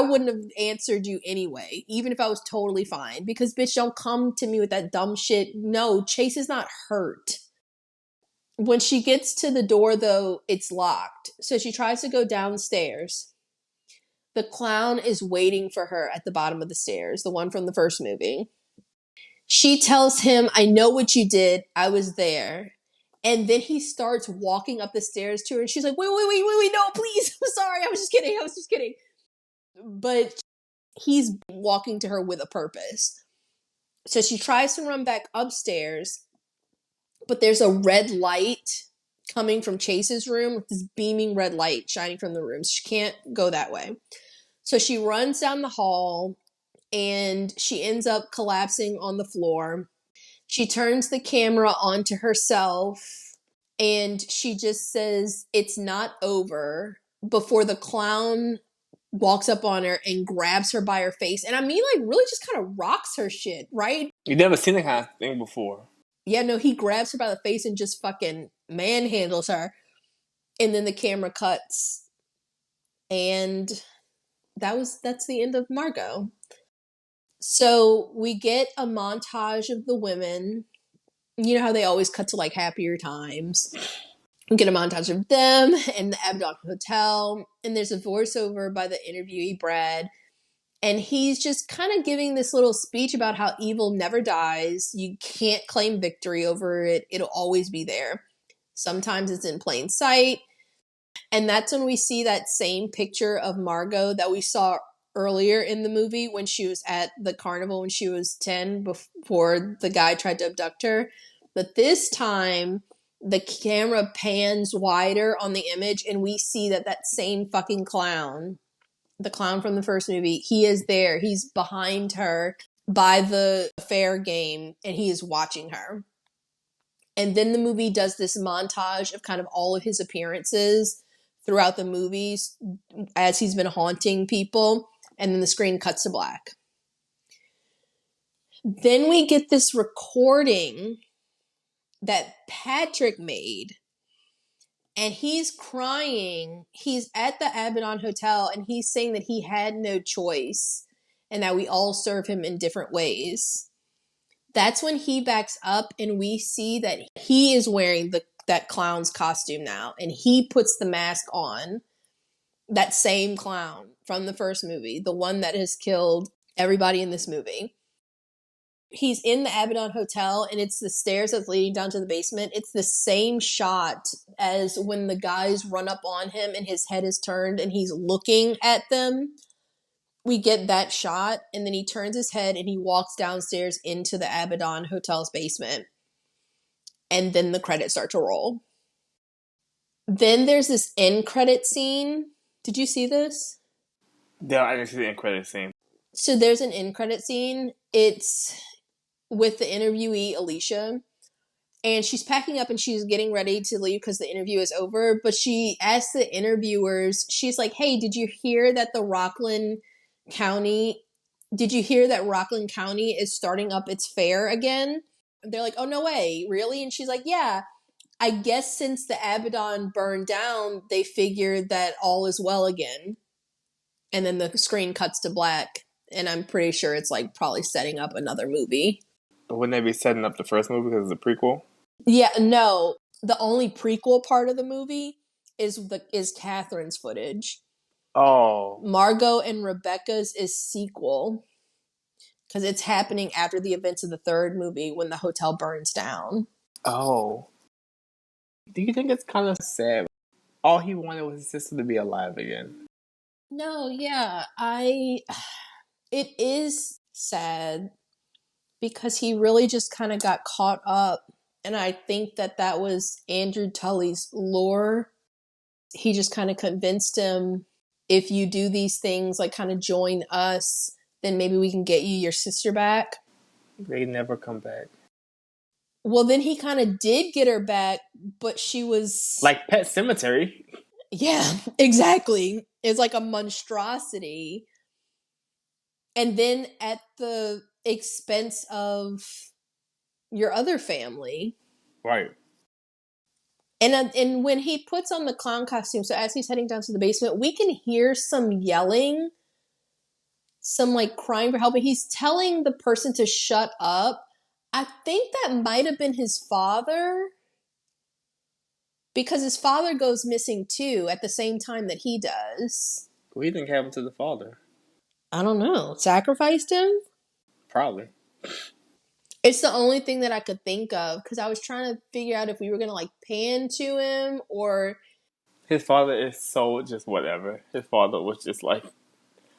wouldn't have answered you anyway, even if I was totally fine. Because, bitch, don't come to me with that dumb shit. No, Chase is not hurt. When she gets to the door, though, it's locked. So she tries to go downstairs. The clown is waiting for her at the bottom of the stairs, the one from the first movie. She tells him, I know what you did. I was there. And then he starts walking up the stairs to her. And she's like, wait, no, please. I'm sorry. I was just kidding. But he's walking to her with a purpose. So she tries to run back upstairs. But there's a red light coming from Chase's room. This beaming red light shining from the room. So she can't go that way. So she runs down the hall. And she ends up collapsing on the floor. She turns the camera onto herself and she just says, it's not over, before the clown walks up on her and grabs her by her face. And I mean, like, really just kind of rocks her shit, right? You've never seen that kind of thing before. Yeah, no, he grabs her by the face and just fucking manhandles her. And then the camera cuts. And that's the end of Margot. So we get a montage of the women. You know how they always cut to like happier times. We get a montage of them in the Abaddon Hotel. And there's a voiceover by the interviewee, Brad. And he's just kind of giving this little speech about how evil never dies. You can't claim victory over it. It'll always be there. Sometimes it's in plain sight. And that's when we see that same picture of Margot that we saw earlier in the movie when she was at the carnival when she was 10 before the guy tried to abduct her. But this time, the camera pans wider on the image and we see that same fucking clown, the clown from the first movie, he is there. He's behind her by the fair game and he is watching her. And then the movie does this montage of kind of all of his appearances throughout the movies as he's been haunting people. And then the screen cuts to black. Then we get this recording that Patrick made. And he's crying. He's at the Abaddon Hotel and he's saying that he had no choice and that we all serve him in different ways. That's when he backs up and we see that he is wearing that clown's costume now. And he puts the mask on. That same clown from the first movie, the one that has killed everybody in this movie. He's in the Abaddon Hotel and it's the stairs that's leading down to the basement. It's the same shot as when the guys run up on him and his head is turned and he's looking at them. We get that shot and then he turns his head and he walks downstairs into the Abaddon Hotel's basement. And then the credits start to roll. Then there's this end credit scene. Did you see this? Yeah, I didn't see the end credit scene. So there's an end credit scene. It's with the interviewee, Alicia. And she's packing up and she's getting ready to leave because the interview is over. But she asks the interviewers, she's like, hey, did you hear that the Rockland County. Did you hear that Rockland County is starting up its fair again? They're like, oh, no way, really? And she's like, yeah, I guess since the Abaddon burned down, they figured that all is well again. And then the screen cuts to black, and I'm pretty sure it's like probably setting up another movie. But wouldn't they be setting up the first movie because it's a prequel? Yeah, no. The only prequel part of the movie is Catherine's footage. Oh. Margot and Rebecca's is sequel because it's happening after the events of the third movie when the hotel burns down. Oh. Do you think it's kind of sad? All he wanted was his sister to be alive again. No, yeah, it is sad because he really just kind of got caught up, and I think that was Andrew Tully's lure. He just kind of convinced him, if you do these things, like kind of join us, then maybe we can get you your sister back. They never come back. Well, then he kind of did get her back, but she was... Like Pet Sematary. Yeah, exactly. It's like a monstrosity. And then at the expense of your other family. Right. And when he puts on the clown costume, so as he's heading down to the basement, we can hear some yelling, some like crying for help. And he's telling the person to shut up. I think that might have been his father, because his father goes missing too at the same time that he does. What do you think happened to the father? I don't know. Sacrificed him? Probably. It's the only thing that I could think of, because I was trying to figure out if we were going to like pan to him or... His father is so just whatever. His father was just like...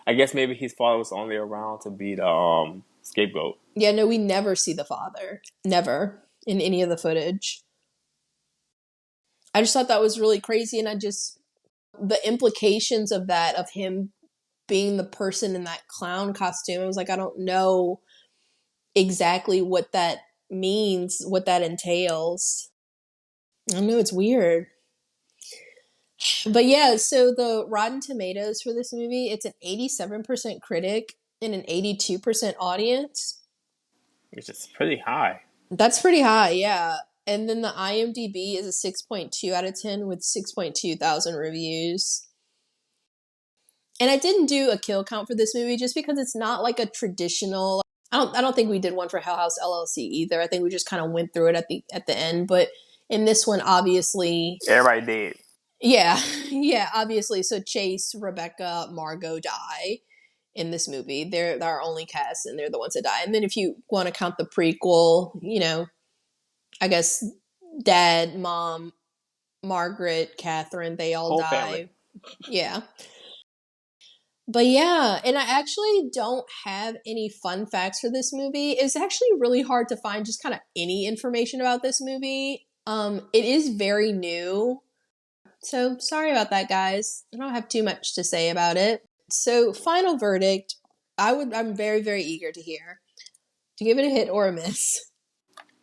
I guess maybe his father was only around to be the scapegoat. Yeah, no, we never see the father. Never. In any of the footage. I just thought that was really crazy, and the implications of that, of him being the person in that clown costume, I was like, I don't know exactly what that means, what that entails. I don't know, it's weird. But yeah, so the Rotten Tomatoes for this movie, it's an 87% critic and an 82% audience. Which is pretty high. That's pretty high, yeah. And then the IMDb is a 6.2 out of 10 with 6.2 thousand reviews. And I didn't do a kill count for this movie just because it's not like a traditional... I don't think we did one for House LLC either. I think we just kind of went through it at the end. But in this one, obviously... Everybody did. Yeah, yeah, obviously. So Chase, Rebecca, Margot die in this movie. They're our only cast, and they're the ones that die. And then if you want to count the prequel, you know, I guess Dad, Mom, Margaret, Catherine, they all Whole die. family. Yeah. But yeah, and I actually don't have any fun facts for this movie. It's actually really hard to find just kind of any information about this movie. It is very new. So sorry about that, guys. I don't have too much to say about it. So final verdict, I'm very, very eager to hear. To give it a hit or a miss.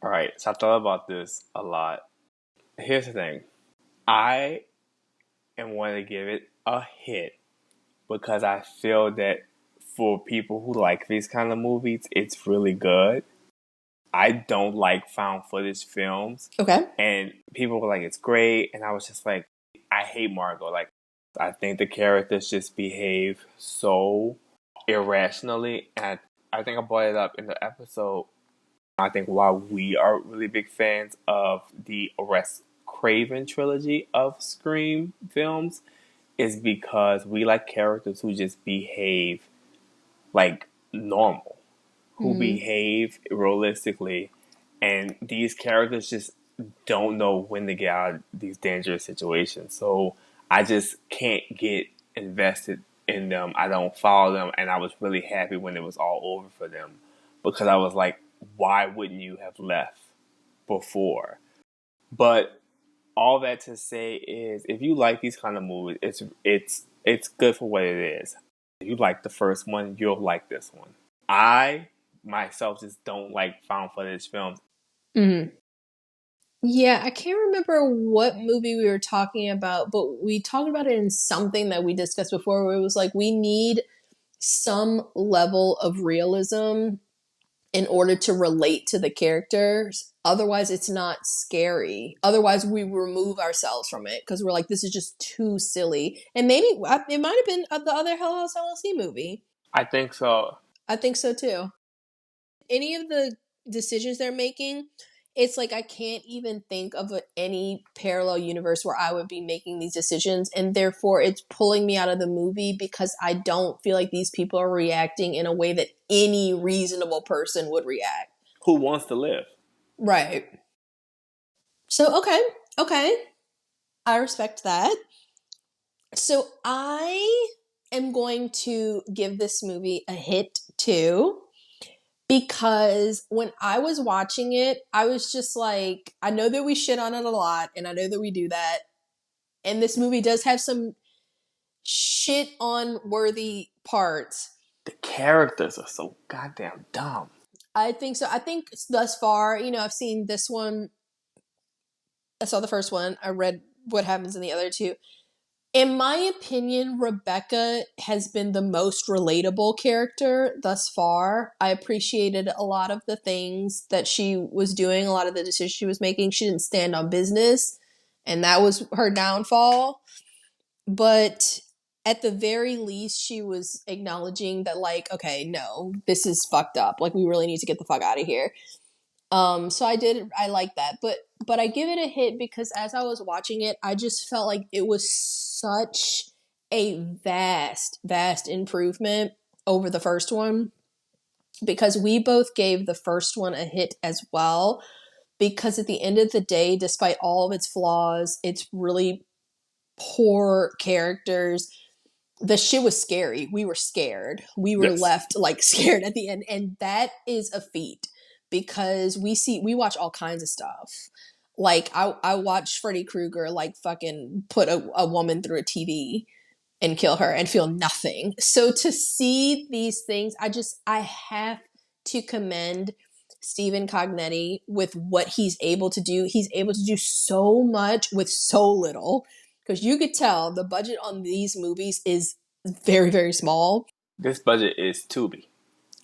All right, so I thought about this a lot. Here's the thing. I am wanting to give it a hit because I feel that for people who like these kind of movies, it's really good. I don't like found footage films. Okay. And people were like, it's great. And I was just like, I hate Margot. Like, I think the characters just behave so irrationally. And I think I brought it up in the episode. I think why we are really big fans of the Wes Craven trilogy of Scream films is because we like characters who just behave like normal, who behave realistically, and these characters just don't know when to get out of these dangerous situations. So I just can't get invested in them. I don't follow them, and I was really happy when it was all over for them because I was like, why wouldn't you have left before? But all that to say is, if you like these kind of movies, it's good for what it is. If you like the first one, you'll like this one. I myself just don't like found footage films. Mm-hmm. Yeah, I can't remember what movie we were talking about, but we talked about it in something that we discussed before where it was like, we need some level of realism in order to relate to the characters. Otherwise, it's not scary. Otherwise, we remove ourselves from it because we're like, this is just too silly. And maybe it might have been the other Hell House LLC movie. I think so. I think so too. Any of the decisions they're making, it's like I can't even think of any parallel universe where I would be making these decisions, and therefore it's pulling me out of the movie because I don't feel like these people are reacting in a way that any reasonable person would react. Who wants to live? Right. So, okay. I respect that. So I am going to give this movie a hit too. Because when I was watching it, I was just like, I know that we shit on it a lot, and I know that we do that. And this movie does have some shit on worthy parts. The characters are so goddamn dumb. I think so. I think thus far, I've seen this one. I saw the first one. I read what happens in the other two. In my opinion, Rebecca has been the most relatable character thus far. I appreciated a lot of the things that she was doing, a lot of the decisions she was making. She didn't stand on business, and that was her downfall. But at the very least, she was acknowledging that, like, okay, no, this is fucked up. Like, we really need to get the fuck out of here. So I like that, but I give it a hit because as I was watching it, I just felt like it was such a vast improvement over the first one, because we both gave the first one a hit as well, because at the end of the day, despite all of its flaws, it's really poor characters. The shit was scary. We were scared. We were left like scared at the end, and that is a feat because we watch all kinds of stuff. Like I watched Freddy Krueger like fucking put a woman through a TV and kill her and feel nothing. So to see these things, I have to commend Stephen Cognetti with what he's able to do. He's able to do so much with so little, because you could tell the budget on these movies is very, very small. This budget is Tubi.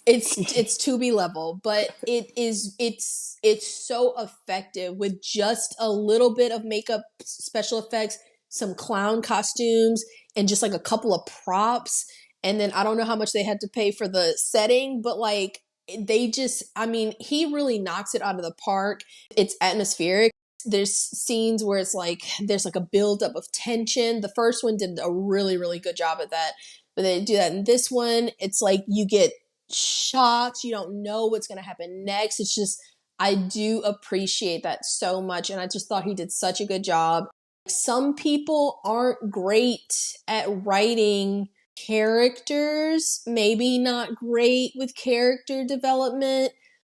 It's Tubi level, but it's so effective with just a little bit of makeup, special effects, some clown costumes, and just like a couple of props. And then I don't know how much they had to pay for the setting, but like he really knocks it out of the park. It's atmospheric. There's scenes where it's like there's like a buildup of tension. The first one did a really, really good job at that, but they do that in this one. It's like you get shocked. You don't know what's going to happen next. It's just, I do appreciate that so much, and I just thought he did such a good job. Some people aren't great at writing characters, maybe not great with character development,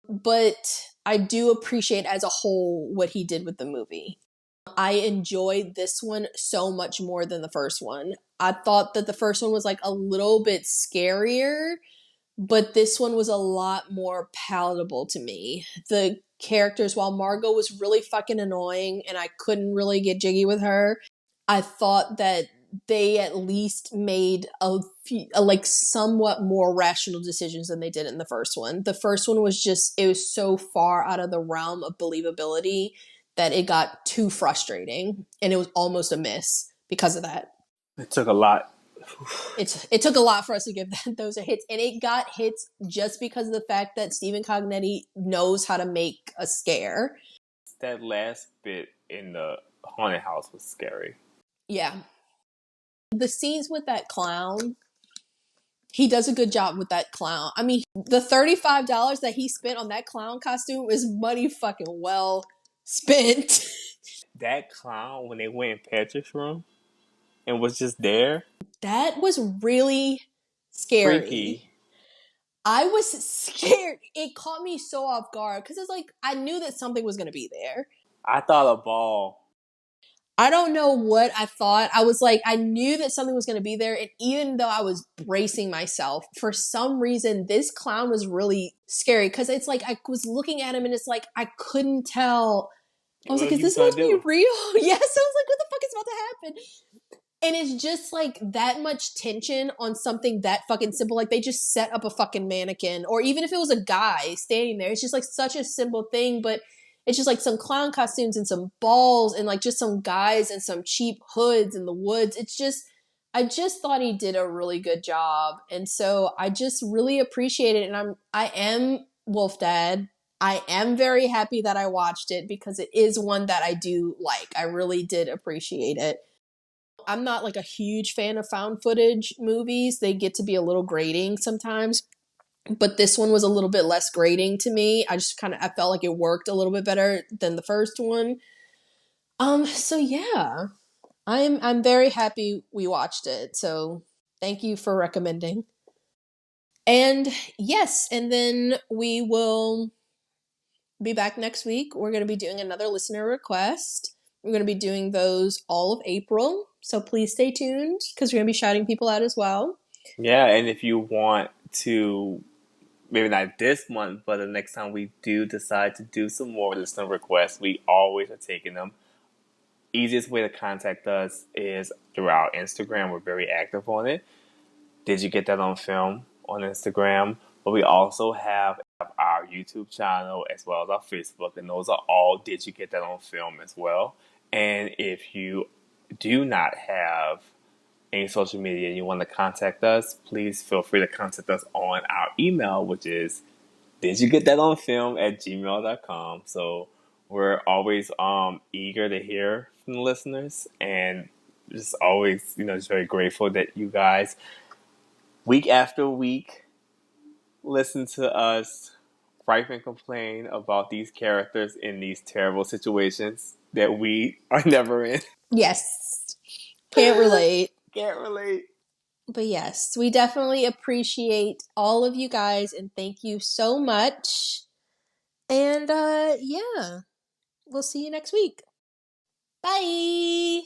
but I do appreciate as a whole what he did with the movie. I enjoyed this one so much more than the first one. I thought that the first one was like a little bit scarier, but this one was a lot more palatable to me. The characters, while Margot was really fucking annoying and I couldn't really get jiggy with her, I thought that they at least made a like somewhat more rational decisions than they did in the first one. The first one was just, it was so far out of the realm of believability that it got too frustrating, and it was almost a miss because of that. It took a lot. It took a lot for us to give those a hits, and it got hits just because of the fact that Stephen Cognetti knows how to make a scare. That last bit in the haunted house was scary. Yeah. The scenes with that clown, he does a good job with that clown. I mean, the $35 that he spent on that clown costume is money fucking well spent. That clown, when they went in Patrick's room and was just there, that was really scary. Freaky. I was scared. It caught me so off guard because it's like I knew that something was going to be there. I thought a ball. I don't know what I thought. I was like, I knew that something was going to be there. And even though I was bracing myself, for some reason, this clown was really scary because it's like I was looking at him and it's like I couldn't tell. I was like, is this supposed to be real? Yes. I was like, what the fuck is about to happen? And it's just like that much tension on something that fucking simple. Like they just set up a fucking mannequin, or even if it was a guy standing there, it's just like such a simple thing, but it's just like some clown costumes and some balls and like just some guys and some cheap hoods in the woods. It's just, I just thought he did a really good job. And so I just really appreciate it. And I am Wolf Dad. I am very happy that I watched it because it is one that I do like. I really did appreciate it. I'm not like a huge fan of found footage movies. They get to be a little grating sometimes. But this one was a little bit less grating to me. I felt like it worked a little bit better than the first one. So yeah. I'm very happy we watched it. So thank you for recommending. And yes, and then we will be back next week. We're going to be doing another listener request. We're going to be doing those all of April. So please stay tuned because we're going to be shouting people out as well. Yeah, and if you want to, maybe not this month, but the next time we do decide to do some more listener requests, we always are taking them. Easiest way to contact us is through our Instagram. We're very active on it. Did you get that on film on Instagram? But we also have our YouTube channel as well as our Facebook, and those are all Did You Get That on Film as well. And if you do not have any social media and you want to contact us, please feel free to contact us on our email, which is didyougetatonfilm@gmail.com. So we're always eager to hear from the listeners, and just always, just very grateful that you guys week after week listen to us gripe and complain about these characters in these terrible situations that we are never in. Yes. Can't relate. Can't relate. But yes, we definitely appreciate all of you guys and thank you so much. And yeah, we'll see you next week. Bye.